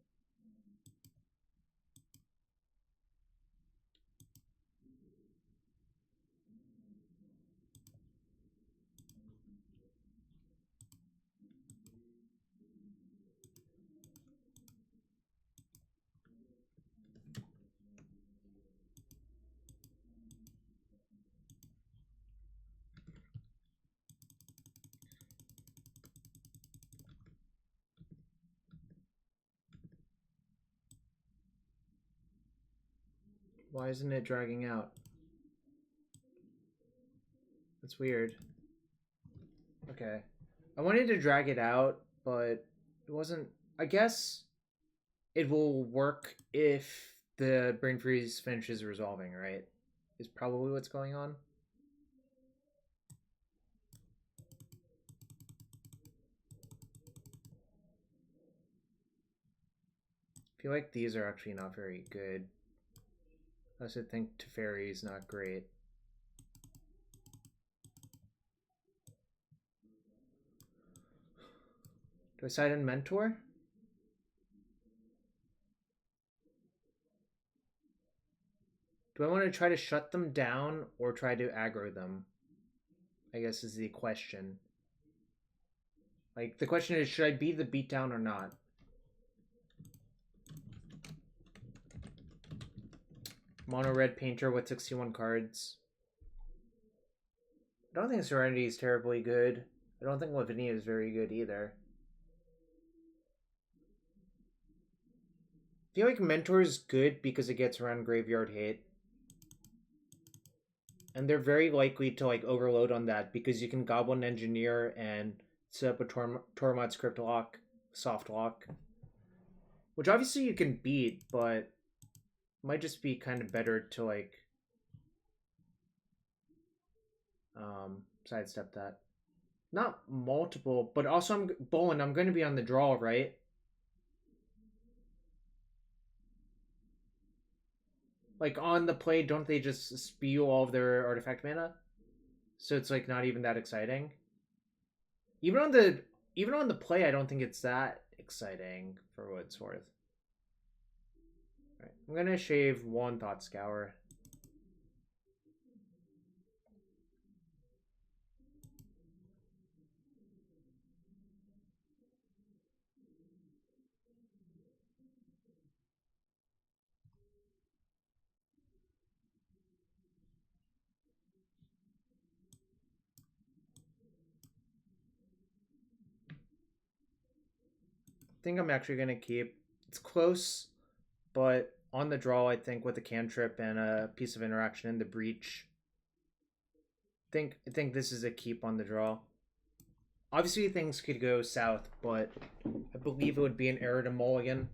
Why isn't it dragging out? That's weird. Okay. I wanted to drag it out, but it wasn't... I guess it will work if the brain freeze finishes resolving, right? Is probably what's going on. I feel like these are actually not very good. I also think Teferi is not great. Do I side in Mentor? Do I want to try to shut them down or try to aggro them? I guess is the question. Like, the question is, should I be the beatdown or not? Mono red painter with 61 cards. I don't think Serenity is terribly good. I don't think Lavinia is very good either. I feel like Mentor is good because it gets around graveyard hate. And they're very likely to like overload on that because you can Goblin Engineer and set up a Tormod script lock, soft lock. Which obviously you can beat, but might just be kind of better to like sidestep that. Not multiple, but also Bolin, I'm going to be on the draw, right? Like on the play, don't they just spew all of their artifact mana? So it's like not even that exciting. Even on the play, I don't think it's that exciting for what it's worth. All right, I'm gonna shave one Thought Scour. I think I'm actually gonna keep. It's close, but on the draw, I think with a cantrip and a piece of interaction in the breach, I think this is a keep on the draw. Obviously, things could go south, but I believe it would be an error to mulligan.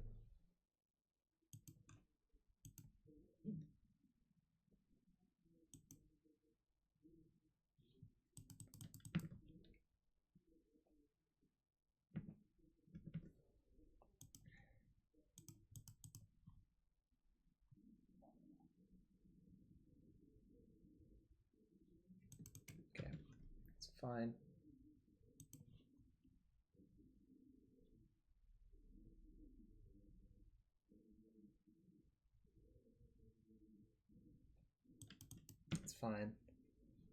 fine. It's fine.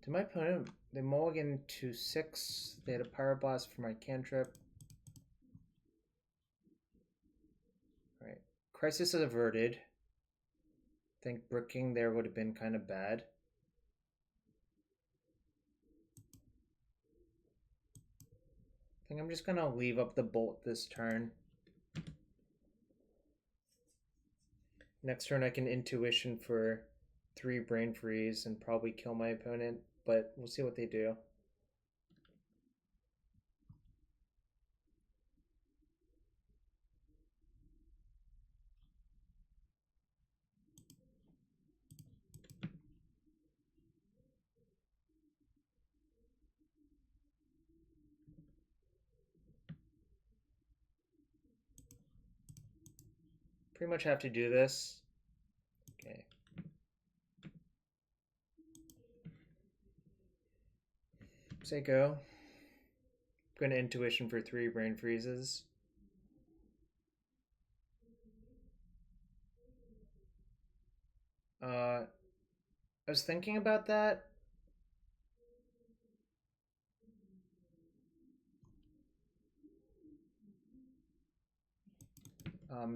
To my opponent, they mulligan to 6. They had a Pyroblast for my cantrip. Alright. Crisis is averted. I think bricking there would have been kind of bad. I think I'm just going to leave up the bolt this turn. Next turn I can intuition for 3 brain freeze and probably kill my opponent, but we'll see what they do. Pretty much have to do this. Okay. Say go. I'm going to intuition for 3 brain freezes. I was thinking about that.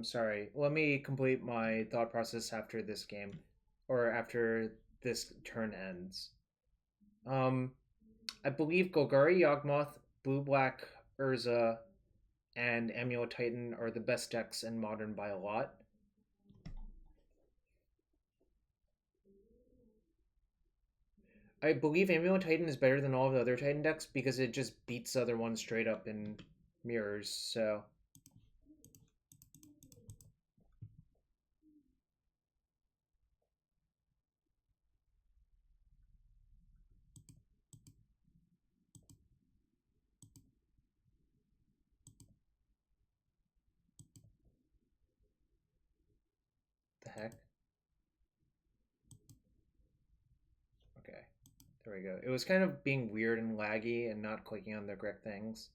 Sorry. Let me complete my thought process after this game, or after this turn ends. I believe Golgari Yawgmoth, Blue Black Urza, and Amulet Titan are the best decks in Modern by a lot. I believe Amulet Titan is better than all of the other Titan decks because it just beats the other ones straight up in mirrors, so... The heck? Okay, there we go. It was kind of being weird and laggy and not clicking on the correct things.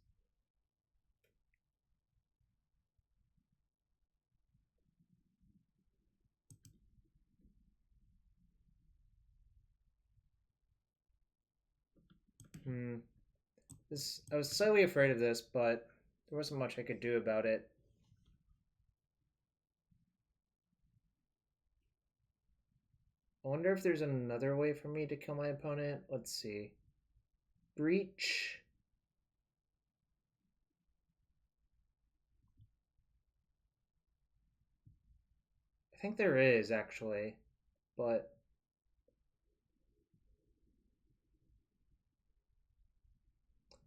I was slightly afraid of this, but there wasn't much I could do about it. I wonder if there's another way for me to kill my opponent. Let's see. Breach. I think there is, actually, but...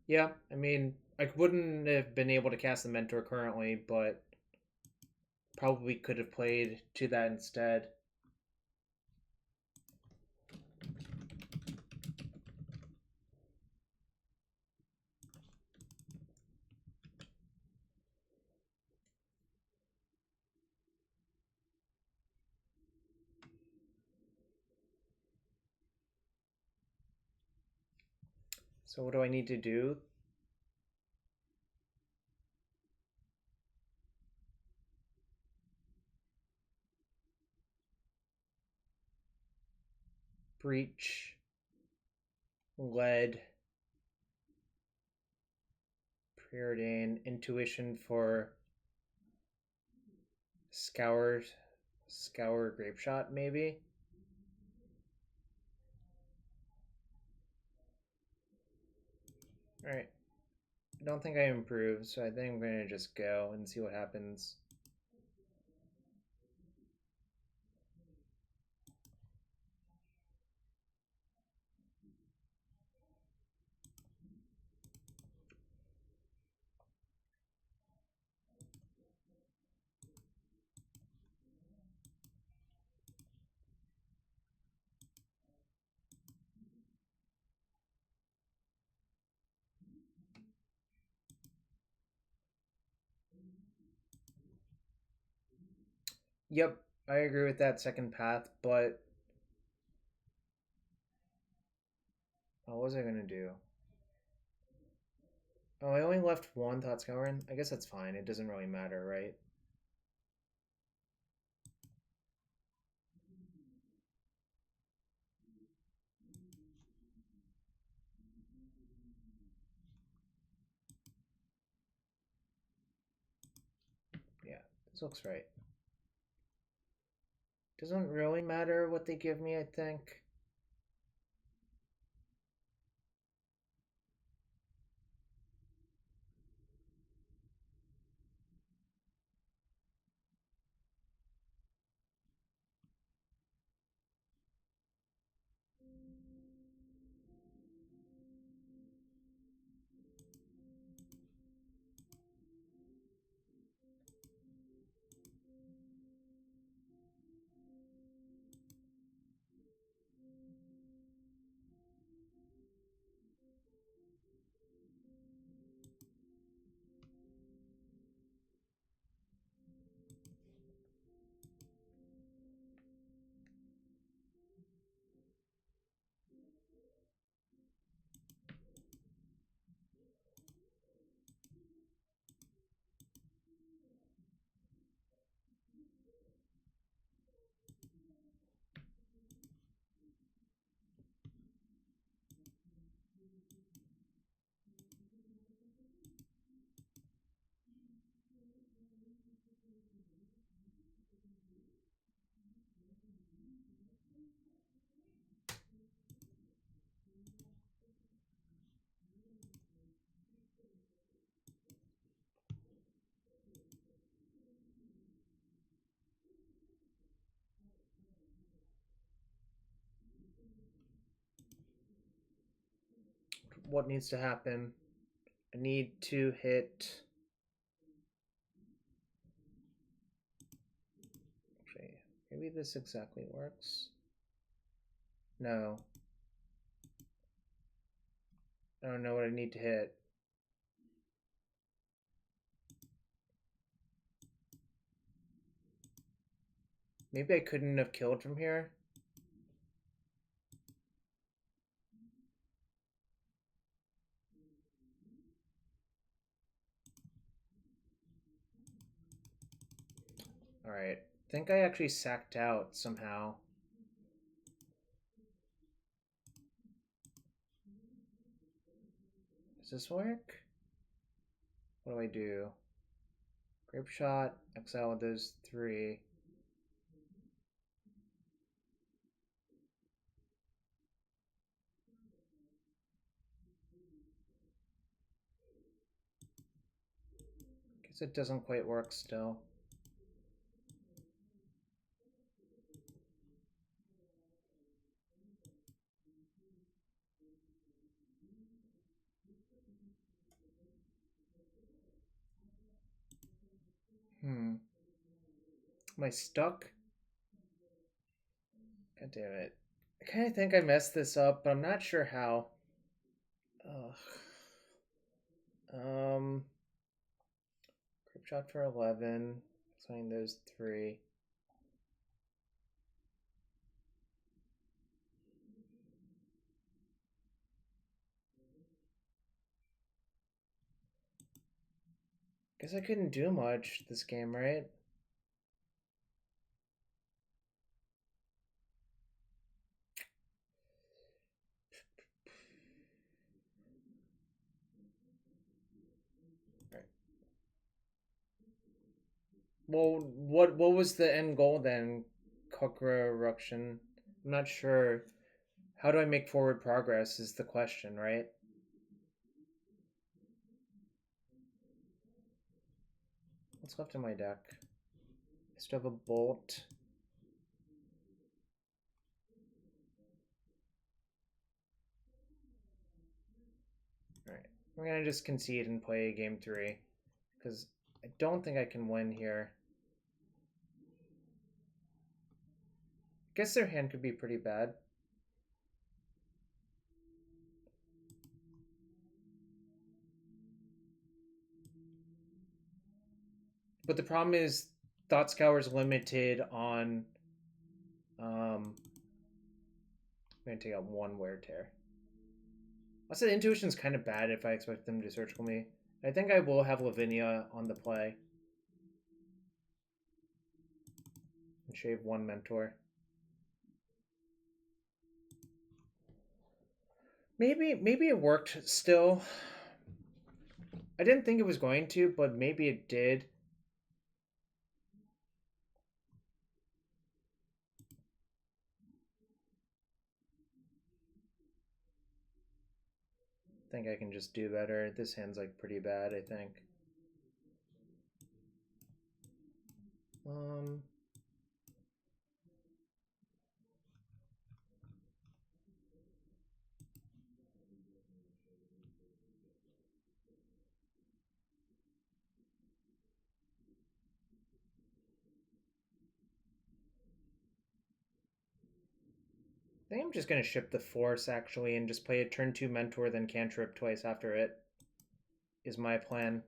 Yeah, I mean, I wouldn't have been able to cast the Mentor currently, but probably could have played to that instead. So what do I need to do? Breach. Lead. Preordain. Intuition for Scour. Scour Grapeshot, maybe? Alright. I don't think I improved, so I think I'm going to just go and see what happens. Yep, I agree with that second path, but what was I going to do? Oh, I only left one Thought Scour in. I guess that's fine. It doesn't really matter, right? Yeah, this looks right. Doesn't really matter what they give me, I think. What needs to happen? I need to hit... Actually, maybe this exactly works. No. I don't know what I need to hit. Maybe I couldn't have killed from here. Alright. I think I actually sacked out somehow. Does this work? What do I do? Grapeshot, exile those three. Guess it doesn't quite work still. Am I stuck? God damn it. I kind of think I messed this up, but I'm not sure how. Ugh. Grip shot for 11. Signing those three. Guess I couldn't do much this game, right? Well, what was the end goal then? Kokra eruption. I'm not sure. How do I make forward progress is the question, right? What's left in my deck? I still have a bolt. Alright. We're gonna just concede and play game 3. Because I don't think I can win here. Guess their hand could be pretty bad. But the problem is Thought Scour is limited on I'm gonna take out one wear tear. Also, the intuition's kind of bad if I expect them to circle me. I think I will have Lavinia on the play. And shave one mentor. Maybe it worked still. I didn't think it was going to, but maybe it did. I think I can just do better. This hand's like pretty bad, I think. I think I'm just going to ship the Force, actually, and just play a turn 2 Mentor, then cantrip twice after it, is my plan.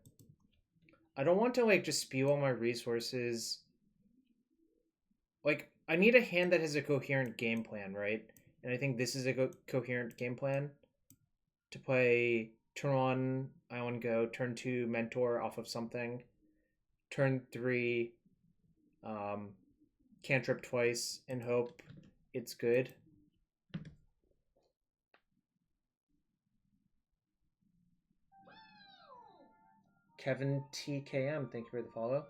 I don't want to, like, just spew all my resources. Like, I need a hand that has a coherent game plan, right? And I think this is a coherent game plan. To play turn 1, Island Go, turn 2, Mentor off of something, turn 3, cantrip twice, and hope it's good. Kevin TKM, thank you for the follow.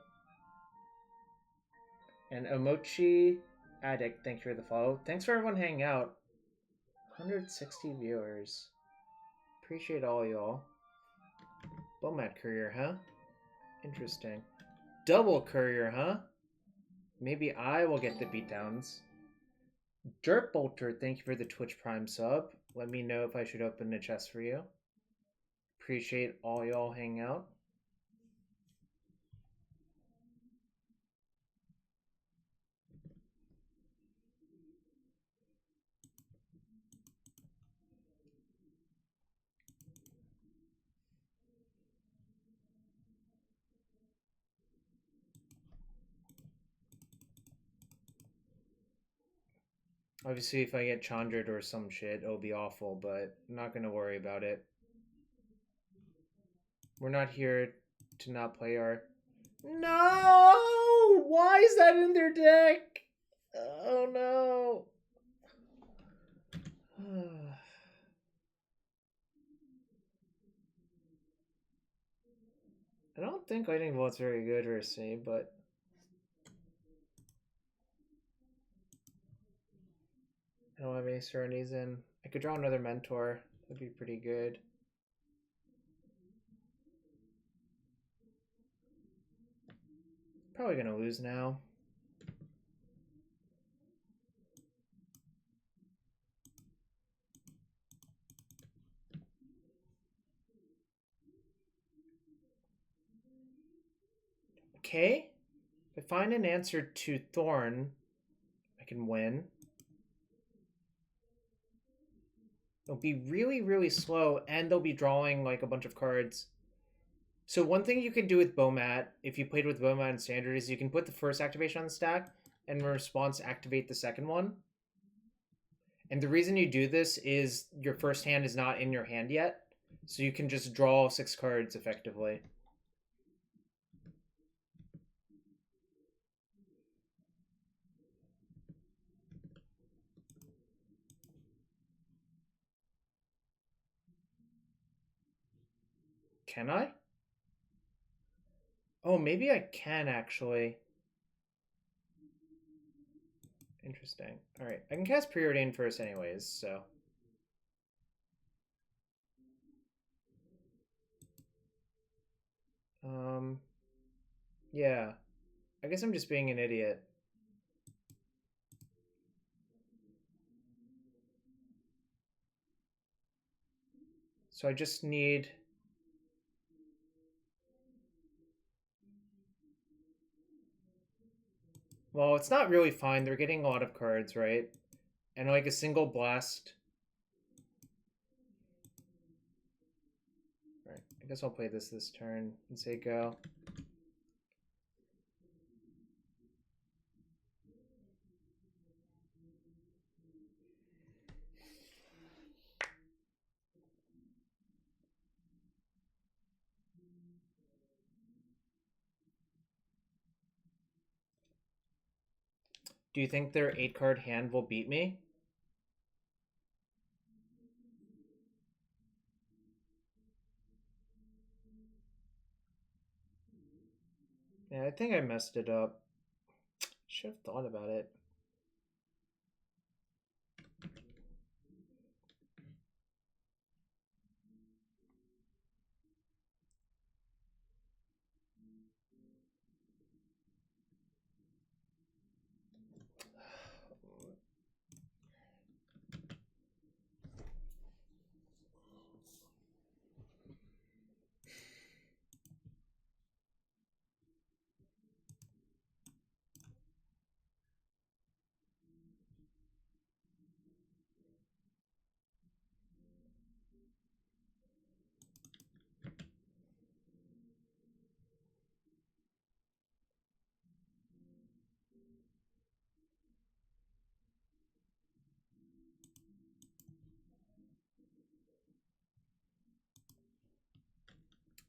And Omochi Addict, thank you for the follow. Thanks for everyone hanging out. 160 viewers. Appreciate all y'all. Bomat Courier, huh? Interesting. Double Courier, huh? Maybe I will get the beatdowns. Dirt Bolter, thank you for the Twitch Prime sub. Let me know if I should open a chest for you. Appreciate all y'all hanging out. Obviously, if I get Chandred or some shit, it'll be awful, but I'm not going to worry about it. We're not here to not play our... No! Why is that in their deck? Oh, no. I don't think Lightning Bolt's very good versus me, but... I don't have any Serenities in. I could draw another Mentor. That'd be pretty good. Probably gonna lose now. Okay. If I find an answer to Thorn, I can win. It'll be really, really slow, and they'll be drawing like a bunch of cards. So one thing you can do with Bomat, if you played with Bomat in Standard, is you can put the first activation on the stack, and in response activate the second one. And the reason you do this is your first hand is not in your hand yet, so you can just draw 6 cards effectively. Can I? Oh, maybe I can actually. Interesting. Alright, I can cast Preordain first anyways, so... Yeah. I guess I'm just being an idiot. So I just need... Well, it's not really fine. They're getting a lot of cards, right? And like a single blast... Alright, I guess I'll play this turn and say go. Do you think their 8-card hand will beat me? Yeah, I think I messed it up. Should have thought about it.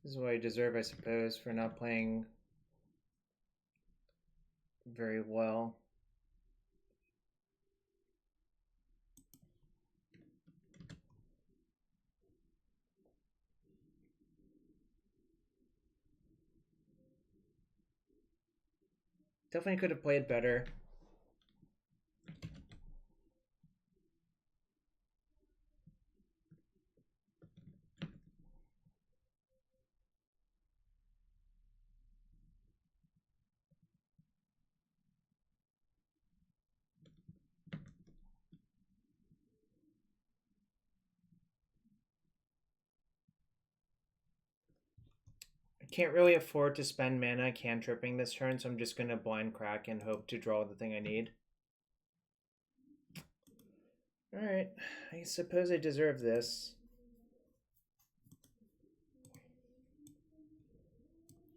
This is what I deserve, I suppose, for not playing very well. Definitely could have played better. I can't really afford to spend mana cantripping this turn, so I'm just going to blind crack and hope to draw the thing I need. Alright, I suppose I deserve this.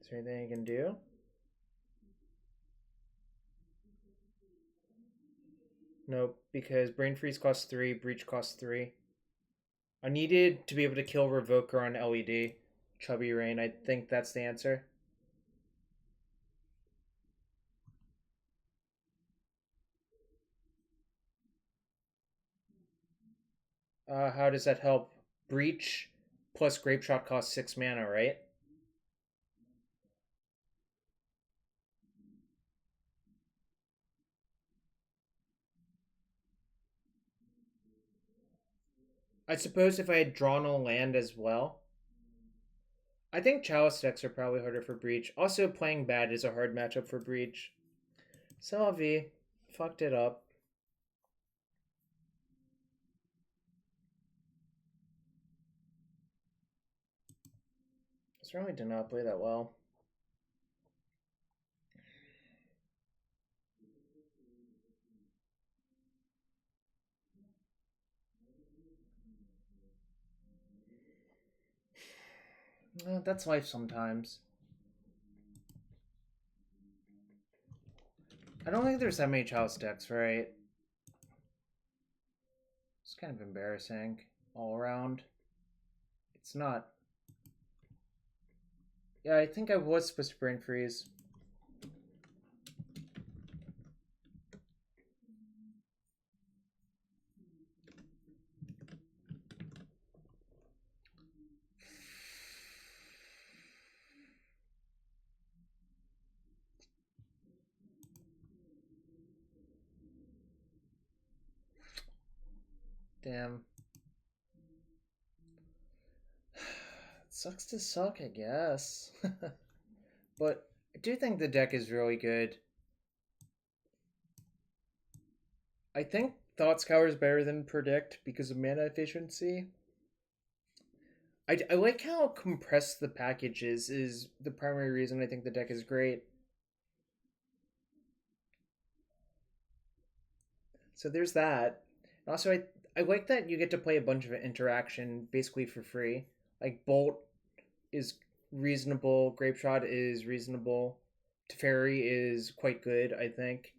Is there anything I can do? Nope, because Brain Freeze costs 3, Breach costs 3. I needed to be able to kill Revoker on LED. Chubby Rain, I think that's the answer. How does that help? Breach plus Grapeshot costs 6 mana, right? I suppose if I had drawn a land as well. I think Chalice decks are probably harder for Breach. Also, playing bad is a hard matchup for Breach. Selvi fucked it up. Certainly did not play that well. That's life sometimes. I don't think there's that many Chalice decks, right? It's kind of embarrassing all around. It's not. Yeah, I think I was supposed to Brain Freeze. Damn. It sucks to suck, I guess. But I do think the deck is really good. I think Thought Scour is better than Predict because of mana efficiency. I like how compressed the package is the primary reason I think the deck is great. So there's that. And also, I like that you get to play a bunch of interaction basically for free. Like Bolt is reasonable, Grapeshot is reasonable, Teferi is quite good, I think.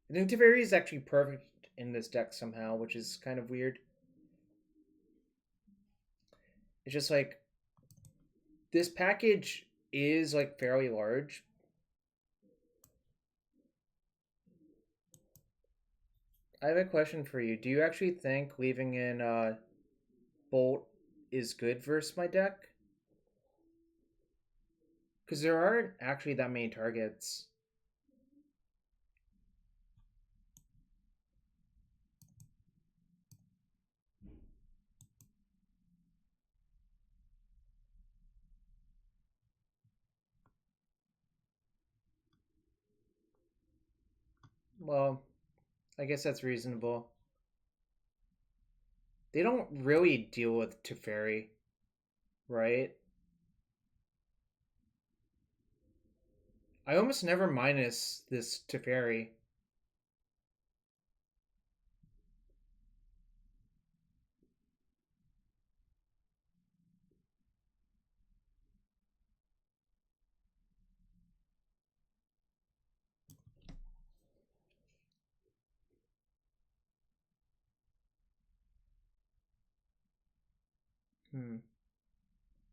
I think Teferi is actually perfect in this deck somehow, which is kind of weird. It's just like this package is like fairly large. I have a question for you. Do you actually think leaving in Bolt is good versus my deck? Because there aren't actually that many targets. Well, I guess that's reasonable. They don't really deal with Teferi, right? I almost never minus this Teferi.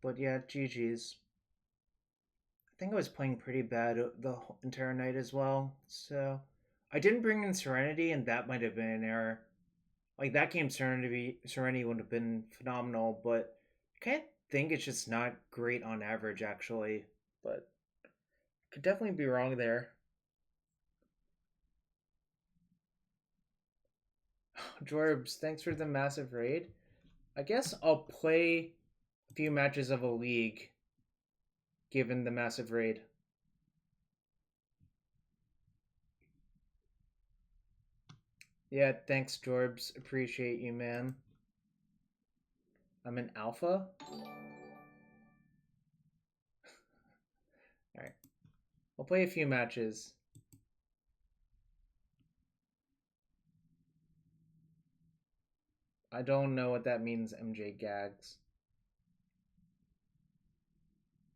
But yeah, GG's. I think I was playing pretty bad the entire night as well, so I didn't bring in Serenity, and that might have been an error. Like that game, Serenity would have been phenomenal, but I can't think it's just not great on average, actually. But could definitely be wrong there. Jorbs, thanks for the massive raid. I guess I'll play a few matches of a league, given the massive raid. Yeah, thanks, Jorbs. Appreciate you, man. I'm an alpha. Alright. I'll play a few matches. I don't know what that means, MJ Gags.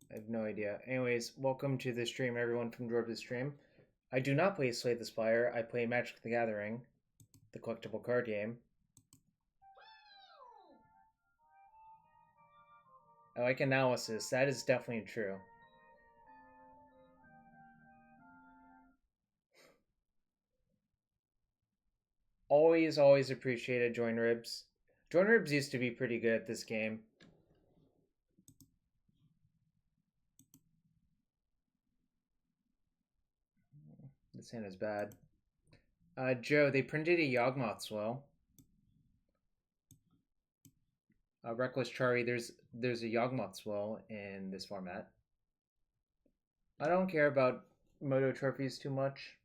I have no idea. Anyways, welcome to the stream, everyone from Jorbs' stream. I do not play Slay the Spire. I play Magic the Gathering, the collectible card game. I like analysis. That is definitely true. Always appreciated Join Ribs. Join Ribs used to be pretty good at this game. This hand is bad. Joe, they printed a Yawgmoth Swell. Reckless Chari, there's a Yawgmoth Swell in this format. I don't care about Moto trophies too much.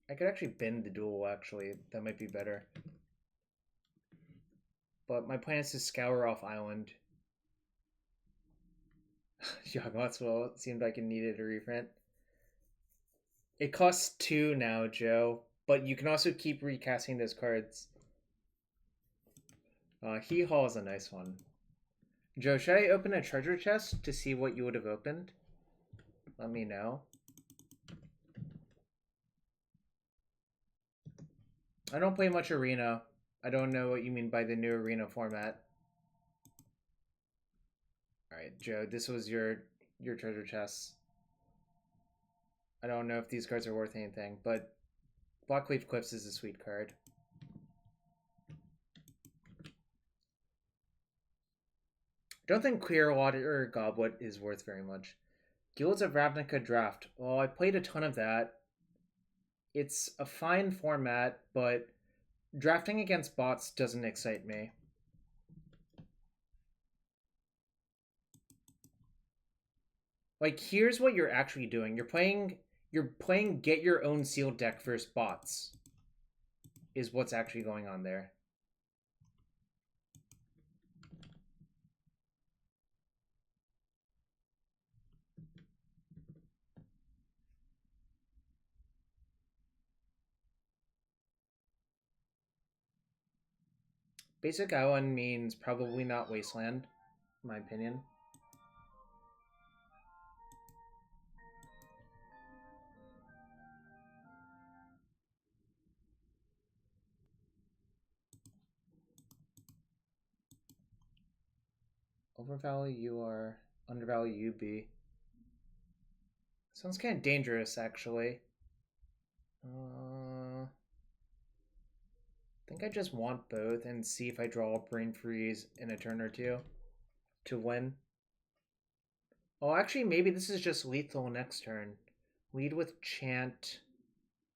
I could actually bend the duel, actually. That might be better. But my plan is to scour off island. Yawgmoth Swell seemed like it needed a reprint. It costs 2 now, Joe, but you can also keep recasting those cards. He Haul is a nice one. Joe, should I open a treasure chest to see what you would have opened? Let me know. I don't play much Arena. I don't know what you mean by the new Arena format. Alright, Joe, this was your treasure chest. I don't know if these cards are worth anything, but Blackleaf Cliffs is a sweet card. I don't think Clearwater Goblet is worth very much. Guilds of Ravnica Draft. Well, I played a ton of that. It's a fine format, but drafting against bots doesn't excite me. Like, here's what you're actually doing. You're playing get your own sealed deck versus bots. Is what's actually going on there. Basic Island means probably not Wasteland, in my opinion. Overvalue you are, undervalue you be. Sounds kind of dangerous, actually. I think I just want both and see if I draw a Brain Freeze in a turn or two to win. Oh, actually, maybe this is just lethal next turn. Lead with Chant.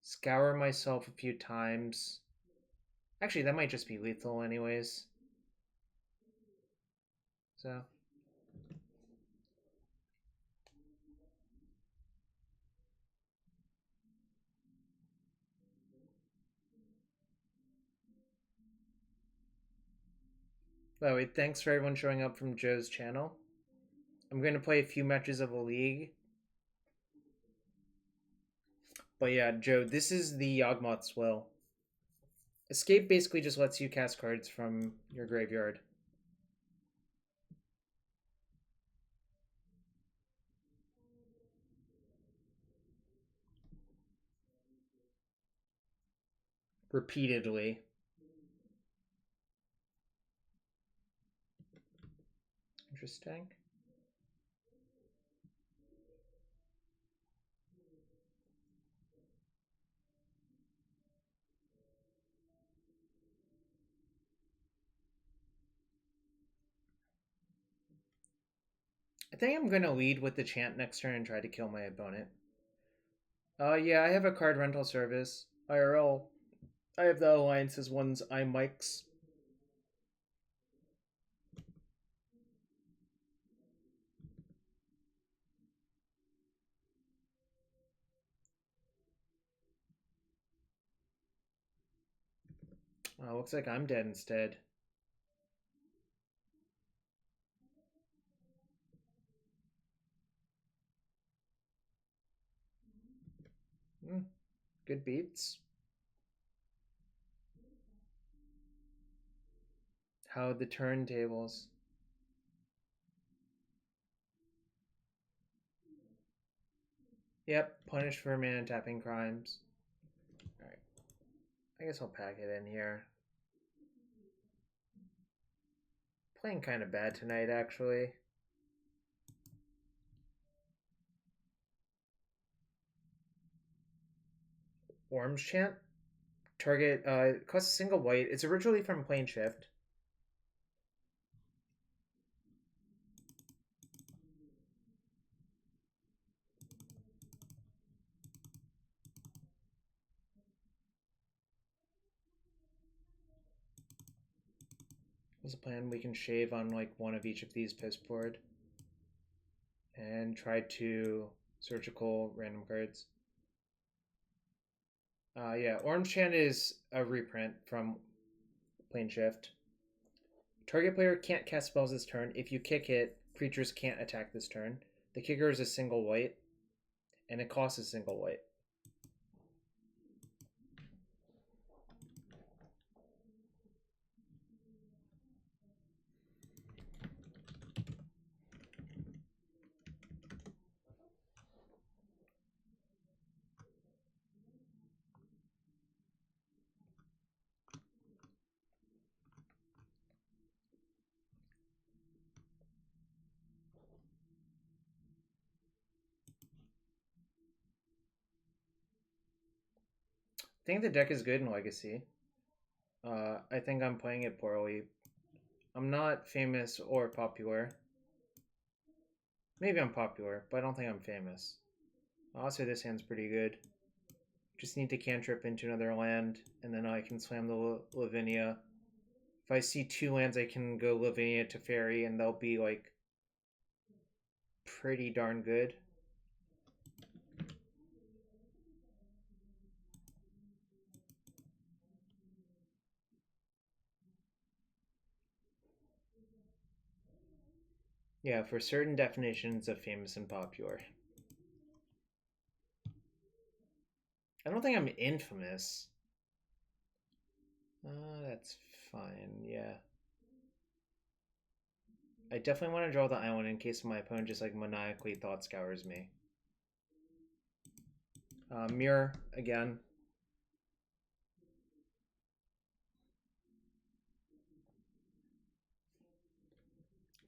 Scour myself a few times. Actually, that might just be lethal anyways. So... By the way, thanks for everyone showing up from Joe's channel. I'm going to play a few matches of a league. But yeah, Joe, this is the Yawgmoth's Will. Escape basically just lets you cast cards from your graveyard. Repeatedly. Interesting. I think I'm going to lead with the Chant next turn and try to kill my opponent. Yeah, I have a card rental service. IRL. I have the Alliance's one's iMikes. Oh, looks like I'm dead instead. Good beats. How the turntables. Yep, punish for mana tapping crimes. Alright. I guess I'll pack it in here. Playing kind of bad tonight, actually. Orim's Chant. Target, costs a single white. It's originally from Plane Shift. There's a plan we can shave on like one of each of these post board. And try to surgical random cards. Yeah, Orim's Chant is a reprint from Plane Shift. Target player can't cast spells this turn. If you kick it, creatures can't attack this turn. The kicker is a single white, and it costs a single white. I think the deck is good in Legacy. I think I'm playing it poorly. I'm not famous or popular. Maybe I'm popular, but I don't think I'm famous. I'll say this hand's pretty good. Just need to cantrip into another land, and then I can slam the Lavinia. If I see two lands, I can go Lavinia to Teferi, and they'll be like pretty darn good. Yeah, for certain definitions of famous and popular. I don't think I'm infamous. That's fine, yeah. I definitely want to draw the island in case my opponent just like maniacally Thought Scours me. Mirror again.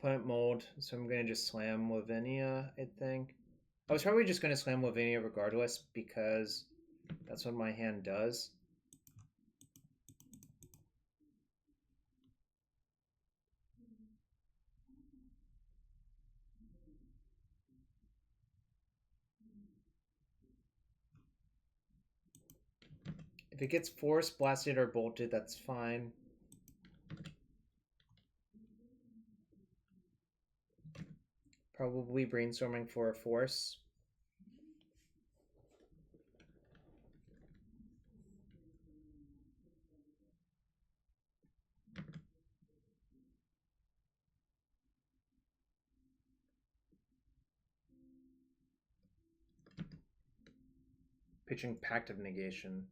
Opponent mold, so I'm gonna just slam Lavinia, I think. I was probably just gonna slam Lavinia regardless because that's what my hand does. If it gets forced, blasted, or bolted, that's fine. Probably brainstorming for a force. Pitching Pact of Negation.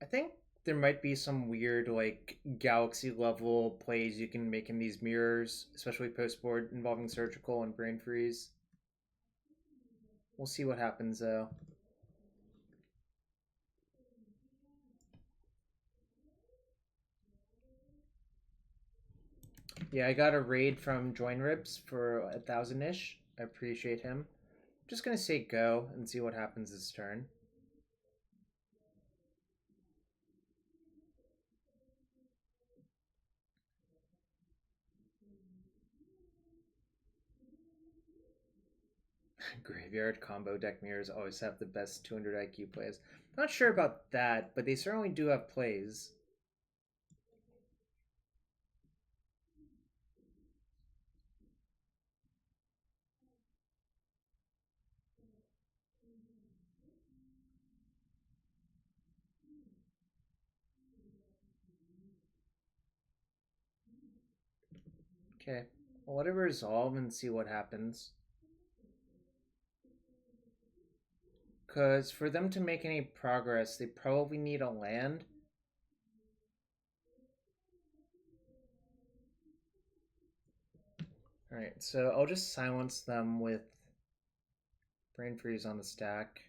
I think there might be some weird, like, galaxy level plays you can make in these mirrors, especially post board involving surgical and brain freeze. We'll see what happens though. Yeah, I got a raid from Join Ribs for 1,000-ish. I appreciate him. I'm just gonna say go and see what happens this turn. Graveyard combo deck mirrors always have the best 200 IQ plays. Not sure about that, but they certainly do have plays. Okay, well, let it resolve and see what happens. Because for them to make any progress, they probably need a land. Alright, so I'll just silence them with Brain Freeze on the stack.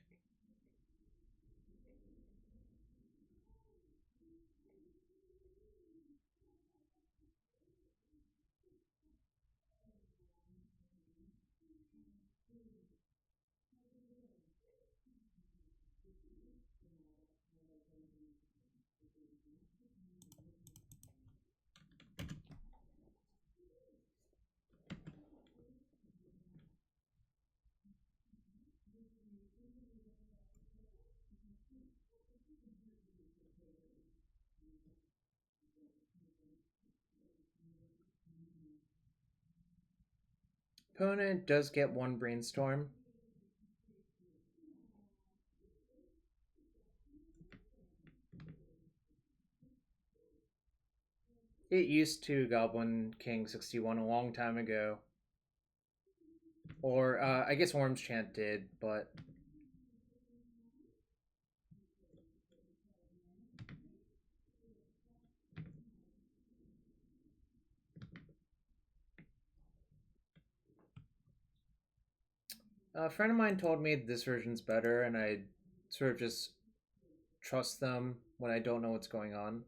Opponent does get one Brainstorm. It used to Goblin King 61 a long time ago. Or, I guess Orim's Chant did, but... A friend of mine told me this version's better, and I sort of just trust them when I don't know what's going on.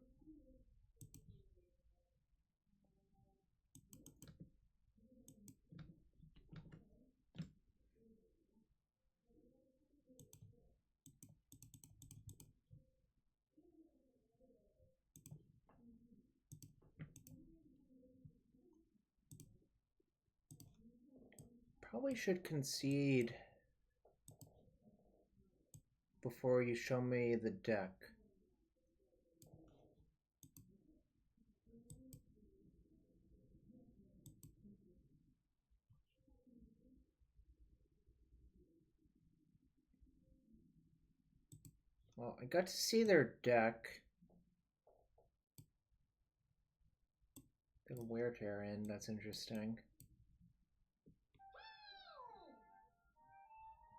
Probably should concede before you show me the deck. Well, I got to see their deck. They have a wear tear in, that's interesting.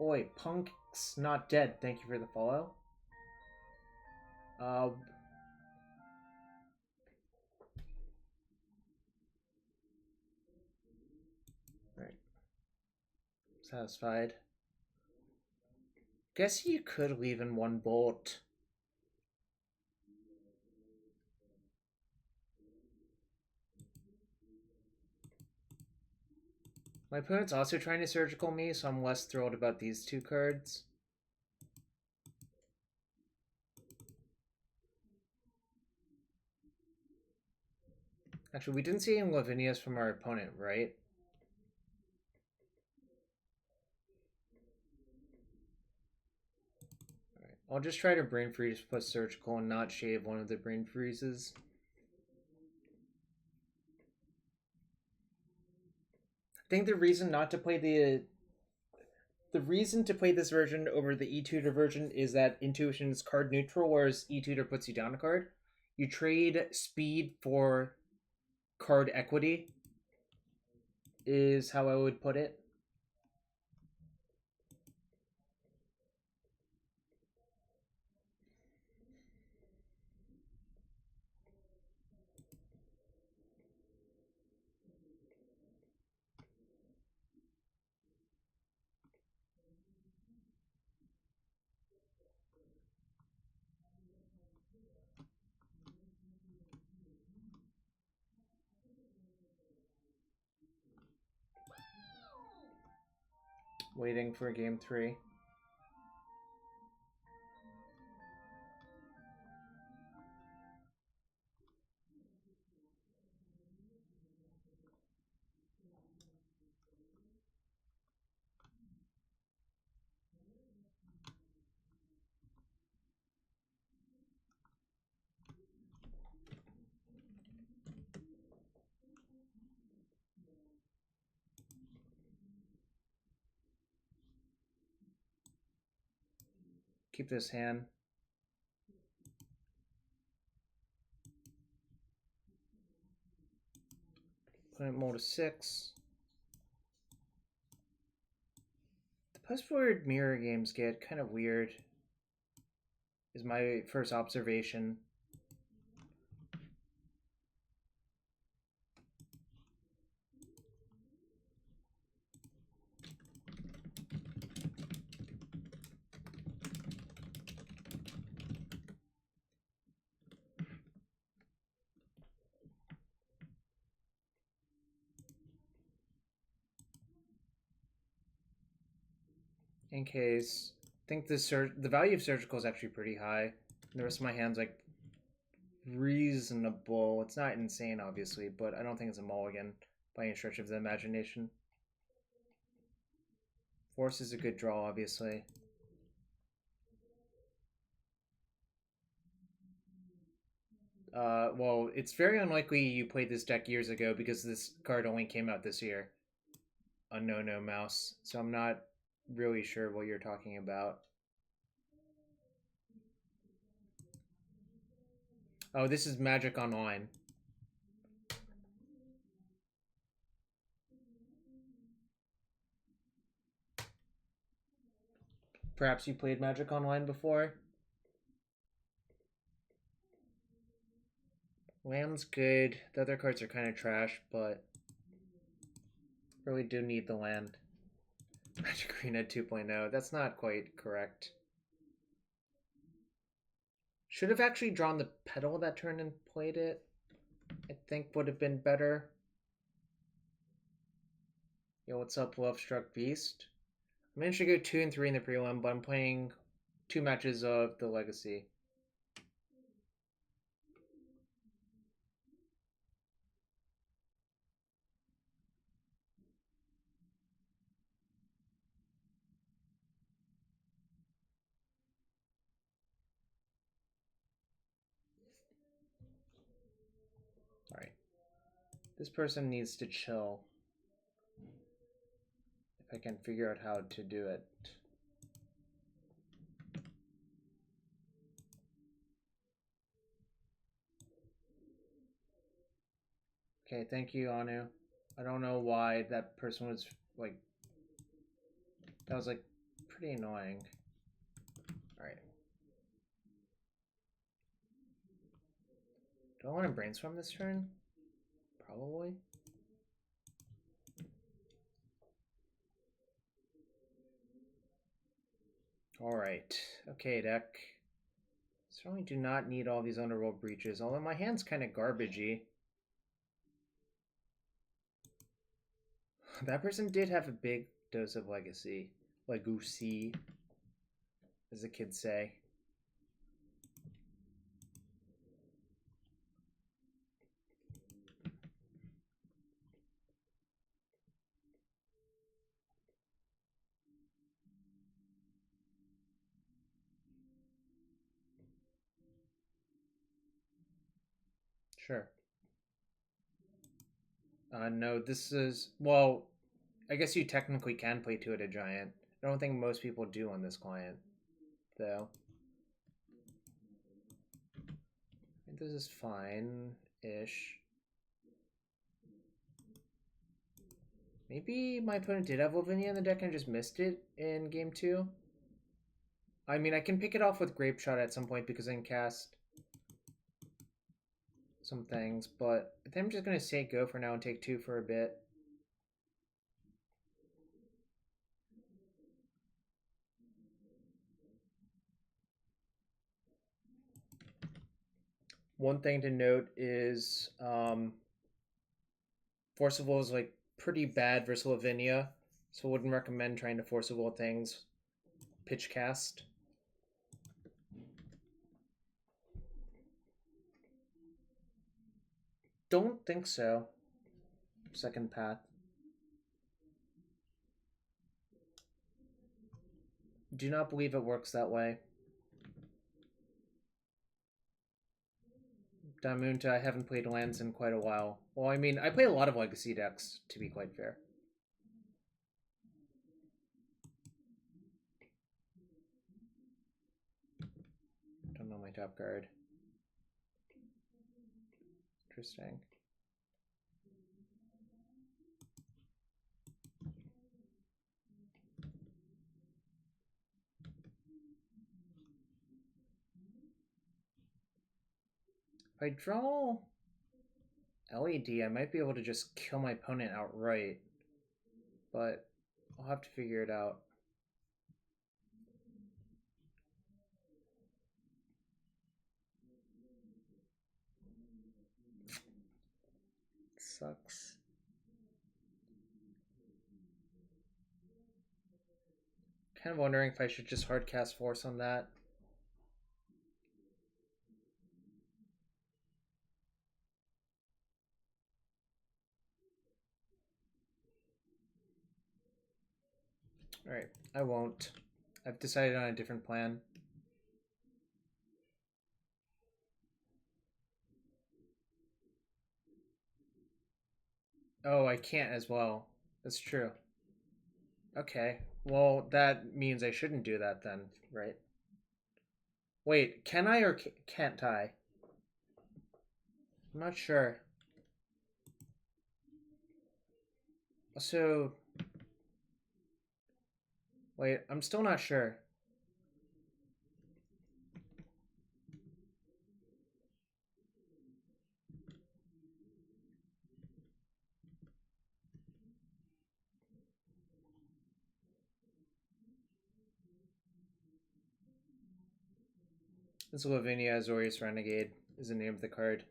Oi, Punk's not dead. Thank you for the follow. Satisfied. Guess you could leave in one bolt. My opponent's also trying to surgical me, so I'm less thrilled about these two cards. Actually, we didn't see any Lavinias from our opponent, right? Alright, I'll just try to Brain Freeze plus Surgical and not shave one of the Brain Freezes. I think the reason not to play the reason to play this version over the E-Tutor version is that Intuition is card neutral, whereas E-Tutor puts you down a card. You trade speed for card equity, is how I would put it. Waiting for game 3. Keep this hand. Put it more to 6. The post-forward mirror games get kind of weird, is my first observation. In case, I think the value of surgical is actually pretty high. The rest of my hand's like reasonable. It's not insane, obviously, but I don't think it's a mulligan by any stretch of the imagination. Force is a good draw, obviously. Well, it's very unlikely you played this deck years ago because this card only came out this year. A no mouse, so I'm not really sure what you're talking about. Oh, this is Magic Online. Perhaps you played Magic Online before? Land's good. The other cards are kind of trash, but really do need the land. Magic Arena 2.0. That's not quite correct. Should have actually drawn the Petal that turn and played it. I think would have been better. Yo, what's up, Lovestruck Beast? I managed to go 2 and 3 in the prelim, but I'm playing 2 matches of the Legacy. Alright. This person needs to chill. If I can figure out how to do it. Okay, thank you, Anu. I don't know why that person was, like... That was, like, pretty annoying. Alright. Do I want to Brainstorm this turn? Probably. Alright. Okay, deck. Certainly do not need all these Underworld Breaches, although my hand's kind of garbagey. That person did have a big dose of legacy. Legacy, as the kids say. Sure. No, this is... Well, I guess you technically can play Two-Headed Giant. I don't think most people do on this client, though. I think this is fine-ish. Maybe my opponent did have Lavinia in the deck and just missed it in game 2. I mean, I can pick it off with Grapeshot at some point because I can cast some things, but I think I'm just going to say go for now and take 2 for a bit. One thing to note is Force of Will is like pretty bad versus Lavinia, so I wouldn't recommend trying to Force of Will things. Pitch cast. Don't think so. Second path. Do not believe it works that way. Damunta, I haven't played lands in quite a while. Well, I mean, I play a lot of legacy decks, to be quite fair. Don't know my top card. Interesting. If I draw LED, I might be able to just kill my opponent outright, but I'll have to figure it out. Sucks. Kind of wondering if I should just hardcast Force on that. Alright, I won't. I've decided on a different plan. Oh, I can't as well. That's true. Okay, well, that means I shouldn't do that then, right? Wait, can I or can't I? I'm not sure. So... Wait, I'm still not sure. This is Lavinia Azorius Renegade is the name of the card.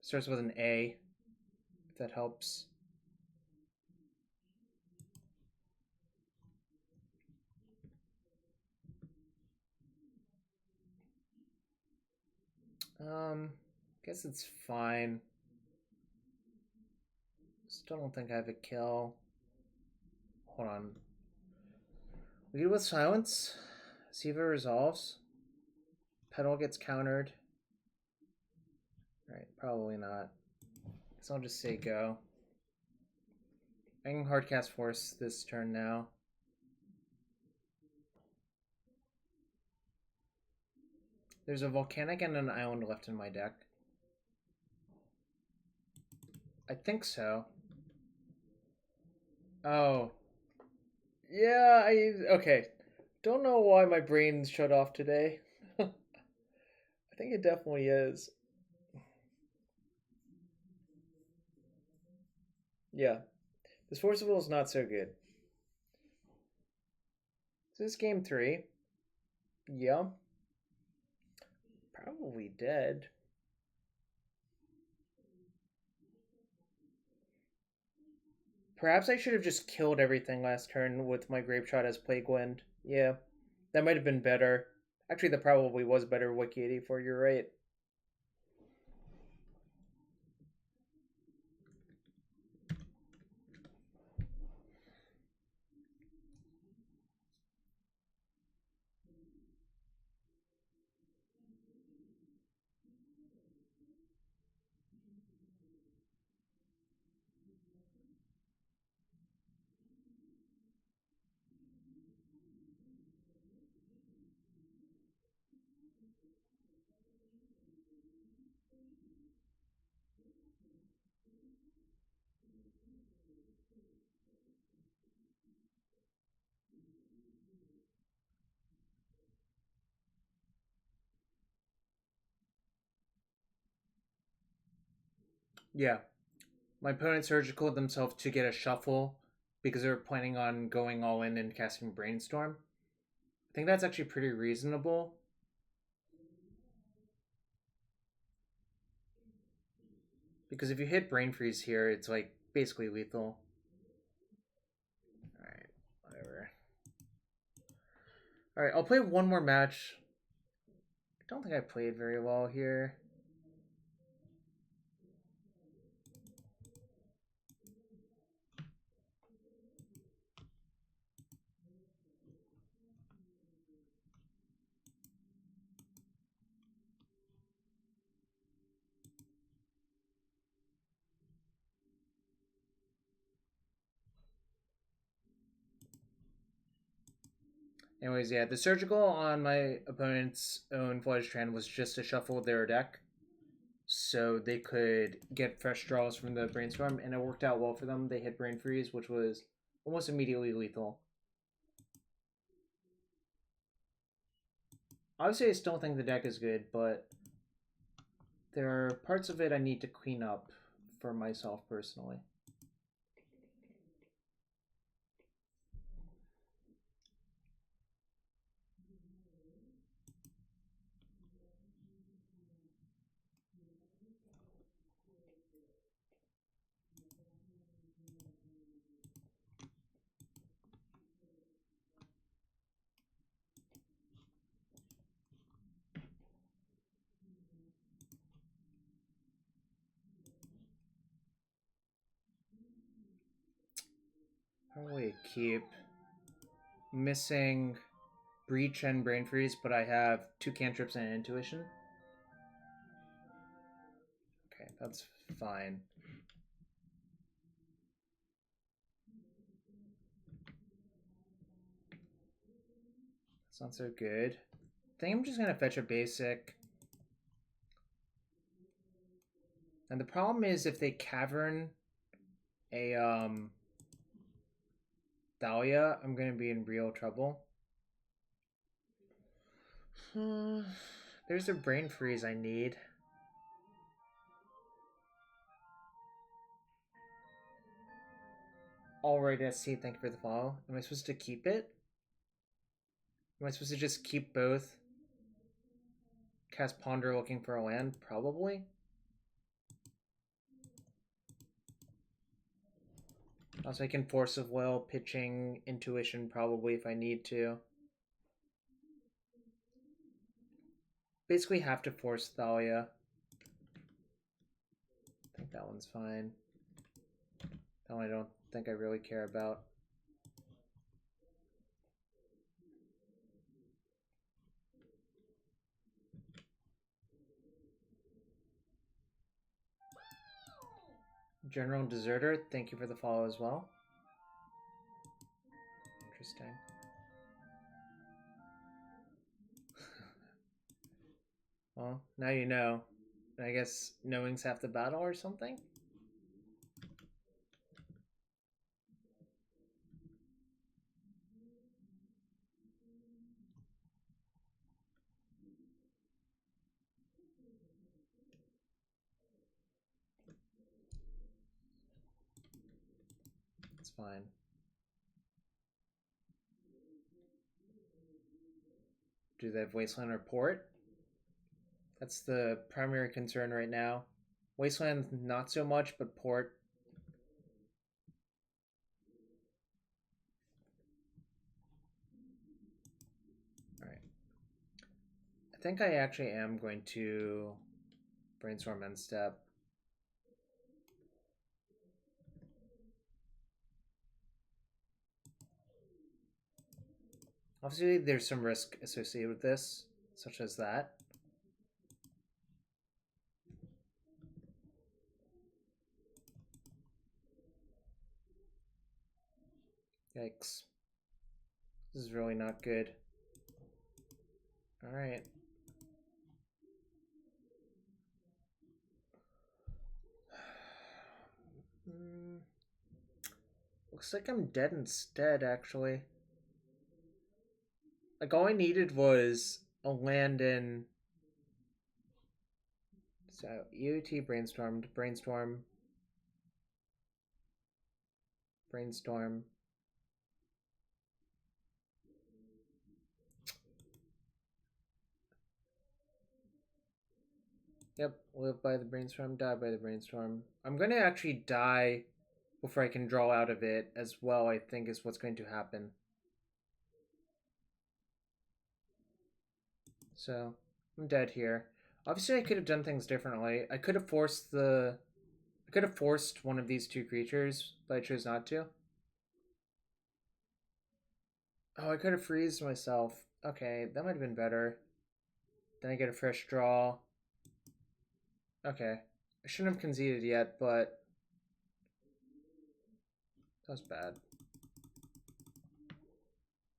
Starts with an A, if that helps. Guess it's fine. Still don't think I have a kill. Hold on. Lead with silence. See if it resolves. Petal gets countered. Alright, probably not. So I'll just say go. I can hardcast Force this turn now. There's a Volcanic and an Island left in my deck. I think so. Oh. Yeah, okay. Don't know why my brain's shut off today. I think it definitely is. Yeah. This Force of Will is not so good. This is game 3. Yeah. Probably dead. Perhaps I should have just killed everything last turn with my Grapeshot as Plague Wind. Yeah, that might have been better. Actually, that probably was better, Wiki 84, you're right. Yeah, my opponent surgical themselves to get a shuffle because they were planning on going all in and casting Brainstorm. I think that's actually pretty reasonable. Because if you hit Brain Freeze here, it's like basically lethal. Alright, whatever. Alright, I'll play one more match. I don't think I played very well here. Anyways, yeah, the surgical on my opponent's own Flooded Strand was just to shuffle their deck so they could get fresh draws from the Brainstorm, and it worked out well for them. They hit Brain Freeze, which was almost immediately lethal. Obviously, I still think the deck is good, but there are parts of it I need to clean up for myself personally. Probably keep missing Breach and Brain Freeze, but I have 2 cantrips and Intuition. Okay, that's fine. That's not so good. I think I'm just gonna fetch a basic. And the problem is if they cavern a Thalia, I'm gonna be in real trouble. There's a Brain Freeze I need. Alright, SC, thank you for the follow. Am I supposed to keep it? Am I supposed to just keep both? Cast Ponder looking for a land? Probably. Also, I can Force of Will, pitching Intuition probably if I need to. Basically have to force Thalia. I think that one's fine. That one I don't think I really care about. General Deserter, thank you for the follow as well. Interesting. Well, now you know. I guess knowing's half the battle or something? It's fine. Do they have Wasteland or Port? That's the primary concern right now. Wasteland, not so much, but Port. Alright. I think I actually am going to Brainstorm end step. Obviously, there's some risk associated with this, such as that. Yikes. This is really not good. Alright. Looks like I'm dead instead, actually. Like, all I needed was a land in... So, EOT brainstormed, brainstorm. Yep, live by the brainstorm, die by the brainstorm. I'm gonna actually die before I can draw out of it as well, I think is what's going to happen. So, I'm dead here. Obviously, I could have done things differently. I could have forced one of these two creatures, but I chose not to. Oh, I could have freezed myself. Okay, that might have been better. Then I get a fresh draw. Okay. I shouldn't have conceded yet, but that was bad.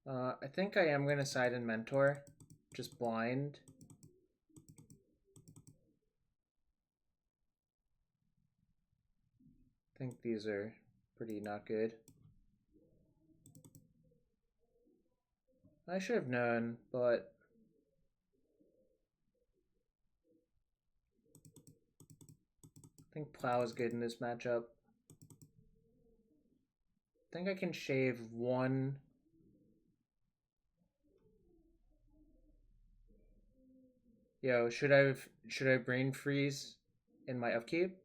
I think I am going to side in Mentor. Just blind. I think these are pretty not good. I should have known, but I think Plow is good in this matchup. I think I can shave one. Yo, should I brain freeze in my upkeep?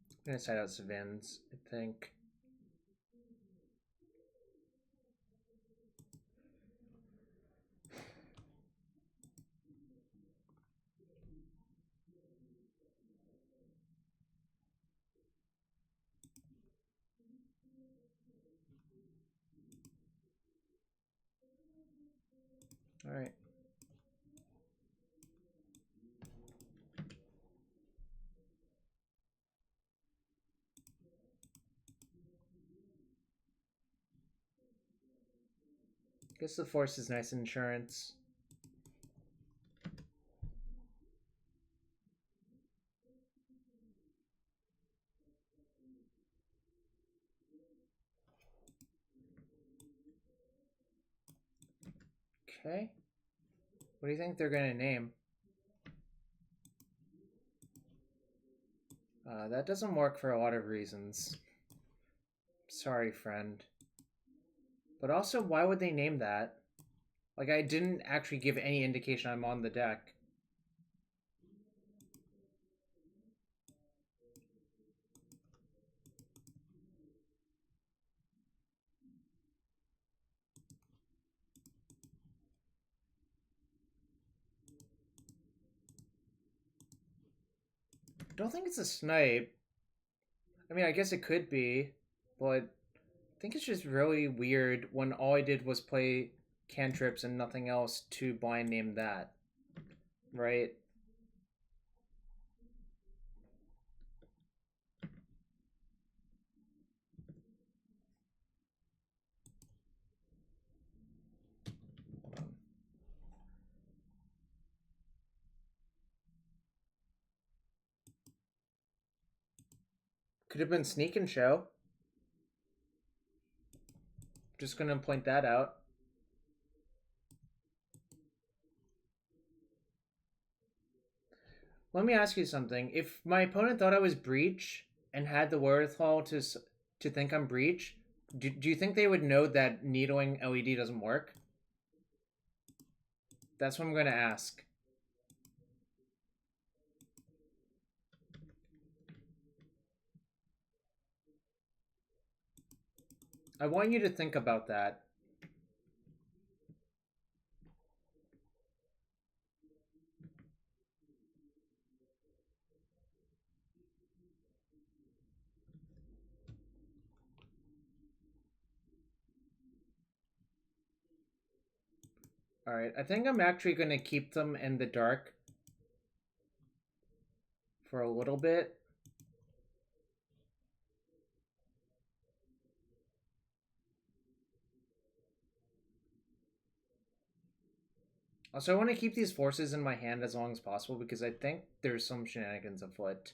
I'm gonna side out Sevinne's, I think. All right. Guess the force is nice insurance. Okay. What do you think they're gonna name? That doesn't work for a lot of reasons. Sorry, friend. But also, why would they name that? Like, I didn't actually give any indication I'm on the deck. I don't think it's a snipe. I mean, I guess it could be, but I think it's just really weird when all I did was play cantrips and nothing else to blind name that. Right? Hold on. Could have been Sneak and Show. Just gonna point that out. Let me ask you something. If my opponent thought I was Breach and had the wherewithal to think I'm Breach, do you think they would know that needling LED doesn't work? That's what I'm going to ask. I want you to think about that. Alright, I think I'm actually going to keep them in the dark for a little bit. Also, I want to keep these forces in my hand as long as possible because I think there's some shenanigans afoot.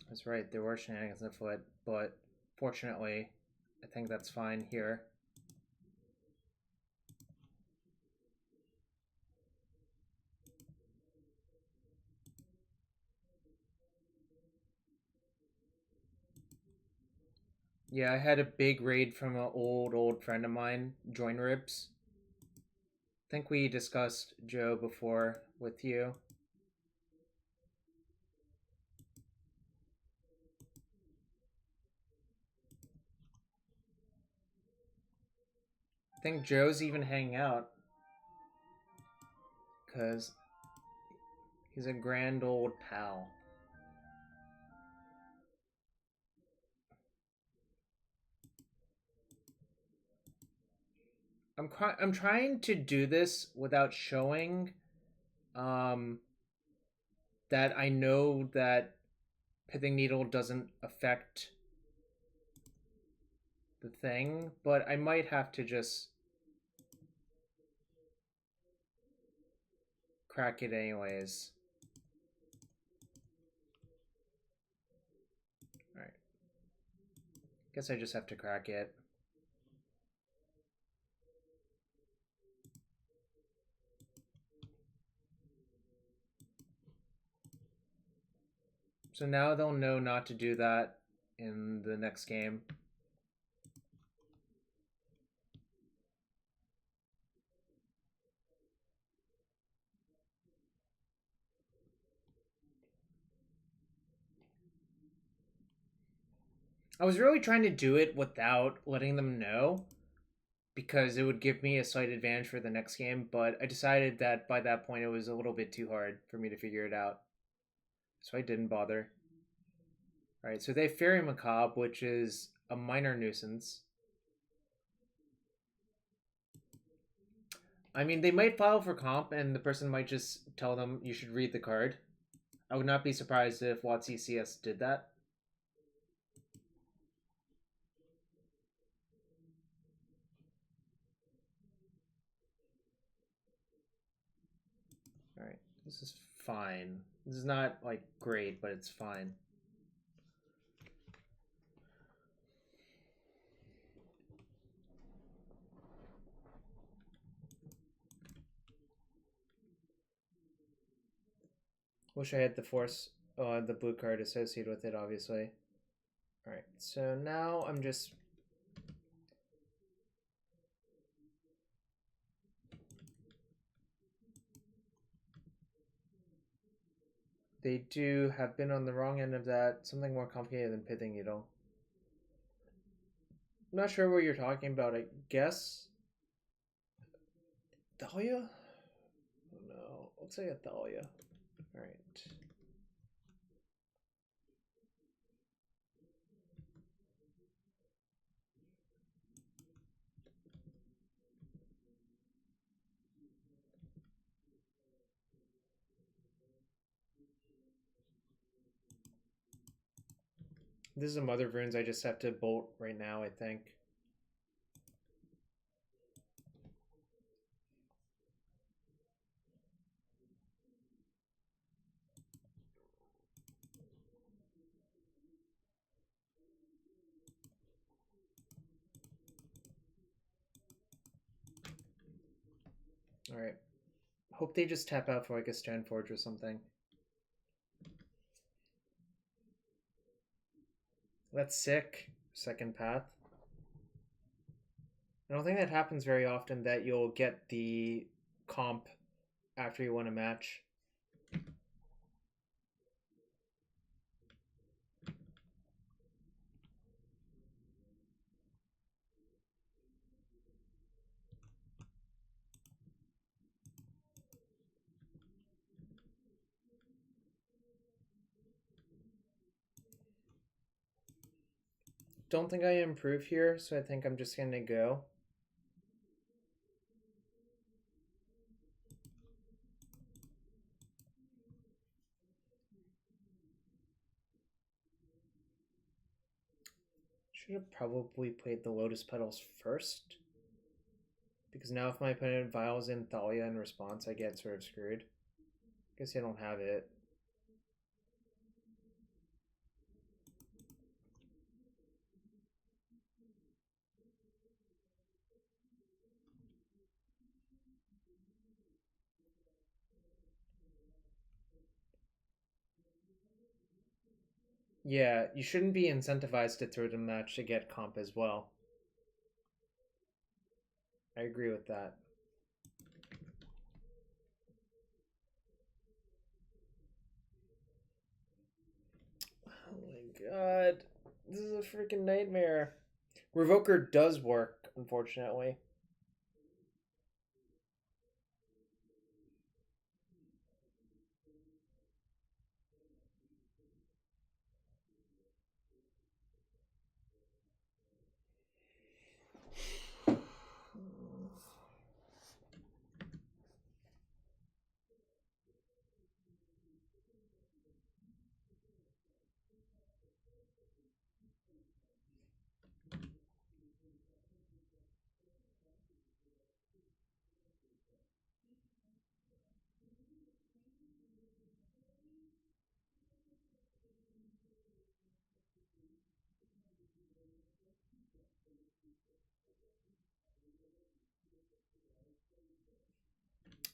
That's right, there were shenanigans afoot, but fortunately, I think that's fine here. Yeah, I had a big raid from an old friend of mine, Join Ribs. I think we discussed Joe before with you. I think Joe's even hanging out. Because he's a grand old pal. I'm trying to do this without showing that I know that Pithing Needle doesn't affect the thing, but I might have to just crack it anyways. Alright. Guess I just have to crack it. So now they'll know not to do that in the next game. I was really trying to do it without letting them know because it would give me a slight advantage for the next game, but I decided that by that point it was a little bit too hard for me to figure it out. So I didn't bother. Alright, so they have Fairy Macabre, which is a minor nuisance. I mean, they might file for comp and the person might just tell them you should read the card. I would not be surprised if WotC CS did that. Alright, this is fine. This is not, like, great, but it's fine. Wish I had the force, the blue card associated with it, obviously. Alright, so now I'm just... They do have been on the wrong end of that. Something more complicated than Pithing Needle. I'm not sure what you're talking about, I guess. Thalia? Oh no, let's say a Thalia. Alright. This is a Mother of Runes I just have to bolt right now, I think. Alright. Hope they just tap out for like a Strand Forge or something. That's sick. Second path. I don't think that happens very often that you'll get the comp after you win a match. Don't think I improve here, so I think I'm just gonna go. Should have probably played the Lotus Petals first. Because now if my opponent vials in Thalia in response, I get sort of screwed. Guess I don't have it. Yeah, you shouldn't be incentivized to throw the match to get comp as well. I agree with that. Oh my god. This is a freaking nightmare. Revoker does work, unfortunately.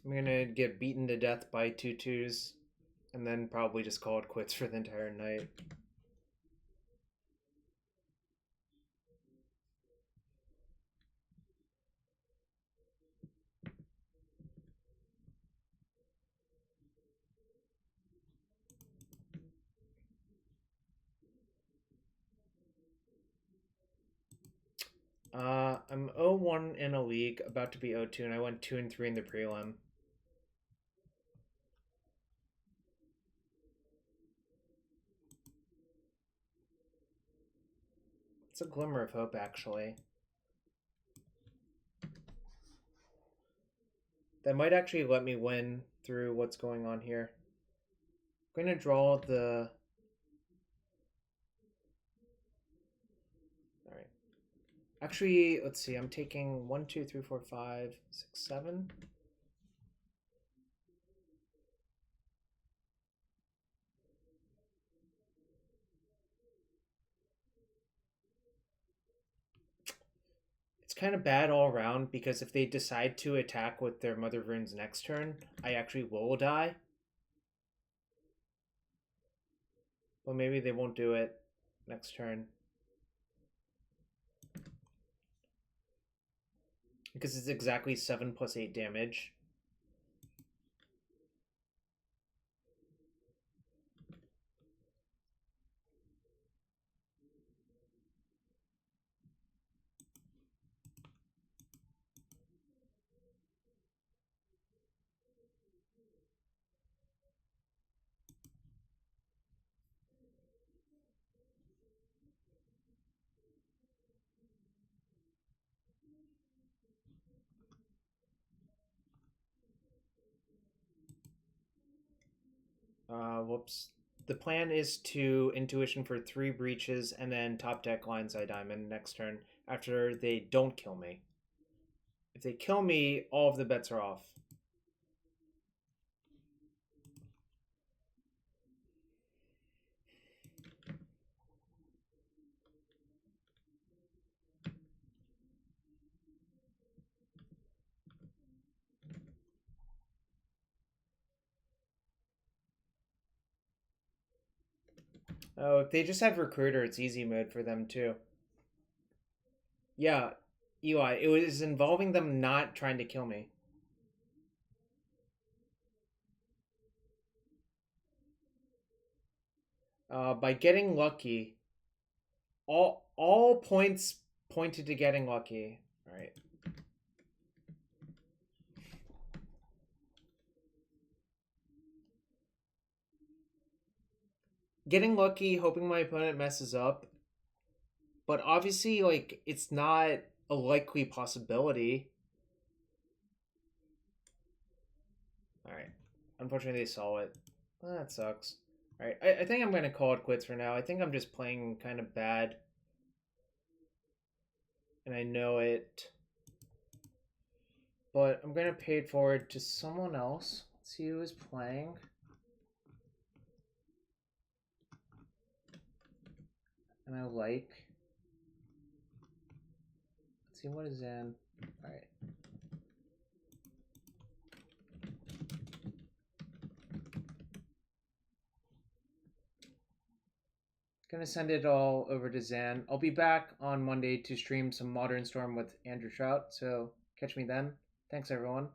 I'm gonna get beaten to death by 2/2s and then probably just call it quits for the entire night. I'm 0-1 in a league, about to be 0-2, and I went 2-3 in the prelim. It's a glimmer of hope, actually. That might actually let me win through what's going on here. I'm going to draw the... Alright. Actually, let's see. I'm taking 1, 2, 3, 4, 5, 6, 7. It's kind of bad all around because if they decide to attack with their Mother of Runes next turn, I actually will die. Well, maybe they won't do it next turn. Because it's exactly 7 plus 8 damage. Whoops. The plan is to intuition for 3 breaches and then top deck Lionseye Diamond next turn after they don't kill me. If they kill me, all of the bets are off. Oh, if they just have Recruiter, it's easy mode for them too. Yeah, Eli, it was involving them not trying to kill me. By getting lucky, all points pointed to getting lucky. All right. Getting lucky, hoping my opponent messes up, but obviously, like, it's not a likely possibility. All right. Unfortunately, they saw it. Well, that sucks. All right. I think I'm gonna call it quits for now. I think I'm just playing kind of bad, and I know it. But I'm gonna pay it forward to someone else. Let's see who is playing. And I like. Let's see what is in. All right. Gonna send it all over to Zan. I'll be back on Monday to stream some Modern Storm with Andrew Trout, so catch me then. Thanks, everyone.